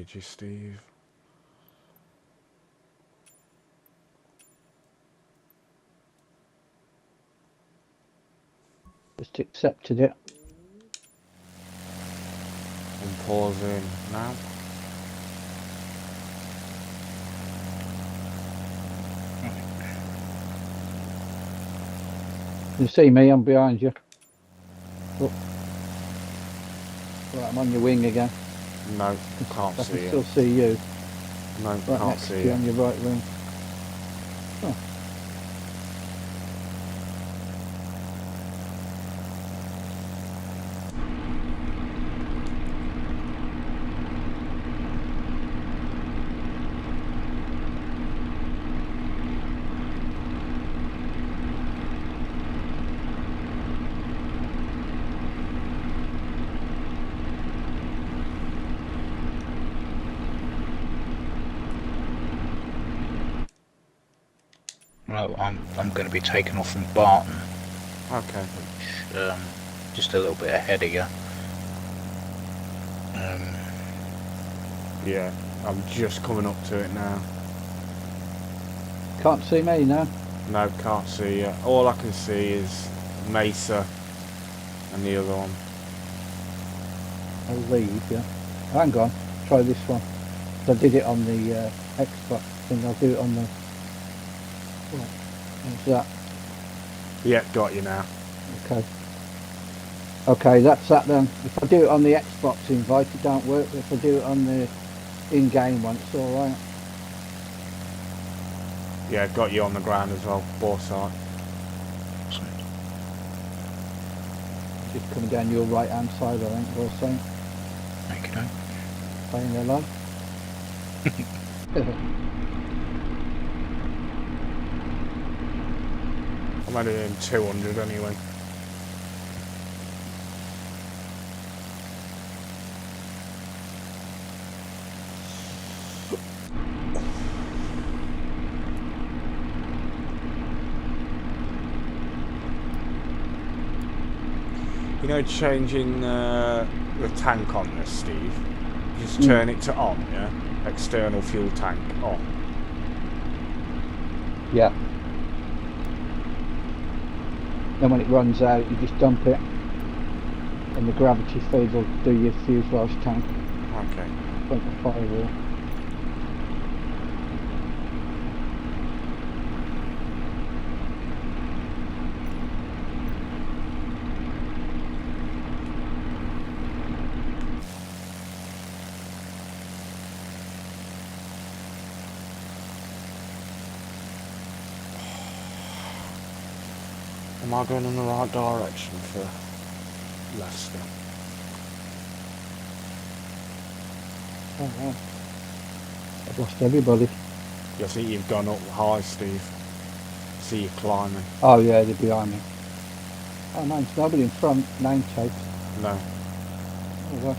did you, Steve? Just accepted it. I'm pausing now. You see me? I'm behind you. Look. Right, I'm on your wing again. No, can't I see can it. still see you. No, Right can't next see to you it. on your right wing. Oh. Well, I'm going to be taking off from Barton, Okay. which just a little bit ahead of you. Yeah, I'm just coming up to it now. Can't see me now. No, can't see it. All I can see is Mesa and the other one. I'll leave, yeah. Hang on, try this one. I did it on the Xbox thing, I'll do it on the... What's that? Yeah, got you now. Okay. Okay, that's that then. If I do it on the Xbox invite, it don't work. But if I do it on the in-game one, it's alright. Yeah, got you on the ground as well, Boresight. Just coming down your right-hand side, I think, or something. Thank you. Playing their life. I'm only in 200 anyway. You know, changing the tank on this, Steve. Just turn it to on, yeah? External fuel tank on. Yeah. Then when it runs out, you just dump it, and the gravity feed will do your fuselage tank. Okay. Like a firewall. Am I going in the right direction for Leicester? Oh, wow. I've lost everybody. I think you've gone up high, Steve. See you climbing. Oh yeah, they're behind me. Oh man, there's nobody in front, name tags. No. Oh well.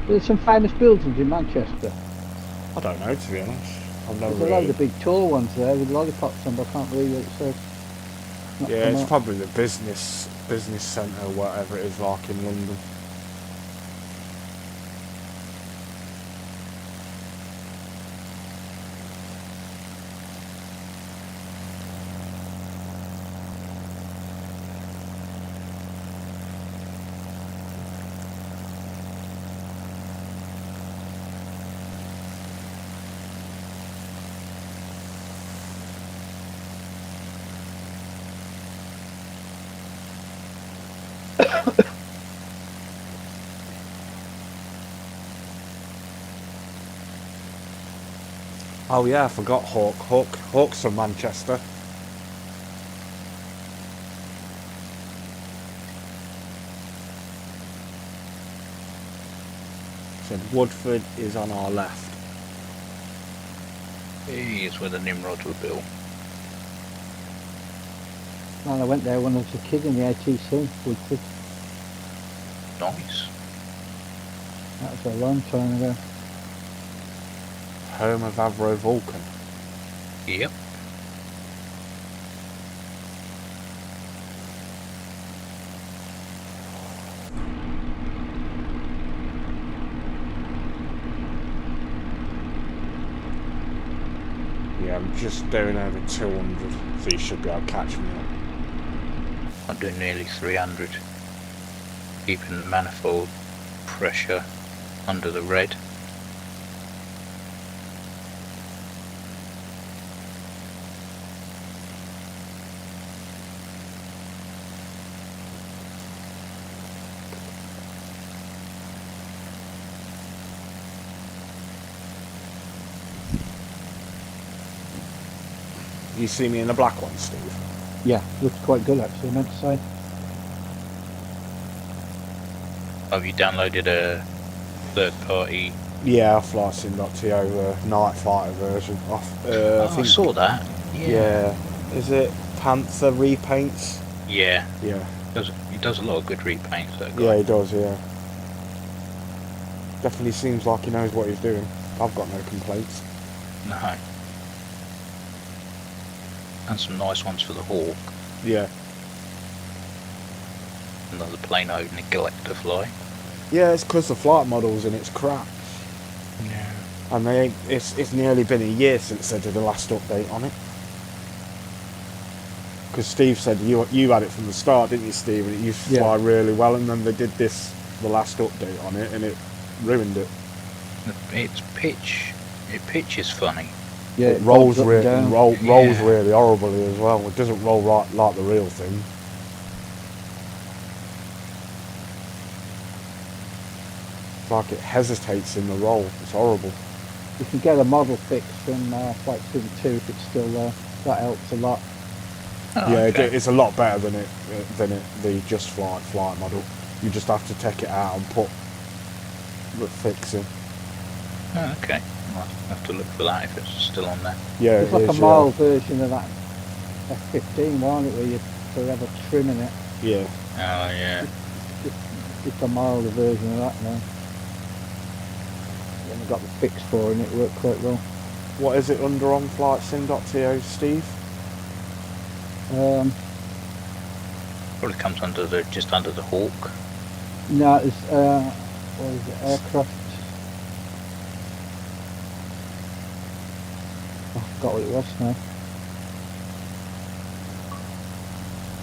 There's some famous buildings in Manchester. I don't know, to be honest. I've never There's a load really... of big tall ones there with lollipops on, but I can't read what it says. Not Yeah, come it's up. probably the business centre or whatever it is like in London. Oh yeah, I forgot Hawk. Hawk's from Manchester. Said Woodford is on our left. Here's where the Nimrods were built. Man, I went there when I was a kid in the ATC. Woodford. Nice. That was a long time ago. Home of Avro Vulcan. Yep. I'm just doing over 200, so you should be able to catch me up. I'm doing nearly 300. Keeping the manifold pressure under the red. You see me in the black one, Steve? Yeah, looks quite good actually, I meant to say. Have you downloaded a third-party? Yeah, flysim.to night fighter version. I saw that. Yeah. Is it Panther repaints? Yeah. Yeah. He does a lot of good repaints, that guy. Yeah, he does, yeah. Definitely seems like he knows what he's doing. I've got no complaints. No. And some nice ones for the Hawk. Yeah. Another plane I neglect to fly. Yeah, it's because the flight model's in its crap. Yeah. And they ain't, it's nearly been a year since they did the last update on it. Because Steve said you had it from the start, didn't you, Steve? And it used to fly really well, and then they did the last update on it, and it ruined it. Its pitch, it pitches funny. Yeah, it rolls really Yeah. really horribly as well. It doesn't roll right like the real thing. It's like it hesitates in the roll. It's horrible. You can get a model fix from Flight Sim 2 if it's still there. That helps a lot. Oh, Yeah, okay. it's a lot better than the Just Flight model. You just have to take it out and put the fix in. Oh, okay. I'll have to look for that if it's still on there. Yeah, It's like a mild version of that F-15, wasn't it, where you're forever trimming it. Yeah. Oh, yeah. It's a milder version of that now. When we got the fix for it, and it worked quite well. What is it under on flightsim.to, Steve? Probably comes under just under the Hawk. No, it's what is it? Aircraft. I forgot what it was now.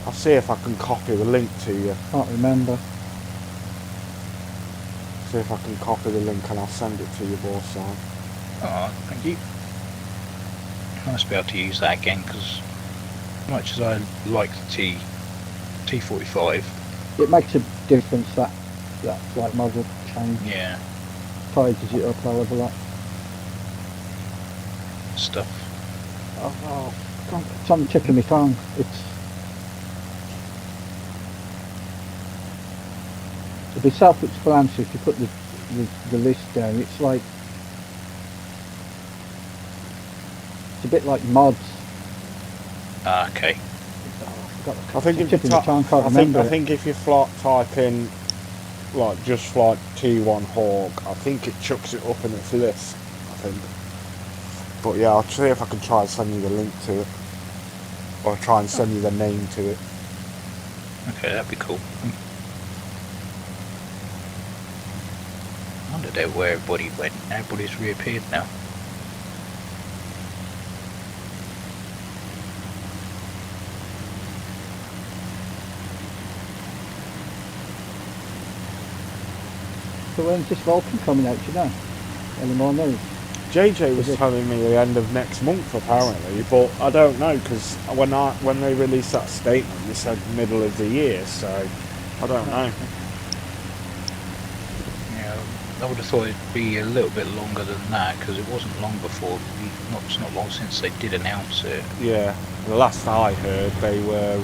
I'll see if I can copy the link to you. Can't remember. See if I can copy the link and I'll send it to you, boss sign. Oh, thank you. Nice to be able to use that again, because much as I like the T45. It makes a difference that flight model change. Yeah. Tidies it up however lot. Stuff. Oh, it's on the tip of my tongue. It'll be self-explanatory if you put the list down. It's like it's a bit like mods. Ah, okay. I think if if you type in like Just Flight T1 Hawk, I think it chucks it up in its list. I think. But yeah, I'll see if I can try and send you the link to it, or try and send you the name to it. Okay, that'd be cool. I wondered where everybody went. Everybody's reappeared now. So when's this Vulcan coming out, do you know? Any more news? JJ was telling me the end of next month apparently, but I don't know because when they released that statement, they said middle of the year, so I don't know. Yeah, I would have thought it'd be a little bit longer than that because it wasn't long before. It's not long since they did announce it. Yeah, the last I heard, they were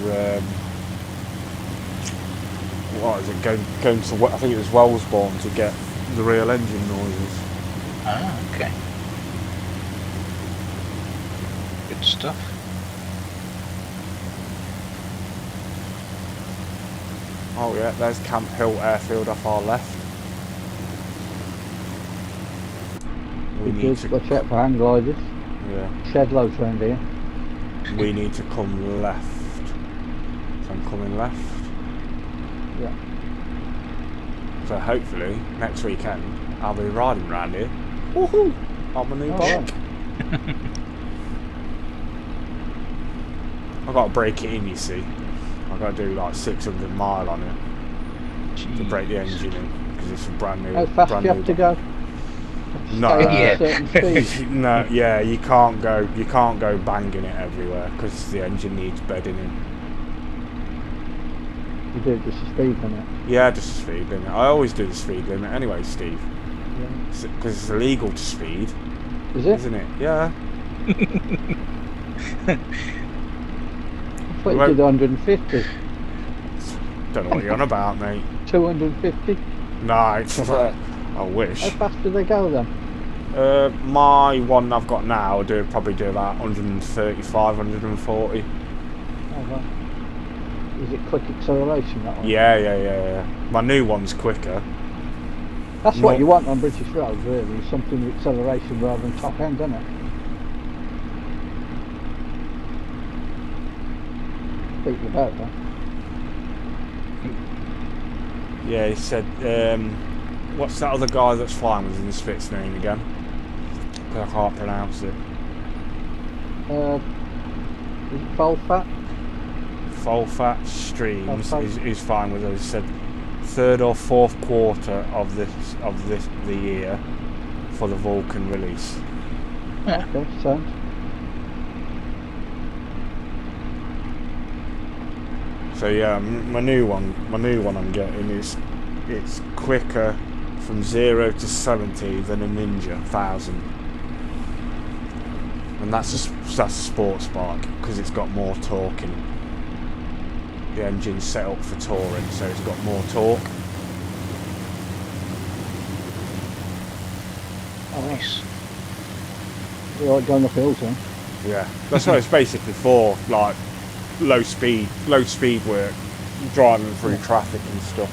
what is it going to? I think it was Wellsbourne to get the real engine noises. Ah, okay. Good stuff. Oh yeah, there's Camp Hill Airfield off our left. We need to watch out for hang gliders. Yeah. Shed loads around here. We need to come left. So I'm coming left. Yeah. So hopefully next weekend I'll be riding around here. Woohoo! On my new bike. I've got to break it in, you see. I've got to do like 600 mile on it to break the engine in, because it's a brand new. How fast do you have to go? No, Stay at a certain speed. no, yeah, you can't go banging it everywhere because the engine needs bedding in. You do just a speed limit. Yeah, just a speed limit. I always do the speed limit anyway, Steve, Yeah. because it's illegal to speed, Is it? isn't it? Yeah. I thought you did 150. Don't know what you're on about, mate. 250. No, I wish. How fast do they go then? My one I've got now, I'll probably do about 135, 140. Oh, right. Is it quick acceleration, that one? Yeah. My new one's quicker. That's what you want on British roads, really. Something with acceleration rather than top end, isn't it? Speaking about that. Yeah, he said, what's that other guy that's flying with in the Spit's name again? 'Cause I can't pronounce it. Is it Folfat? Folfat Streams Folfat. is fine with us. He said 3rd or 4th quarter of the year for the Vulcan release. Yeah. Okay, sound. So yeah, my new one I'm getting is it's quicker from 0 to 70 than a Ninja 1000, and that's a sports bike because it's got more torque in it. The engine's set up for touring, so it's got more torque. Oh, nice. You like going up hills then? Yeah, that's what it's basically for, like low speed work, driving through traffic and stuff,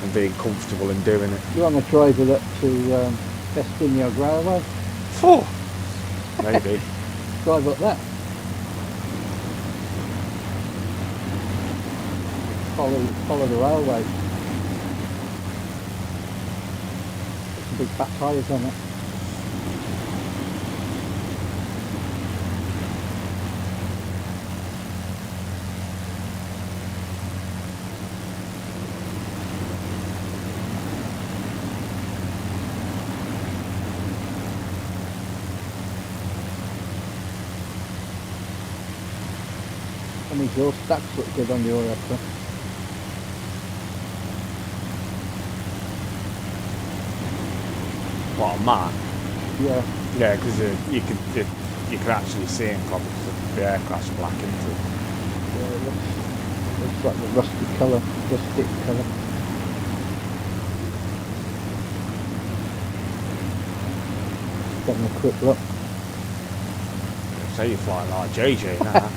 and being comfortable in doing it. You want to drive it up to Estiniog Railway? Oh, maybe. Drive up there. Follow the railway. Some big fat tyres on it. And exhaust stacks look good on the Orietta. What, on mine? Yeah. Yeah, because you can actually see him probably because the aircraft's black into it. Yeah, it looks like the rustic colour. Getting a quick look. So you're flying like JJ now.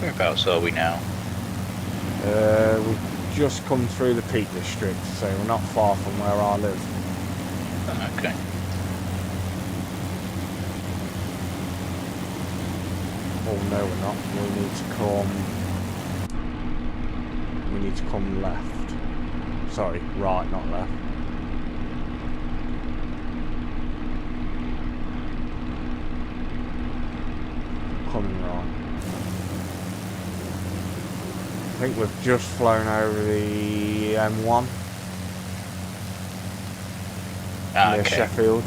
Whereabouts are we now? We've just come through the Peak District, so we're not far from where I live. Okay. Oh no, we're not. We need to come left. Sorry, right, not left. Coming right. I think we've just flown over the M1 near Okay. Sheffield.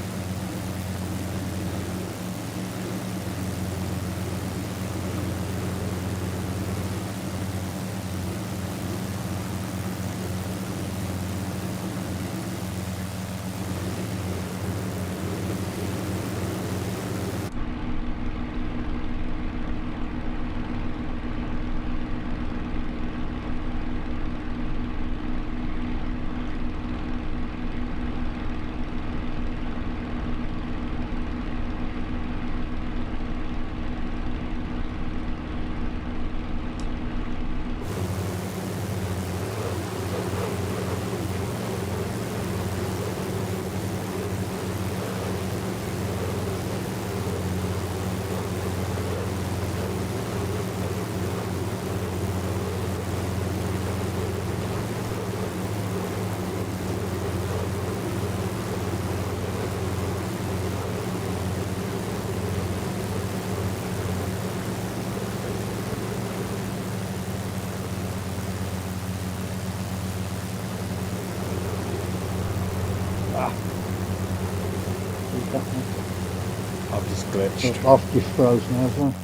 definitely. I've just glitched. I've just frozen as well.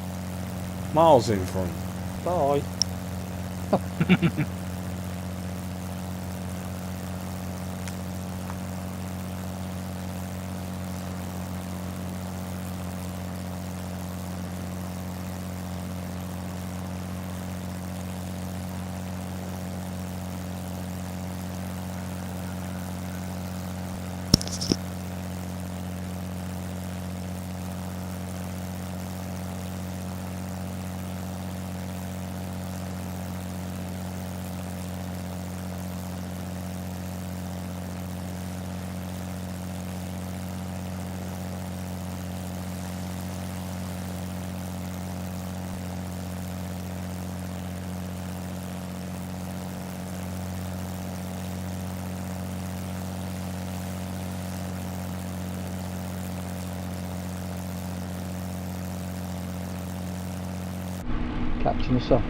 Miles in front. Bye. Catching us up.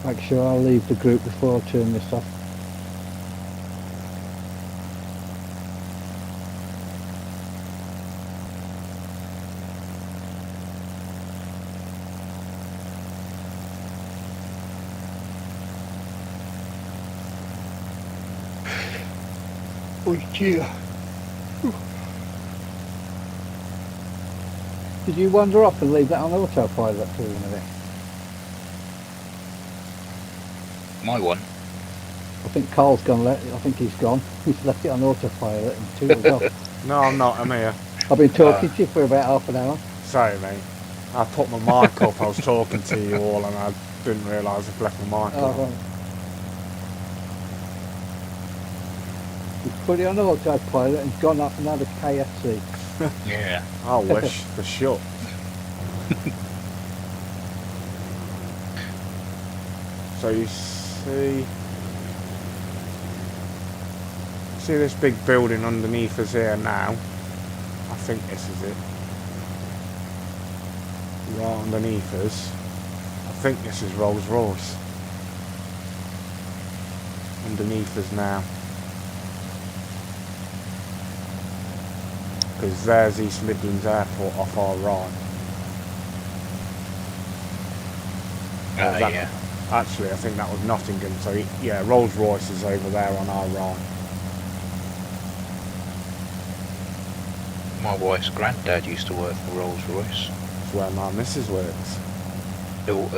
Make sure I'll leave the group before I turn this off. Oh dear. Did you wander off and leave that on autopilot for a minute? My one. I think Carl's gone. I think he's gone. He's left it on autopilot and tootled off. No, I'm not. I'm here. I've been talking to you for about half an hour. Sorry, mate. I put my mic up. I was talking to you all, and I didn't realise I'd left my mic up. Right. He's put it on autopilot and gone up and had a KFC. Yeah. I wish for shut. So you see this big building underneath us here now? I think this is it. Right underneath us. I think this is Rolls Royce. Underneath us now. Because there's East Midlands Airport off our right. Yeah. Actually, I think that was Nottingham. So yeah, Rolls Royce is over there on our right. My wife's granddad used to work for Rolls Royce. That's where my missus works. Built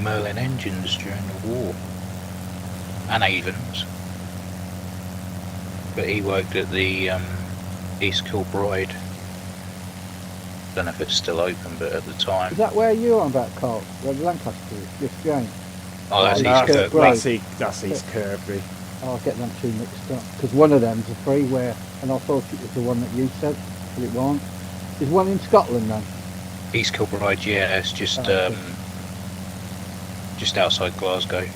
Merlin engines during the war. And Avons. But he worked at the East Kilbride. Don't know if it's still open, but at the time. Is that where you're on about, Carl? Where the Lancaster is? Just going? Oh, that's no, East Kirkby. That's East Kirkby. I'll get them two mixed up. Because one of them's a freeware, and I thought it was the one that you said, but it wasn't. There's one in Scotland then? East Kilbride, yeah, it's just just outside Glasgow.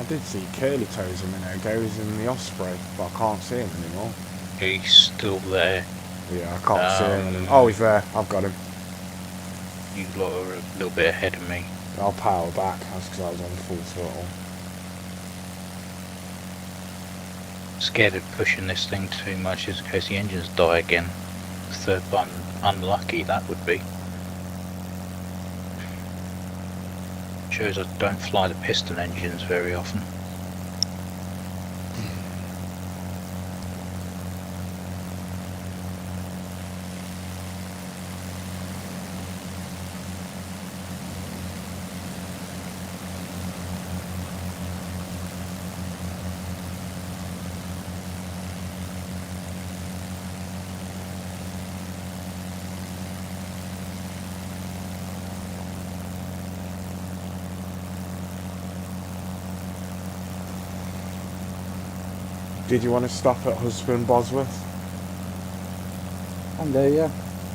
I did see Curly Toes a minute ago. He was in the Osprey, but I can't see him anymore. He's still there. Yeah, I can't see him anymore. Oh, he's there. I've got him. You lot are a little bit ahead of me. I'll power back. That's because I was on full throttle. Scared of pushing this thing too much just in case the engines die again. The third button, unlucky that would be. Shows I don't fly the piston engines very often. Did you want to stop at Husband Bosworth? And yeah.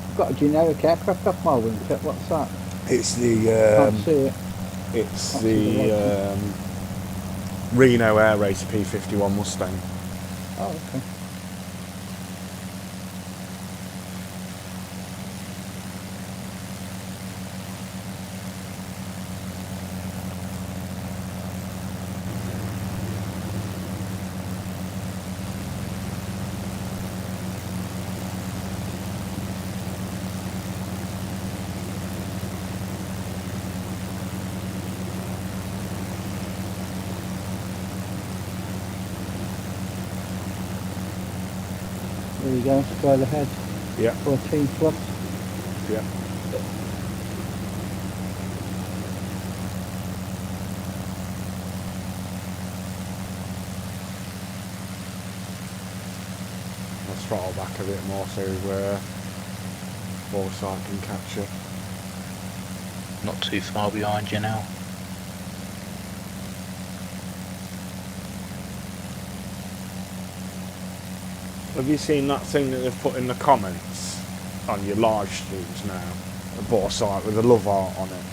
I've got a generic aircraft off my wingtip. What's that? It's Can't see it. it's Can't see the Reno Air Racer P51 Mustang. Oh, okay. There you go, straight ahead. Yeah. 14 plus. Yeah. Let's throttle back a bit more so Foresight can catch you. Not too far behind you now. Have you seen that thing that they've put in the comments on your live streams now? A Foresight with a love art on it.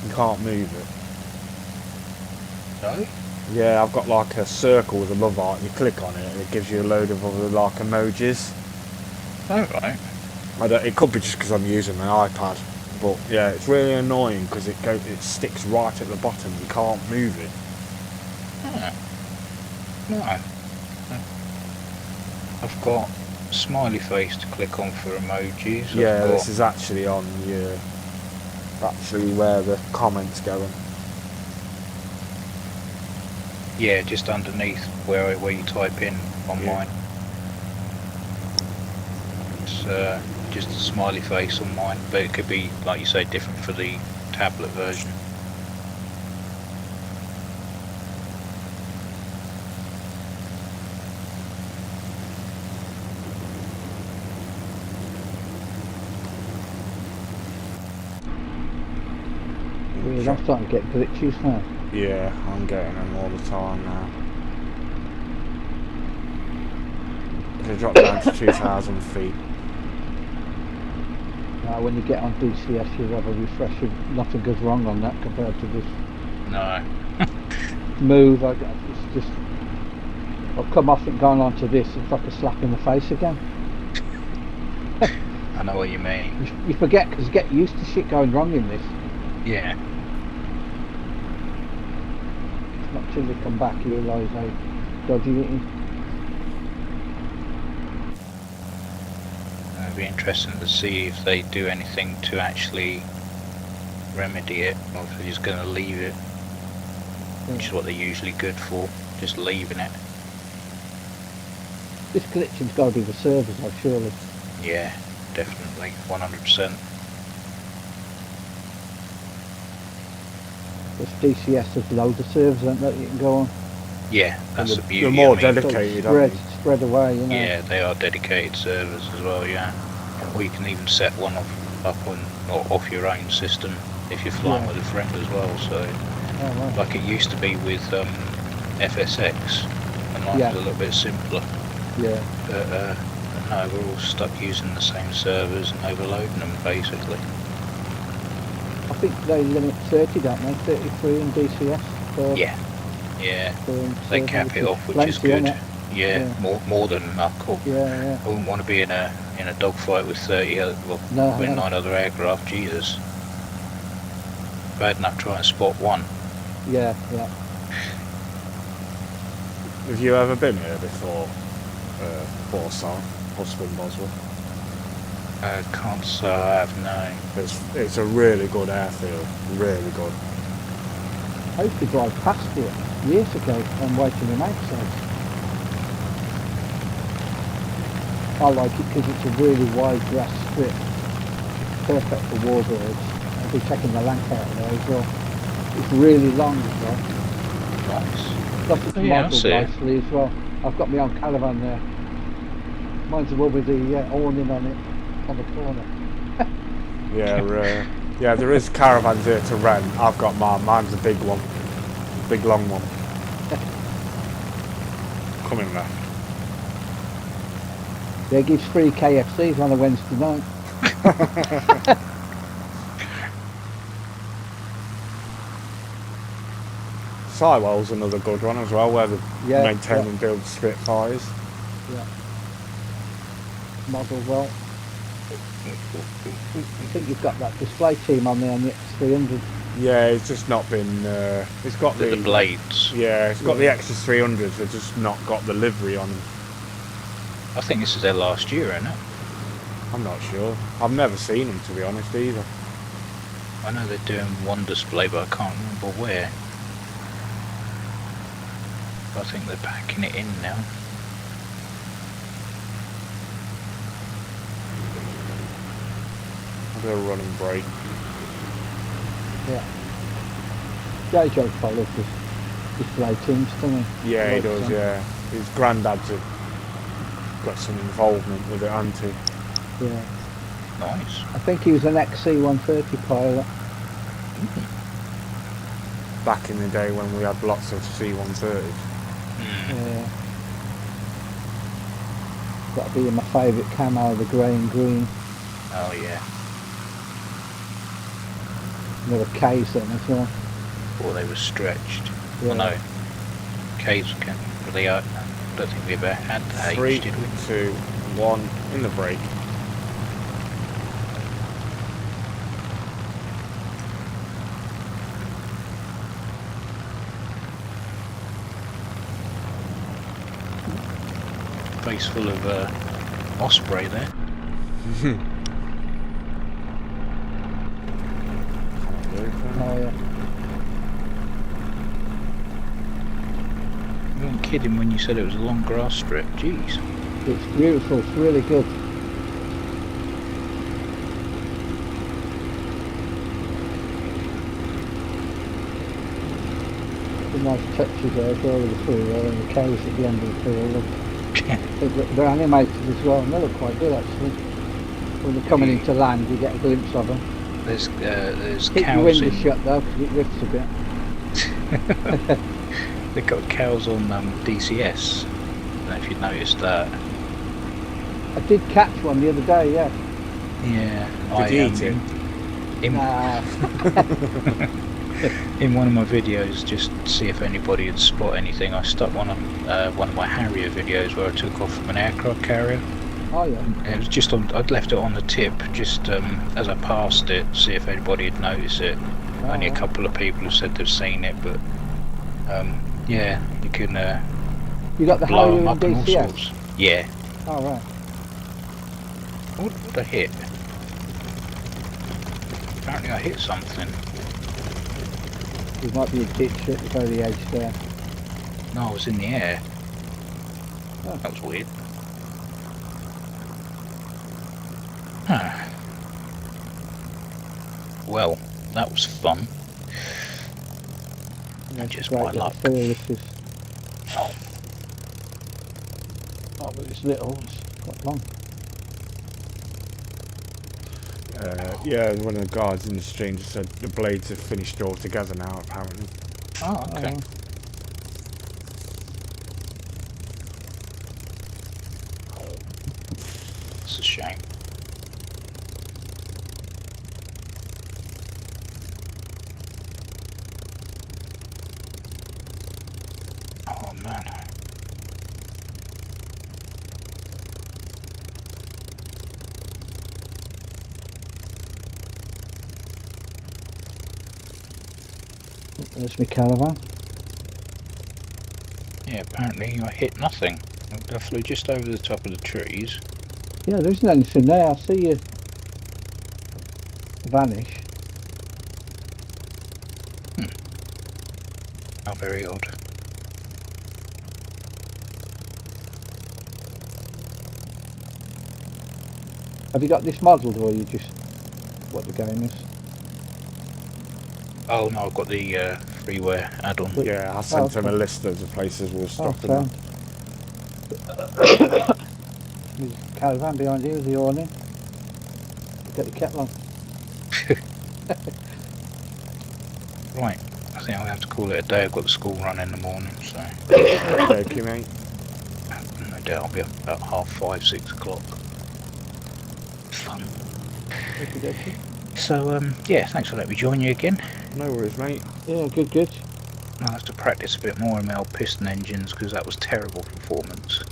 You can't move it. No? Yeah, I've got like a circle with a love art, and you click on it and it gives you a load of other like emojis. Oh, right. It could be just because I'm using my iPad, but yeah, it's really annoying because it sticks right at the bottom. You can't move it. No. I've got smiley face to click on for emojis. Yeah, this is actually on your, actually where the comments going. Yeah, just underneath where you type in on mine. It's just a smiley face on mine, but it could be, like you say, different for the tablet version. Weird, I'm starting to get glitches now. Yeah, I'm getting them all the time now. If I drop down to 2,000 feet. Now, when you get on DCS, you'll have a refresher. Nothing goes wrong on that compared to this No. move. It's just, I've come off it, gone on to this. It's like a slap in the face again. I know what you mean. You forget because you get used to shit going wrong in this. Yeah. It's not till you come back you realise how dodgy it is. It'd be interesting to see if they do anything to actually remedy it, or if they're just going to leave it, which is what they're usually good for, just leaving it. This glitching's got to be the servers, though, surely. Yeah, definitely, 100%. This DCS has loads of servers, don't they, that you can go on? Yeah, that's the beauty. You're more I mean, dedicated, sort aren't of you? spread away, you know. Yeah, they are dedicated servers as well, yeah. Or you can even set one off your own system if you're flying with a friend as well. So, right. like it used to be with FSX, and mine was a little bit simpler. Yeah. But no, we're all stuck using the same servers and overloading them basically. I think they limit 30, don't they? 33 in DCS. Yeah. Yeah, Burn they server, cap it off, which is plenty, good. innit? Yeah, more than enough. Cool. Yeah, I wouldn't want to be in a dogfight with 30 other, well, No, with no. 9 other aircraft. Jesus, bad enough trying to spot one. yeah. Have you ever been here before? Warsaw, Husband Boswell. Can't say I have, no. It's a really good airfield, really good. I used to drive past it years ago on way to the outside. I like it because it's a really wide grass strip. Perfect for warbirds. I'll be taking the lank out of there as well. It's really long as well. Nice. Plus it's Oh, yeah, I modelled see it. nicely as well. I've got my own caravan there. Mine's the one with the awning on it, on the corner. Yeah, there is caravans here to rent. I've got mine. Mine's a big one, big long one. Coming there. They give free KFCs on a Wednesday night. Sywell's another good one as well, where they maintain yeah. and build Spitfires. Yeah. Model well. I think you've got that display team on there on the X300. Yeah, it's just not been. It's got The blades. Yeah, it's got the extra 300s. They've just not got the livery on them. I think this is their last year, isn't it? I'm not sure. I've never seen them, to be honest, either. I know they're doing one display, but I can't remember where. I think they're packing it in now. I'll do a running break. Yeah. JJ follows this display teams, doesn't he? Yeah, he Like does, some. yeah. His granddad's got some involvement with it, hasn't he? Yeah. Nice. I think he was an XC-130 pilot. Back in the day when we had lots of C-130s. Yeah. That'd be my favourite camo, the grey and green. Oh yeah. Another K's then as well. Or they were stretched. Yeah. Oh no. K's can really I don't think we ever had the H, 3, did we? 2, 1, in the break. Face full of Osprey there. Oh yeah. You weren't kidding when you said it was a long grass strip. Jeez. It's beautiful, it's really good. The nice touches there as well with the freeway and the cows at the end of the field. They're animated as well and they look quite good actually. When they're coming into land you get a glimpse of them. There's Keep your cows window in. shut though because it rifts a bit. They've got cows on DCS. I don't know if you'd noticed that. I did catch one the other day, yeah. Yeah. Did you eat it? Nah. In one of my videos, just to see if anybody had spot anything, I stuck one on one of my Harrier videos where I took off from an aircraft carrier. Oh yeah. It was just on. I'd left it on the tip, just as I passed it, see if anybody had noticed it. Only a couple of people have said they've seen it, but yeah, you can You got the blow Harrier them in up and all DCS? sorts. Yeah. Oh right. What did I hit? Apparently I hit something. There might be a ditch at the very edge there. No, I was in the air. Oh. That was weird. Huh. Well, that was fun. Yeah, Just great my little luck. field, this is. Oh, Oh, but it's little, it's quite long. Yeah, one of the guards in the stream just said the blades have finished altogether now, apparently. oh okay. It's a shame. man. There's my caravan. Yeah, apparently I hit nothing. I flew just over the top of the trees. Yeah, there isn't anything there. I see you vanish. How very odd. Have you got this modelled, or you just what the game is? Oh no, I've got the freeware add-on. Yeah, I sent him a okay. list of the places we were stopping sound. at. There's a caravan behind you with the awning. Get the kettle on. Right, I think I'll have to call it a day. I've got the school run in the morning, so Thank you, mate. no doubt I'll be up about 5:30, 6 o'clock. Fun. Okey-dokey. So yeah, thanks for letting me join you again. No worries, mate. Yeah, good. I'll have to practice a bit more in my old piston engines because that was terrible performance.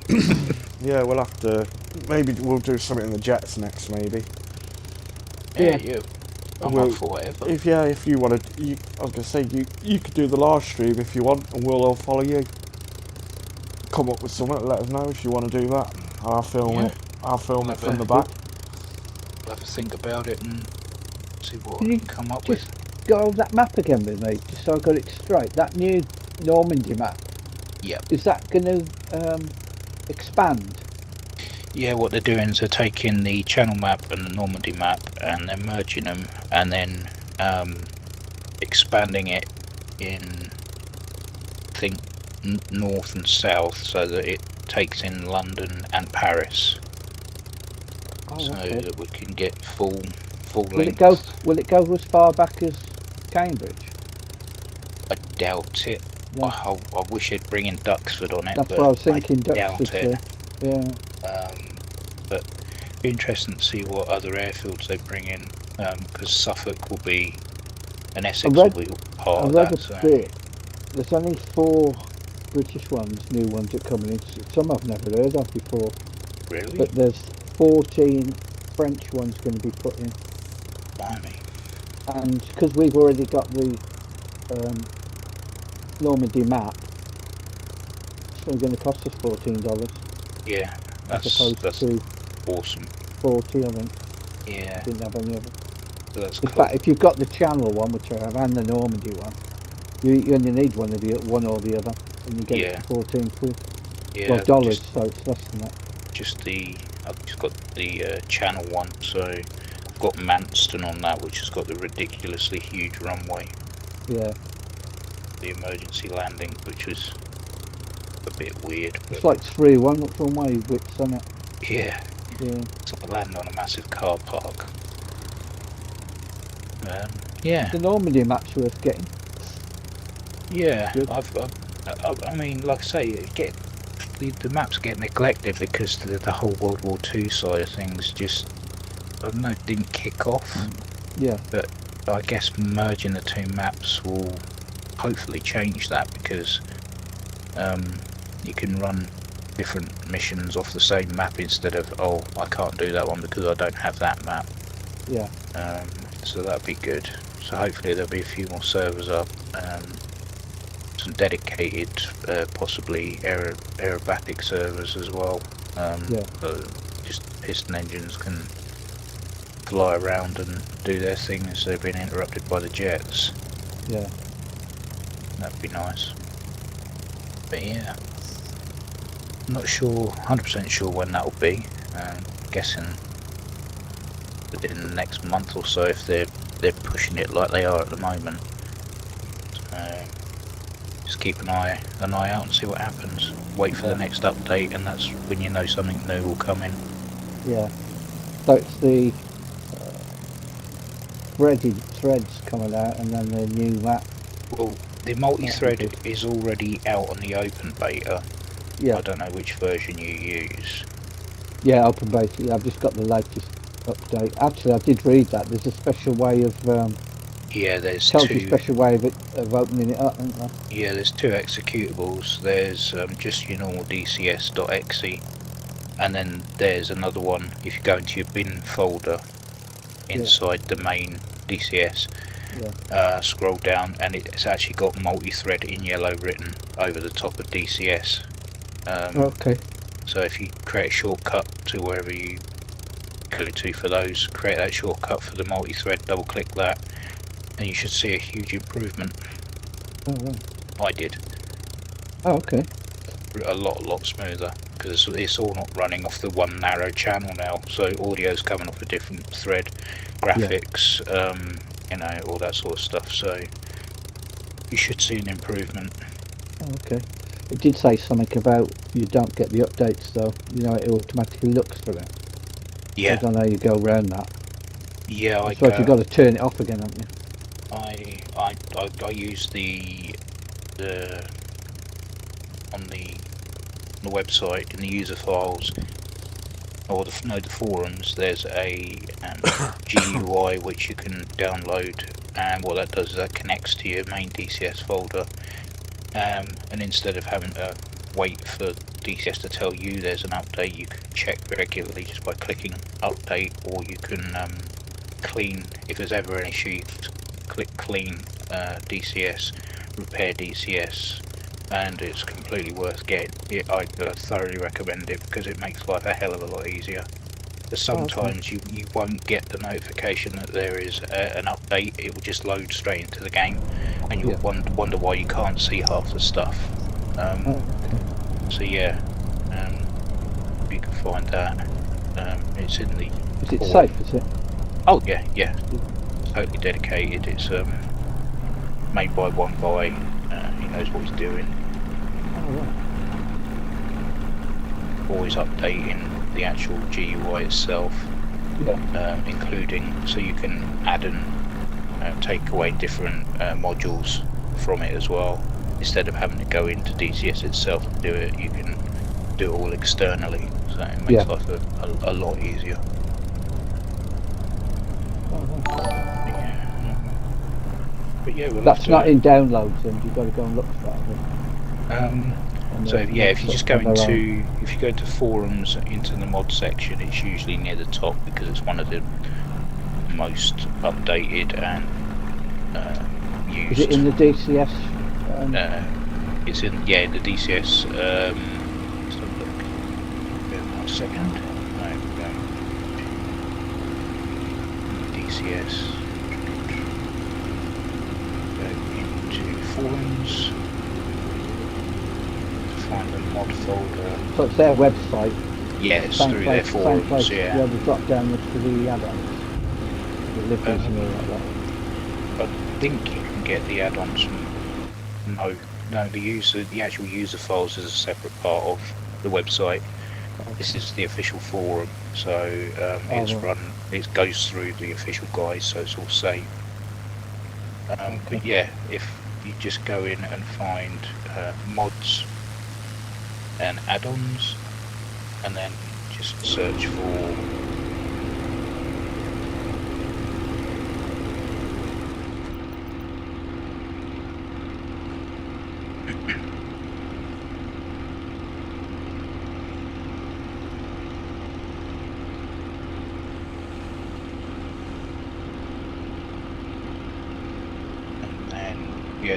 Yeah, we'll have to. Maybe we'll do something in the jets next, maybe. Yeah, Yeah. I'm Well, up for whatever. If you want to, I was gonna say you could do the live stream if you want, and we'll all follow you. Come up with something. Let us know if you want to do that. I'll film Yeah. it. I'll film it from the Good. back. I'll have to think about it and see what Can I you can come up just with. go over that map again with me, just so I got it straight? That new Normandy map. Yep. Is that going to expand? Yeah, what they're doing is they're taking the Channel map and the Normandy map and they're merging them and then expanding it in, I think, north and south so that it takes in London and Paris, Oh, so okay. that we can get full Will length. it go? Will it go as far back as Cambridge? I doubt it. No. I wish they'd bring in Duxford on it. That's but what I was thinking. doubt Duxford, it. yeah. But be interesting to see what other airfields they bring in, because Suffolk will be, and Essex will be part I of read that. a So bit. There's only 4 British ones, new ones that are coming in. Some I've never heard of before. really, But there's 14 French ones going to be put in. blimey. And because we've already got the Normandy map, it's only going to cost us $14 Yeah, as that's opposed to awesome. 40, I think. Yeah, Didn't have any of it. that's In cool. fact, if you've got the Channel one, which I have, and the Normandy one, you only need one or the other, and you get it Yeah. for 14 quid. Yeah, Well, dollars, just, so it's less than that. I've just got the Channel one, so I've got Manston on that, which has got the ridiculously huge runway, Yeah, the emergency landing, which was a bit weird. it's But like 3 one-way widths on it. yeah, Yeah, it's like landing on a massive car park. Yeah. the Normandy map's worth getting. Yeah, Good. I mean, like I say, the maps get neglected because the whole World War II side of things just, I don't know, didn't kick off. Yeah, But I guess merging the 2 maps will hopefully change that because you can run different missions off the same map instead of, oh, I can't do that one because I don't have that map. yeah. So that'd be good. So hopefully there'll be a few more servers up, some dedicated, possibly aerobatic servers as well. Yeah. So just piston engines can fly around and do their thing instead of being interrupted by the jets. Yeah. That'd be nice. But yeah, not sure, 100% sure when that'll be. Guessing within the next month or so if they're pushing it like they are at the moment. So just keep an eye out and see what happens. Wait for the next update, and that's when you know something new will come in. Yeah. So it's the threaded threads coming out, and then the new map. Well, the multi-thread is already out on the open beta. Yeah. I don't know which version you use. Yeah, open beta. I've just got the latest update. Actually, I did read that. There's a special way of Yeah, there's Tells you two. special way of opening it up, isn't there? Yeah, there's two executables. There's just your normal DCS.exe, and then there's another one. If you go into your bin folder inside the main DCS, scroll down, and it's actually got multi-thread in yellow written over the top of DCS. Okay. So if you create a shortcut to wherever you go to for those, create that shortcut for the multi-thread, double click that, and you should see a huge improvement. Oh, right. I did. Oh, okay. A lot smoother, because it's all not running off the one narrow channel now, so audio's coming off a different thread, graphics, you know, all that sort of stuff, so you should see an improvement. Oh, okay. It did say something about you don't get the updates though, you know, it automatically looks for it. Yeah. I don't know how you go around that. Yeah, I suppose you've got to turn it off again, haven't you? I use the on the website in the user files, or the forums. There's a GUI which you can download, and what that does is that connects to your main DCS folder, and instead of having to wait for DCS to tell you there's an update, you can check regularly just by clicking update, or you can clean, if there's ever an issue, click clean DCS, repair DCS, and it's completely worth getting. I thoroughly recommend it because it makes life a hell of a lot easier. But sometimes you won't get the notification that there is an update. It will just load straight into the game, and you'll wonder why you can't see half the stuff. So yeah, you can find that. It's in the. Is it safe? Is it? Oh yeah. Totally dedicated. It's made by one guy. He knows what he's doing. Oh, right. Always updating the actual GUI itself, including, so you can add and take away different modules from it as well. Instead of having to go into DCS itself to do it, you can do it all externally, so it makes life a lot easier. But yeah, that's not in downloads, and you've got to go and look for that. So yeah, if you just go into forums, into the mod section, it's usually near the top because it's one of the most updated and used. Is it in the DCS? It's in the DCS. Let's have a look. Wait 1 second. There we go. DCS. Go into forums. Find the mod folder. So it's their website. Yeah, it's through their forums. Yeah. The drop down for the add-ons, the libraries and all like that. I think you can get the add-ons from. No, the actual user files is a separate part of the website. Okay. This is the official forum, so it's run. It goes through the official guys, so it's all safe. But yeah, if you just go in and find mods and add-ons, and then just search for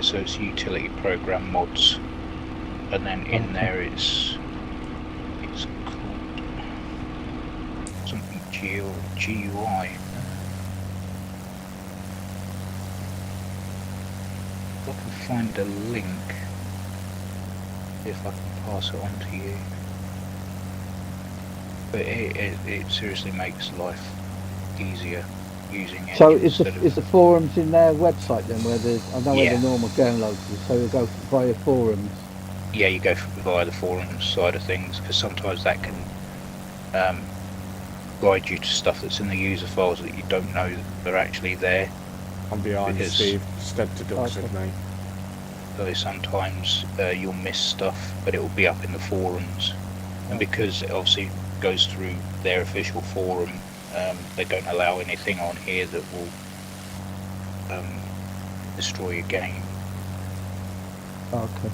so it's utility program mods, and then in there it's called something GUI. If I can find a link, if I can pass it on to you. But it seriously makes life easier using it. So is the forums in their website then, where I know where the normal downloads is, so you go via forums? Yeah, you go via the forums side of things, because sometimes that can guide you to stuff that's in the user files that you don't know that are actually there. I'm behind Steve, instead to Duxford, mate. So sometimes you'll miss stuff, but it will be up in the forums, and because it obviously goes through their official forum, they don't allow anything on here that will destroy your game. Okay.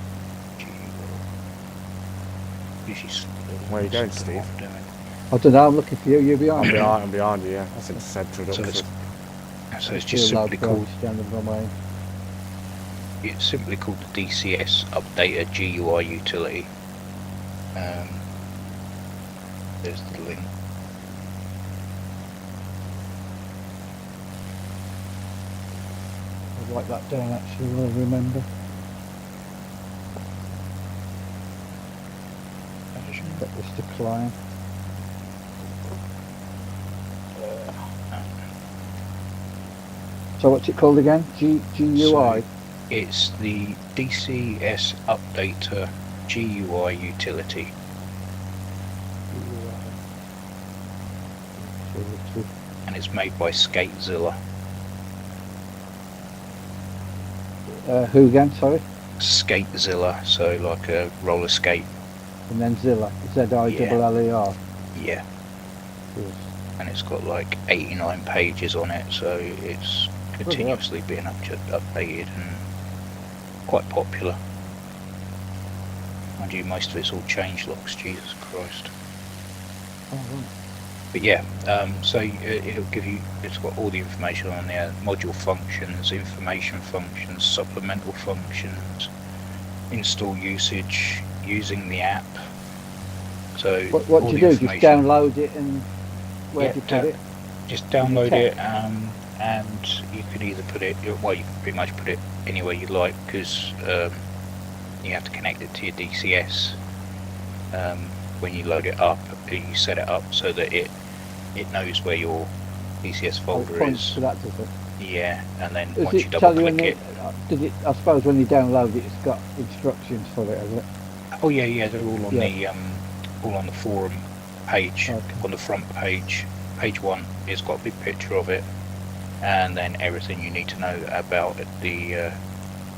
Where are you going, Steve? I don't know. I'm looking for you. You're behind me. I'm behind you, yeah. I think Central So Duxford. it's just simply called. It's simply called the DCS Updater GUI utility. There's the link. I'll write that down. Actually, I'll remember. Get this to client. So what's it called again? GUI? So it's the DCS Updater GUI utility. And it's made by Skatezilla. Who again, sorry? Skatezilla, so like a roller skate. And then Zilla, Z-I-L-L-E-R. Yeah. Yes. And it's got like 89 pages on it, so it's continuously being updated and quite popular. Mind you, most of it's all change logs, Jesus Christ. Oh, right. But yeah, so it'll give you, it's got all the information on there, module functions, information functions, supplemental functions, install usage, using the app. So what do you do? Just download it and where do you put it? Just download it, and you can either put it, well, you can pretty much put it anywhere you like, because you have to connect it to your DCS. When you load it up, you set it up so that it knows where your DCS folder is. To that, does it? Yeah, and then once you double click it, I suppose when you download it, it's got instructions for it, has it? Oh yeah, they're all on the all on the forum page. Okay. On the front page, page 1, it's got a big picture of it, and then everything you need to know about it, the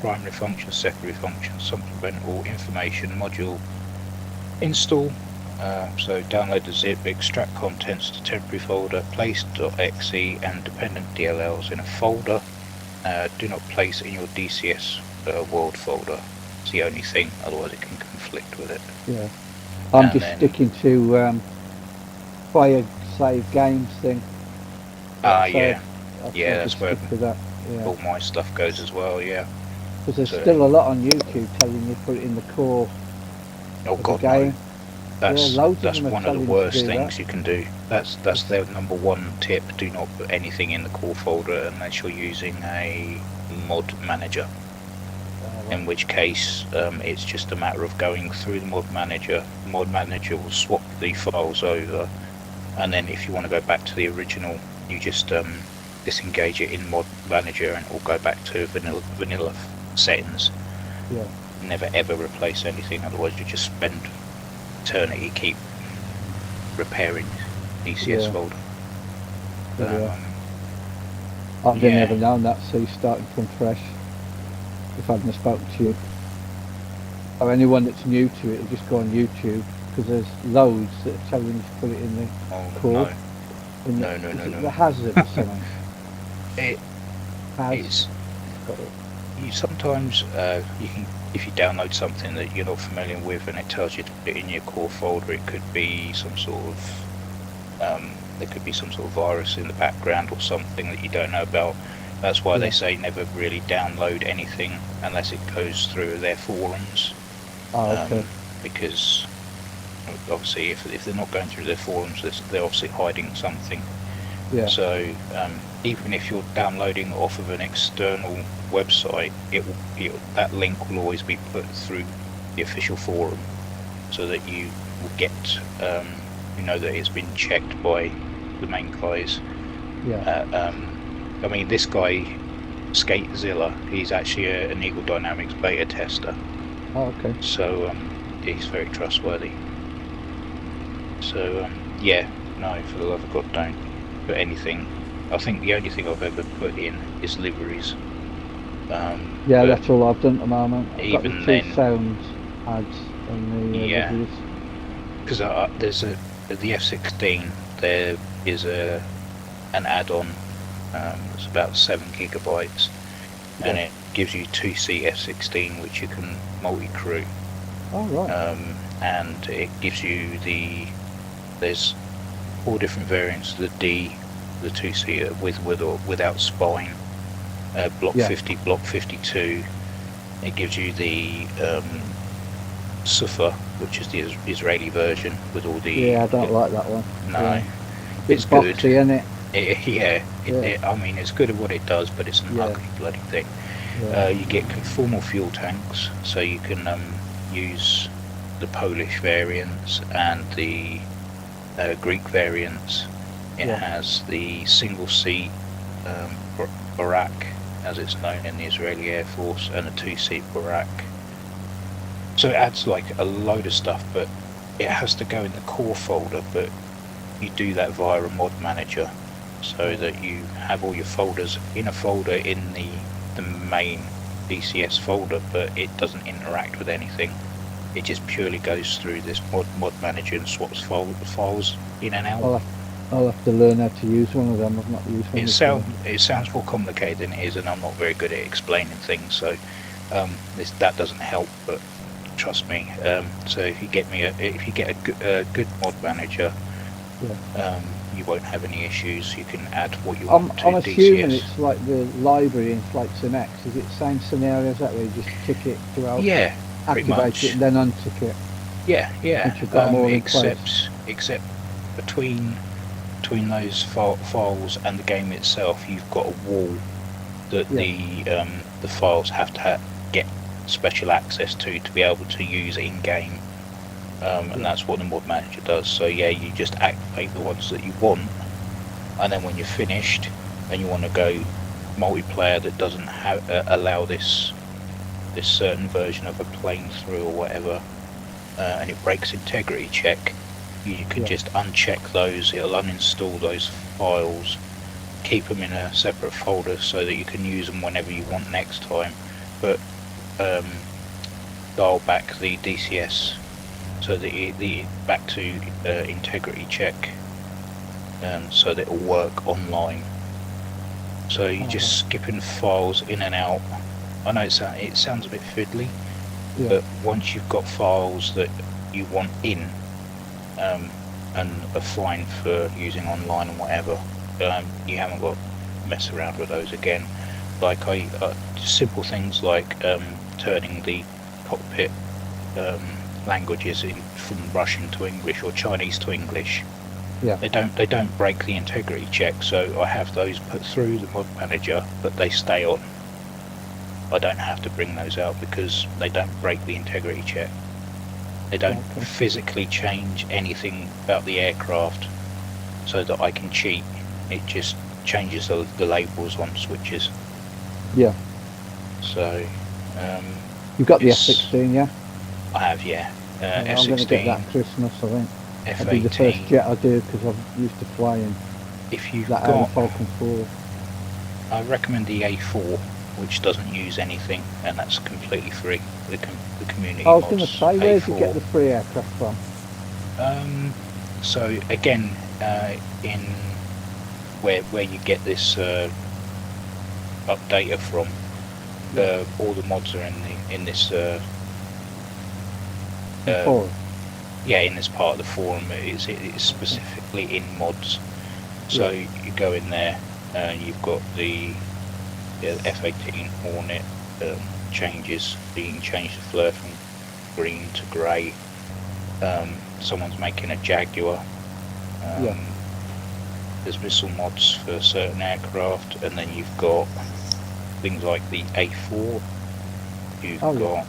primary functions, secondary functions, supplemental information, module install. So download the zip, extract contents to temporary folder, place.exe and dependent DLLs in a folder. Do not place in your DCS world folder. It's the only thing, otherwise it can conflict with it. Yeah. I'm just sticking to fire save games thing. Yeah, that's where that. Yeah. All my stuff goes as well, yeah. Because there's still a lot on YouTube telling you put it in the core of the game. No. That's one of the worst things you can do. That's their number one tip. Do not put anything in the core folder unless you're using a mod manager. In which case, it's just a matter of going through the mod manager. The mod manager will swap the files over, and then if you want to go back to the original, you just disengage it in mod manager, and it will go back to vanilla settings. Yeah. Never ever replace anything, otherwise you just spend eternity keep repairing DCS folder. I've never known that, so you're starting from fresh. If I hadn't spoken to you, or anyone that's new to it, just go on YouTube, because there's loads that are telling you to put it in the core. No. The hazard or something. You sometimes you can, if you download something that you're not familiar with and it tells you to put it in your core folder, it could be some sort of there could be some sort of virus in the background or something that you don't know about. That's why they say never really download anything unless it goes through their forums. Because obviously if they're not going through their forums, they're obviously hiding something. Yeah. So even if you're downloading off of an external website, that link will always be put through the official forum, so that you will get that it's been checked by the main guys. Yeah. I mean, this guy, Skatezilla, he's actually an Eagle Dynamics beta tester. Oh, okay. So he's very trustworthy. So no, for the love of God, don't put anything. I think the only thing I've ever put in is liveries. That's all I've done at the moment. I've even got the then, 2 sounds ads and the liveries. Because there's the F-16. There is an add-on. It's about 7 gigabytes, and it gives you 2-seat F-16, which you can multi-crew. Oh, right. And it gives you there's 4 different variants: the D, the 2-seater with or without spine, Block 50, Block 52. It gives you the Sufa, which is the Israeli version with all the. Yeah, I don't like that one. No, yeah. It's boxy, good. isn't it? I mean, it's good at what it does, but it's an ugly bloody thing. Yeah. You get conformal fuel tanks, so you can use the Polish variants and the Greek variants. It has the single seat Barak, as it's known in the Israeli Air Force, and a 2-seat Barak. So it adds like a load of stuff, but it has to go in the core folder, but you do that via a mod manager, so that you have all your folders in a folder in the main DCS folder, but it doesn't interact with anything. It just purely goes through this mod manager and swaps files in and out. I'll have to learn how to use one of them. I've not used one. It sounds more complicated than it is, and I'm not very good at explaining things, so that doesn't help. But trust me. So if you get a good mod manager, you won't have any issues. You can add what you want to I'm assuming DCS. it's like the library in Flight Sim X. Is it the same scenarios that way? You just tick it throughout, activate it, and then untick it. Except between those files and the game itself, you've got a wall that the files have to get special access to be able to use in game, and that's what the mod manager does. So you just activate the ones that you want, and then when you're finished and you want to go multiplayer that doesn't allow this certain version of a plane through or whatever, and it breaks integrity check, you can just uncheck those. It'll uninstall those files, keep them in a separate folder so that you can use them whenever you want next time, but dial back the DCS so that back to integrity check, so that it'll work online. So you're just skipping files in and out. I know it sounds a bit fiddly, but once you've got files that you want in, and are fine for using online and whatever, you haven't got to mess around with those again. Like simple things like turning the cockpit languages from Russian to English or Chinese to English. They don't break the integrity check, so I have those put through the mod manager, but they stay on. I don't have to bring those out because they don't break the integrity check. They don't physically change anything about the aircraft so that I can cheat. It just changes the labels on switches. Yeah. So you've got the F-16, yeah? I have, F-16. I'm going to get that Christmas, I think. F-18. That'll be the first jet I do because I'm used to flying. If you've that got Falcon 4. I recommend the A4, which doesn't use anything, and that's completely free. The community. I was going to say, where did you A4. get the free aircraft from? So again, in where you get this updater from, all the mods are in this. Forum. In this part of the forum. It's specifically in mods. So you go in there, and you've got the F-18 Hornet changes. You can change the flare from green to grey. Someone's making a Jaguar. There's missile mods for certain aircraft, and then you've got things like the A4. You've got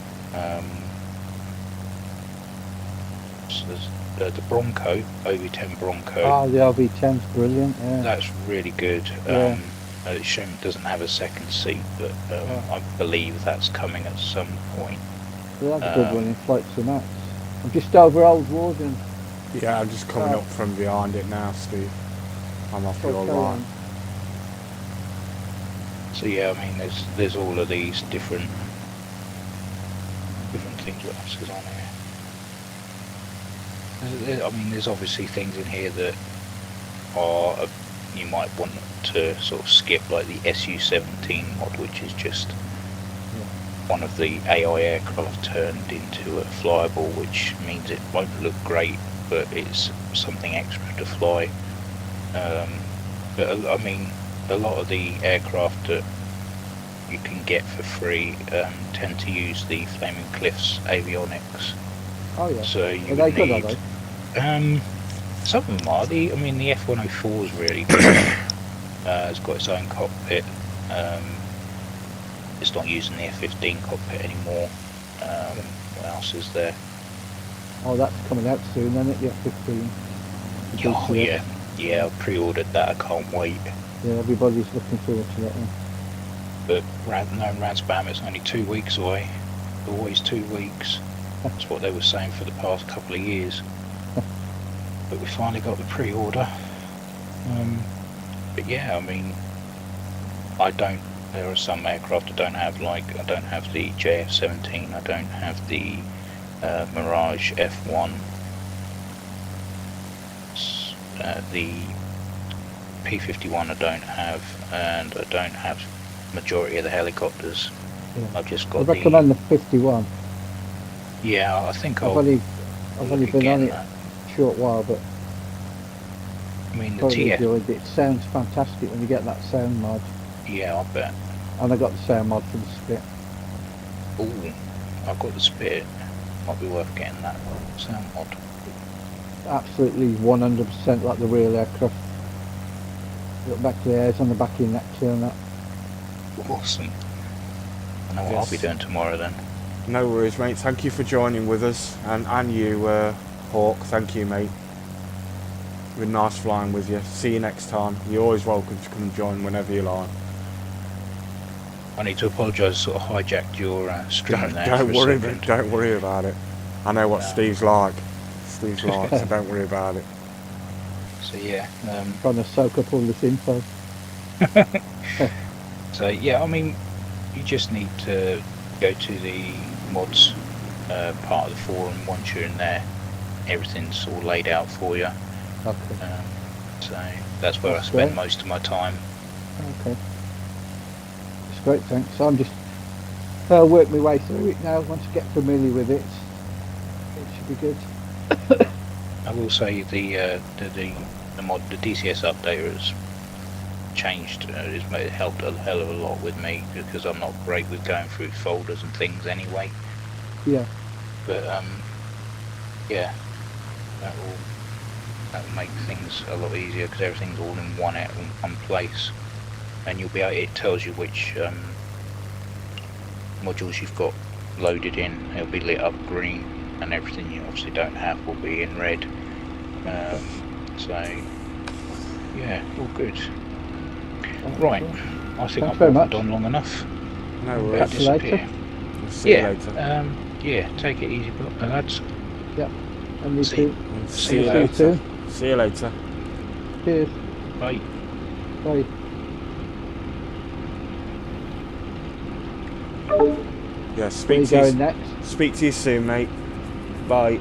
the Bronco, OV-10 Bronco. Oh, the OV-10's brilliant. Yeah. That's really good. It's shame it doesn't have a second seat, but I believe that's coming at some point. Well, that's a good one in Flight Sim X. I'm just over Old Warden. Yeah, I'm just coming up from behind it now, Steve. I'm off your right. So I mean, there's all of these different things. What else is on here? I mean, there's obviously things in here that are you might want to sort of skip like the SU-17 mod, which is just one of the AI aircraft turned into a flyable, which means it won't look great, but it's something extra to fly. But I mean, a lot of the aircraft that you can get for free tend to use the Flaming Cliffs avionics. Oh yeah. So you Are they would good, need. are they? Some of them are. I mean, the F-104 is really good. It's got its own cockpit. It's not using the F-15 cockpit anymore. What else is there? Oh, that's coming out soon, then it? The F-15. Oh yeah, yeah. I've pre-ordered that. I can't wait. Yeah, everybody's looking forward to that one. But Razbam, it's only 2 weeks away. Always 2 weeks. That's what they were saying for the past couple of years. But we finally got the pre-order. But yeah, I mean, there are some aircraft I don't have, like I don't have the JF-17, I don't have the Mirage F1, the P-51 I don't have, and I don't have majority of the helicopters. Yeah. I've just got I recommend the 51. Yeah, I think I've only been on it that. a short while, but I mean, the totally TF. enjoyed it. It sounds fantastic when you get that sound mod. Yeah, I bet. And I got the sound mod for the Spit. Ooh, I've got the Spit. Might be worth getting that sound mod. Absolutely 100% like the real aircraft. Look back to the airs on the back of your neck and that. Awesome. I know what I'll be doing tomorrow then. No worries, mate. Thank you for joining with us, and you, Hawk. Thank you, mate. It's been nice flying with you. See you next time. You're always welcome to come and join whenever you like. I need to apologise. Sort of hijacked your stream there. Don't worry, mate. Don't worry about it. I know what Steve's like. Steve's like, so don't worry about it. So yeah. Trying to soak up all this info. So yeah, I mean, you just need to go to the mods part of the forum. Once you're in there, everything's all laid out for you. Okay. So that's where I spend most of my time. Okay. It's great, thanks. I'm just work my way through it now. Once I get familiar with it, it should be good. I will say the mod, the DCS updater has changed. It's helped a hell of a lot with me because I'm not great with going through folders and things anyway. Yeah. But yeah, that will make things a lot easier because everything's all in one place, and you'll be able, it tells you which modules you've got loaded in. It'll be lit up green, and everything you obviously don't have will be in red. So yeah, all good. Right, I think I've waffled on long enough. No worries. See you later. See you later. Yeah, take it easy, lads. Yep. And you too. See you later. See you later. Cheers. Bye. Bye. Yeah, Speak to you soon, mate. Bye.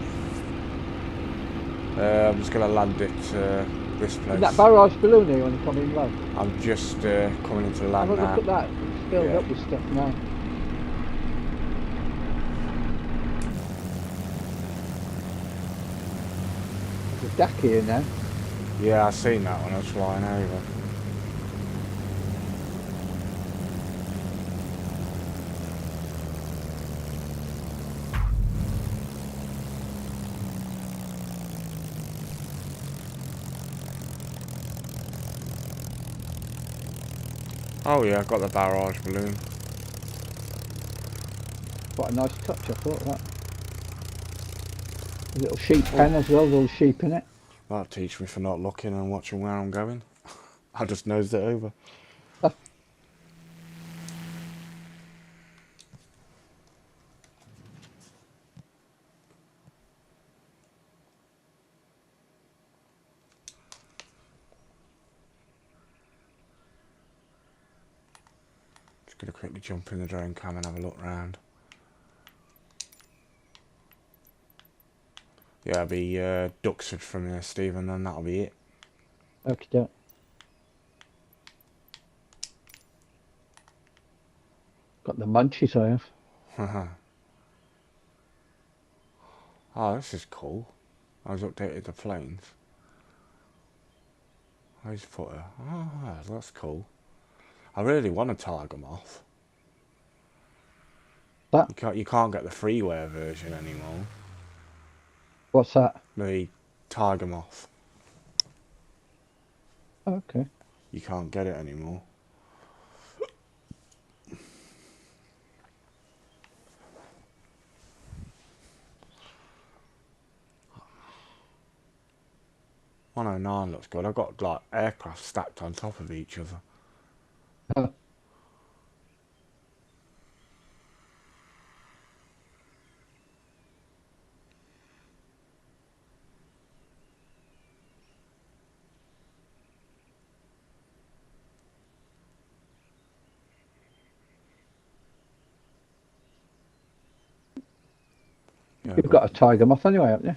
I'm just going to land it this place. Is that barrage balloon here when you come in low? I'm just coming into land Have a now. look at that. It's filled up with stuff now. There's a deck here now. Yeah, I seen that when I was flying over. Oh yeah, I got the barrage balloon. Quite a nice touch, I thought that. A little sheep pen as well, with all the sheep in it. That'll teach me for not looking and watching where I'm going. I just nosed it over. Just gonna quickly jump in the drone cam and have a look round. Yeah, it'll be Duxford from there, Steve, and then that'll be it. Okay. Got the munchies, I have. Oh, this is cool. I was updated the planes. I just put a... Oh, that's cool. I really want a Tiger Moth. That? You can't get the freeware version anymore. What's that? The Tiger Moth. Oh, okay. You can't get it anymore. $109 looks good. I've got like aircraft stacked on top of each other. Oh. Yeah, You've got a Tiger Moth anyway, haven't you?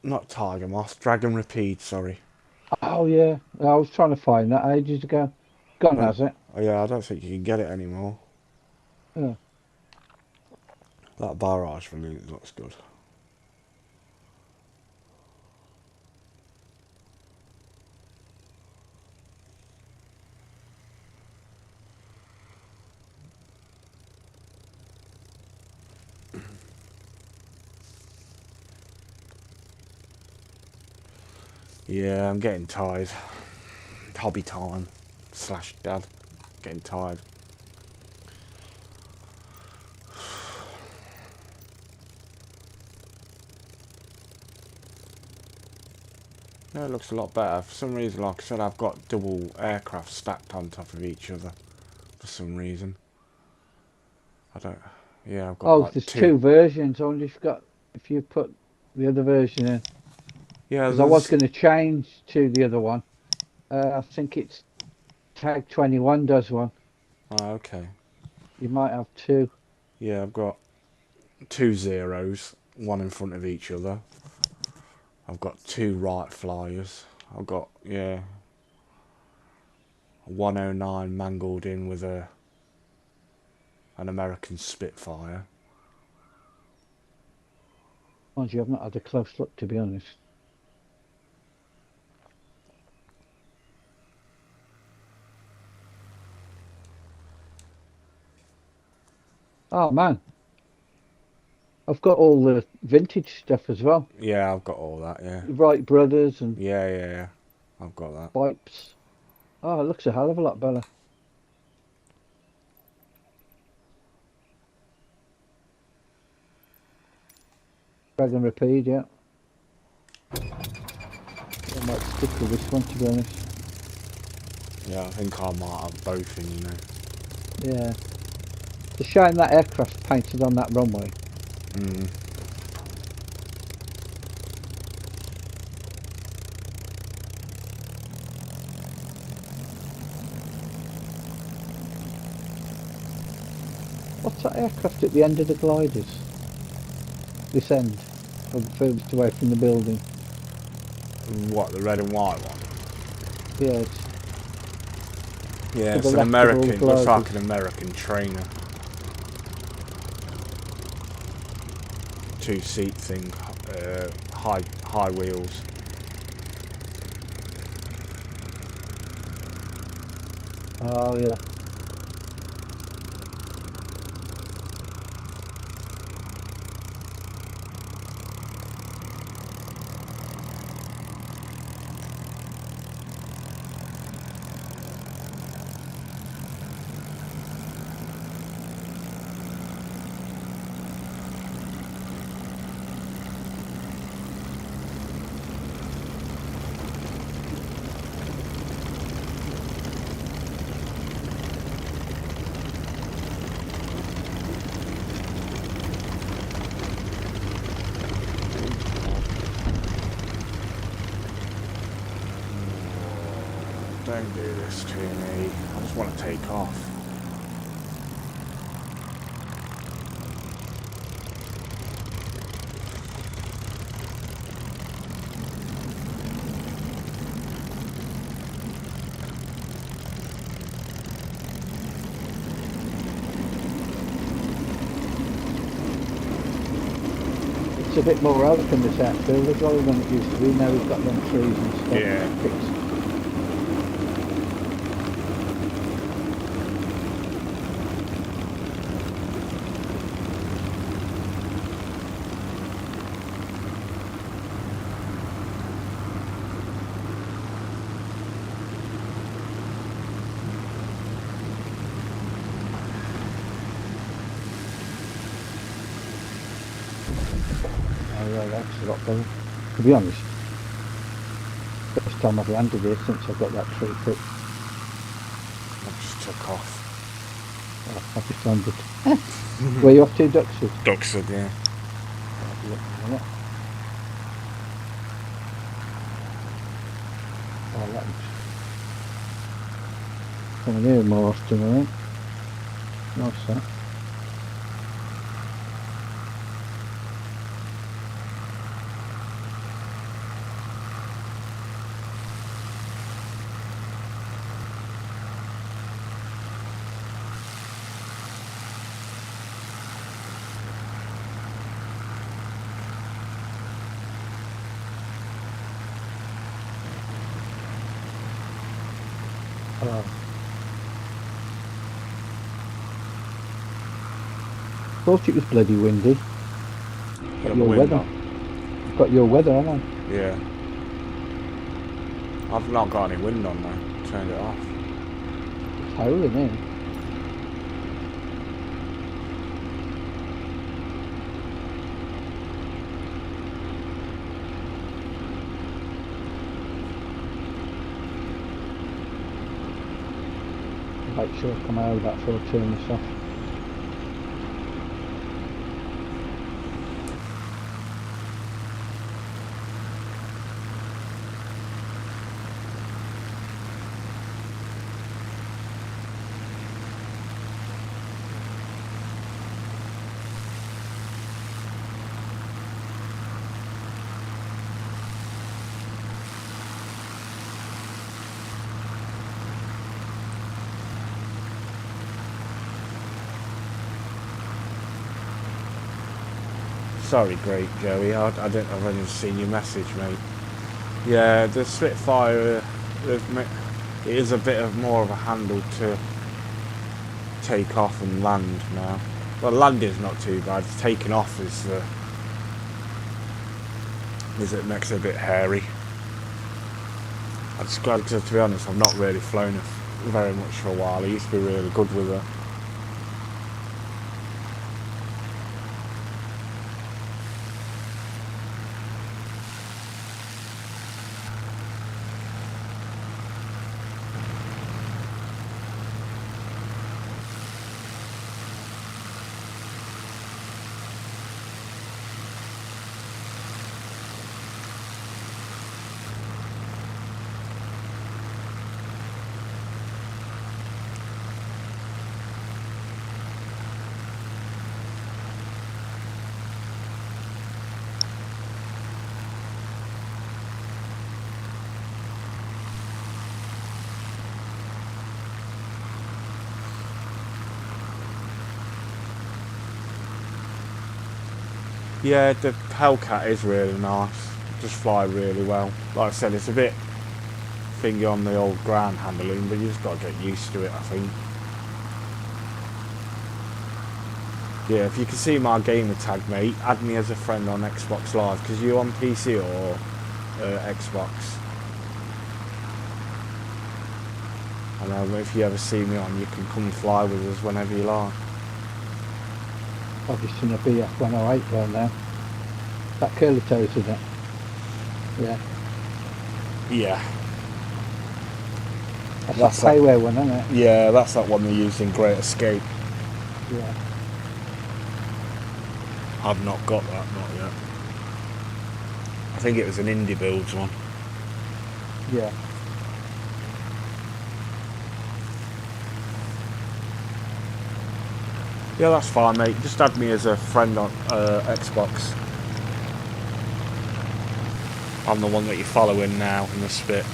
not Tiger Moth, Dragon Rapide, sorry. Oh yeah, I was trying to find that ages ago. Gone, No. has it? Oh, yeah, I don't think you can get it anymore. Yeah. That barrage really looks good. Yeah, I'm getting tired. Hobby time / dad. Getting tired. No, it looks a lot better. For some reason, like I said, I've got double aircraft stacked on top of each other. For some reason. I don't... Yeah, I've got like There's two versions. I wonder if you put the other version in. Yeah, Because I was going to change to the other one. I think it's Tag 21 does one. Oh, okay. You might have two. Yeah, I've got 2 zeros, one in front of each other. I've got 2 Wright Flyers. I've got, yeah, a 109 mangled in with an American Spitfire. Mind you, I've not had a close look, to be honest. Oh man, I've got all the vintage stuff as well. Yeah, I've got all that, yeah. Wright Brothers and Yeah. I've got that. pipes. Oh, it looks a hell of a lot better. Dragon Rapide, yeah. I might stick with this one, to be honest. Yeah, I think I might have both in, you know. Yeah. It's a shame that aircraft's painted on that runway. What's that aircraft at the end of the gliders? This end, furthest away from the building. What, the red and white one? Yeah, Yeah, to it's the an left of all American, looks like gliders. an American trainer. 2-seat thing, high wheels. Oh yeah. Don't do this to me. I just want to take off. a bit more open this outfield as well than it used to be. Now we've got them trees and stuff fixed. That's a lot better. To be honest, first time I've landed here since I got that tree fixed. I just took off. Oh, I just landed. Where are you off to, Duxford? Duxford, yeah. Oh, that looks... Coming here more often, I think. Nice that. Thought it was bloody windy. Got your weather. I've got your weather, haven't I? Yeah. I've not got any wind on though. Turned it off. It's howling in. Make sure I come out of that before I turn this off. Sorry, great Joey. I've only seen your message, mate. Yeah, the Spitfire, it is a bit of more of a handle to take off and land now. Well, landing's not too bad. Taking off is it makes it a bit hairy. To be honest, I've not really flown it very much for a while. I used to be really good with it. Yeah, the Hellcat is really nice. Just fly really well. Like I said, it's a bit thingy on the old ground handling, but you just got to get used to it, I think. Yeah, if you can see my gamer tag, mate, add me as a friend on Xbox Live, because you're on PC or Xbox. And if you ever see me on, you can come and fly with us whenever you like. I've just seen a BF-108 there now. That curly toes, isn't it? Yeah. Yeah. That's that Payware one, isn't it? Yeah, that's that one they used in Great Escape. Yeah. I've not got that, not yet. I think it was an Indie Builds one. Yeah. Yeah, that's fine, mate. Just add me as a friend on Xbox. I'm the one that you're following now in the Spit.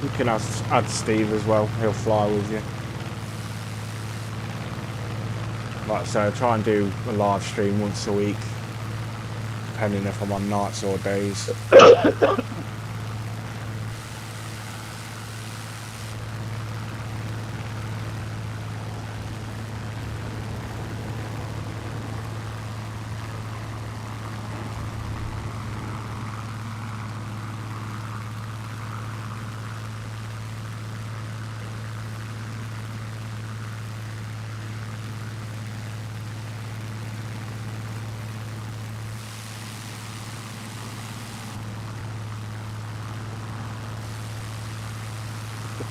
You can add Steve as well. He'll fly with you. Like I say, I try and do a live stream once a week, depending if I'm on nights or days.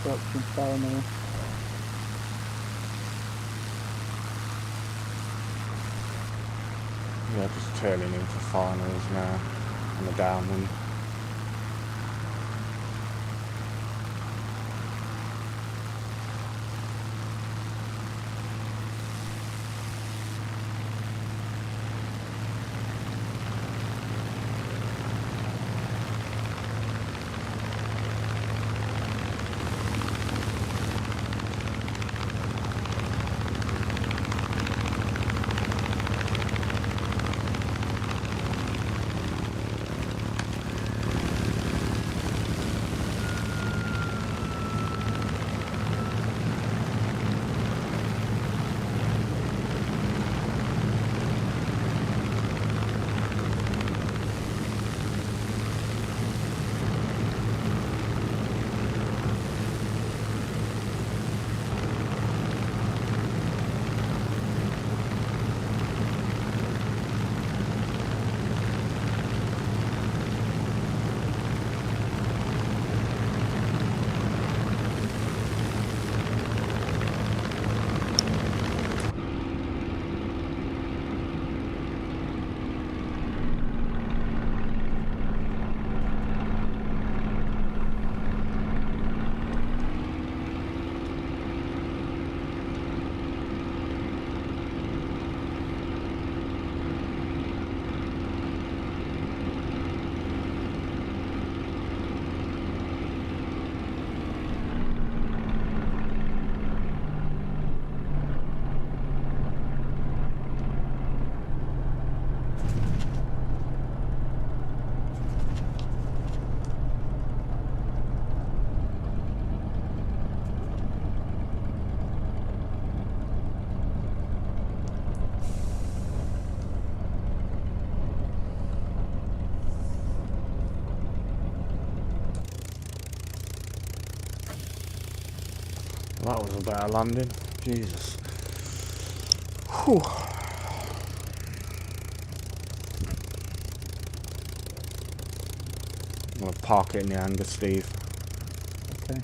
Disruption ceremony. Yeah, just turning in for finals now on the downwind. That was a better landing. Jesus. Whew. I'm going to park it in the hangar, Steve. Okay.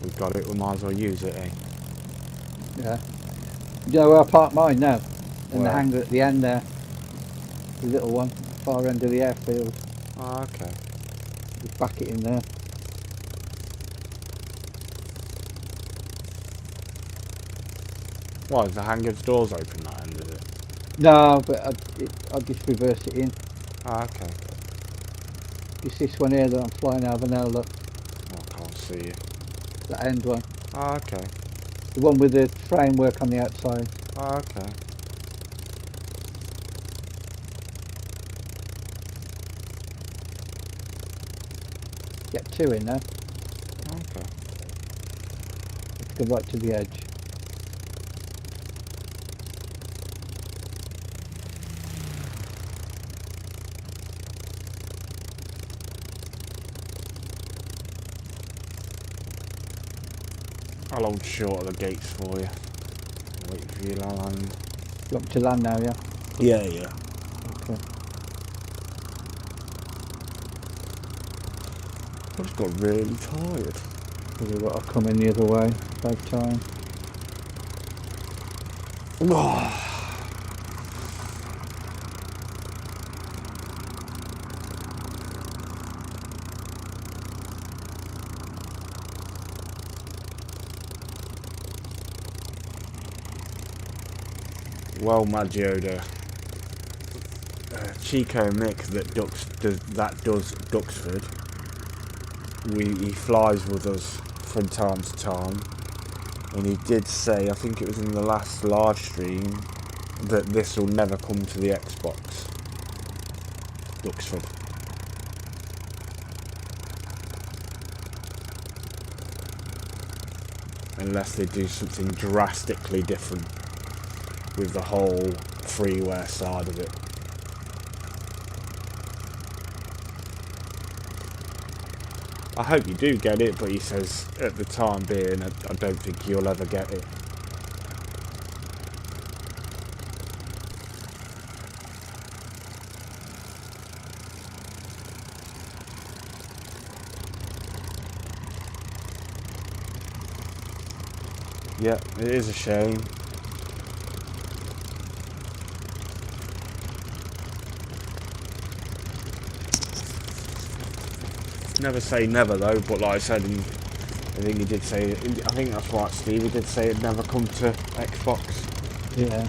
We've got it, we might as well use it, eh? Yeah. You know where I park mine now? In the Where? hangar at the end there. The little one, far end of the airfield. Oh, okay. Just back it in there. What, is the hangar's doors open that end, is it? No, but I'll just reverse it in. Oh, okay. It's this one here that I'm flying over now, look. Oh, I can't see you. That end one. Oh, okay. The one with the framework on the outside. Oh, okay. Get two in there. Okay. Let's go right to the edge. I'll hold short of the gates for you. Wait for you to land. You want me to land now, yeah? Yeah, yeah. Okay. I just got really tired. Because I've got to come in the other way. Save time. Well, Magioda, Chico Mick that does Duxford. He flies with us from time to time. And he did say, I think it was in the last live stream, that this will never come to the Xbox. Duxford. Unless they do something drastically different with the whole freeware side of it. I hope you do get it, but he says at the time being, I don't think you'll ever get it. Yeah, it is a shame. Never say never though, but like I said, I think he did say, I think that's right, Steve, he did say it'd never come to Xbox. Yeah.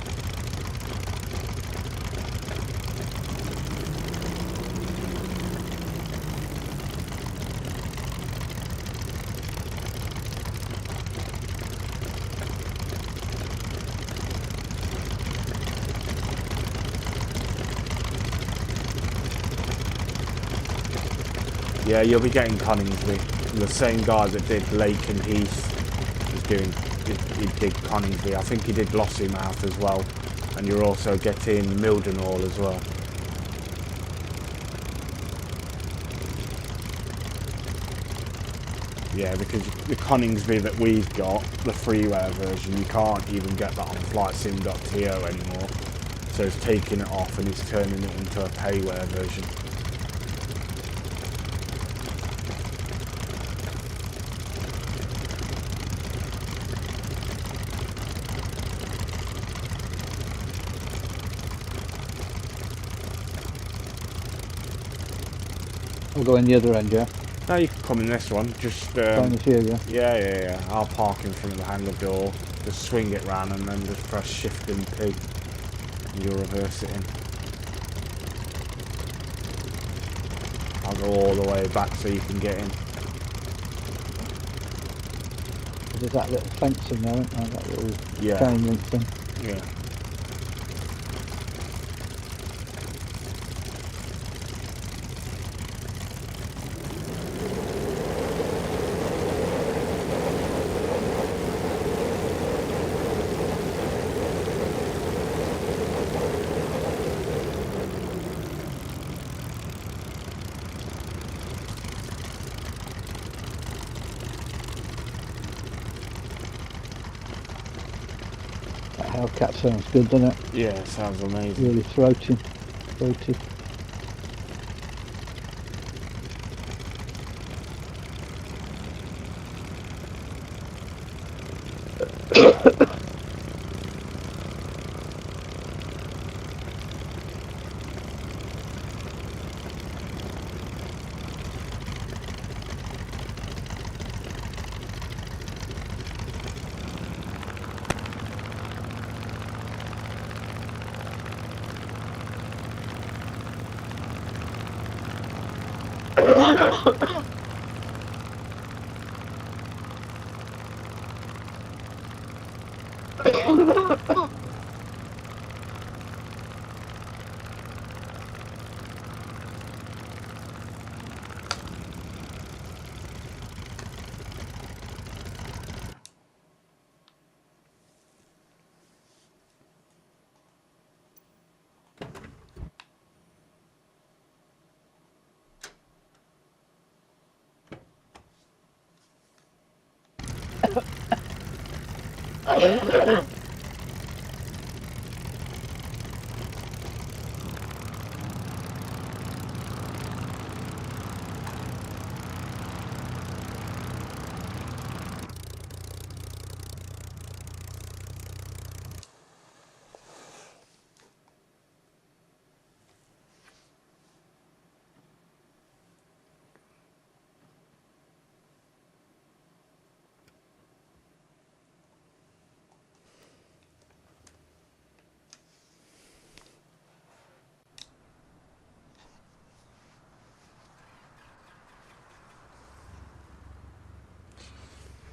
Yeah, you'll be getting Coningsby. The same guy that did Lake and Heath is doing, he did Coningsby. I think he did Lossymouth as well. And you're also getting Mildenhall as well. Yeah, because the Coningsby that we've got, the freeware version, you can't even get that on flightsim.to anymore. So it's taking it off and it's turning it into a payware version. I'll go in the other end, yeah? No, you can come in this one. Just Same as you, yeah? yeah. I'll park in front of the handle door. Just swing it round and then just press Shift and P. And you'll reverse it in. I'll go all the way back so you can get in. There's that little fencing there, isn't there? That little Yeah. chain link thing. Yeah. That Hellcat sounds good, doesn't it? Yeah, sounds amazing. Really throaty.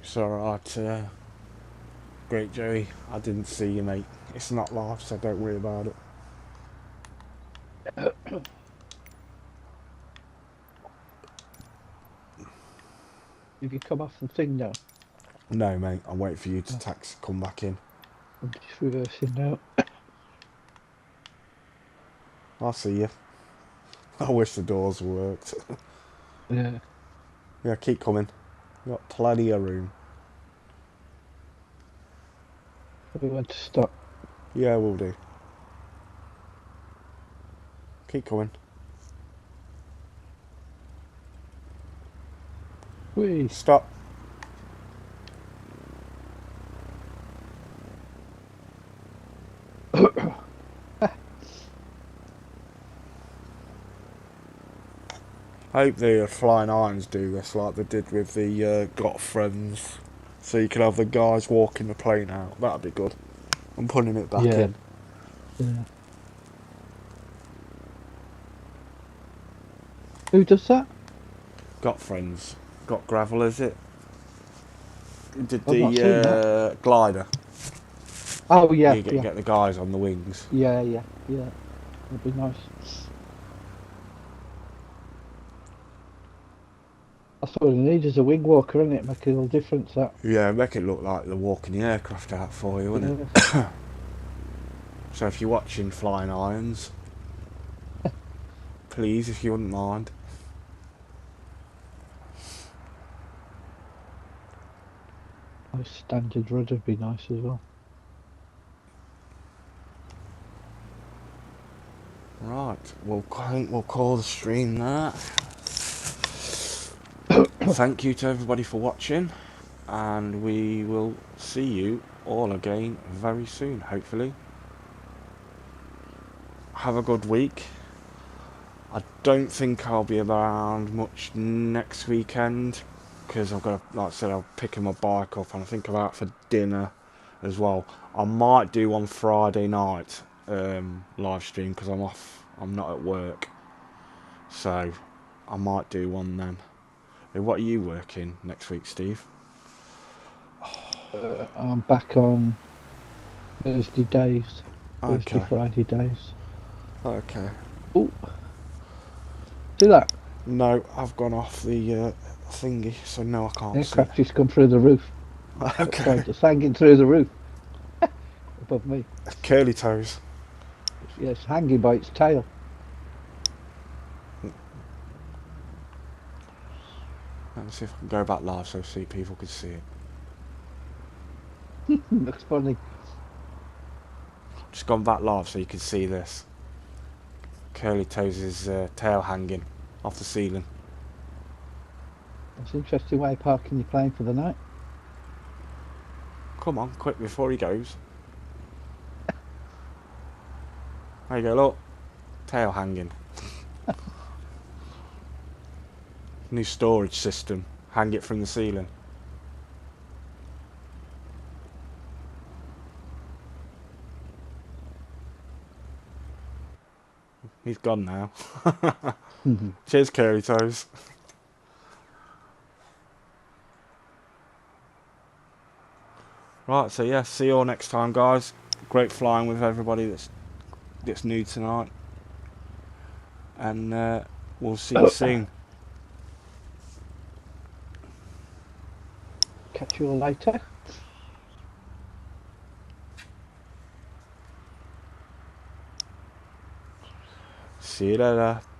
It's alright. Great, Joey. I didn't see you, mate. It's not live, so don't worry about it. Have you come off the thing now? No, mate. I'm waiting for you to come back in. I'm just reversing now. I'll see you. I wish the doors worked. Yeah. Yeah, keep coming. You've got plenty of room. We want to stop. Yeah, we'll do. Keep coming. Whee! Stop. I hope the Flying Irons do this like they did with the Got Friends. So you can have the guys walking the plane out. That'd be good. I'm putting it back in. Yeah. Who does that? Got Friends. Got Gravel, is it? Did I've not seen the glider. Oh yeah, You get the guys on the wings. yeah. That'd be nice. That's all you need is a wing walker, isn't it? Make a little difference. That. Yeah, make it look like they're walking the aircraft out for you, wouldn't it? So if you're watching Flying Irons, please, if you wouldn't mind. A standard rudder would be nice as well. Right, I think we'll call the stream that. Thank you to everybody for watching, and we will see you all again very soon, hopefully. Have a good week. I don't think I'll be around much next weekend, because I've got to, like I said, I'm picking my bike up and I think I'm out for dinner as well. I might do on Friday night live stream because I'm off, I'm not at work, so I might do one then. What are you working next week, Steve? I'm back on Thursday days. Thursday, Okay. Friday days. Okay. Oh, see that? No, I've gone off the thingy, so no, I can't Aircraft just come through the roof. see. Okay. It's hanging through the roof above me. Curly toes. Yeah, it's hanging by its tail. Let me see if I can go back live so people can see it. Looks funny. Just gone back live so you can see this. Curly toes' tail hanging off the ceiling. That's an interesting way of parking your plane for the night. Come on, quick before he goes. There you go, look. Tail hanging. New storage system. Hang it from the ceiling. He's gone now. Cheers, curly toes. Right, so yeah, see you all next time, guys. Great flying with everybody that's new tonight, and we'll see you soon. Catch you all later. See you later.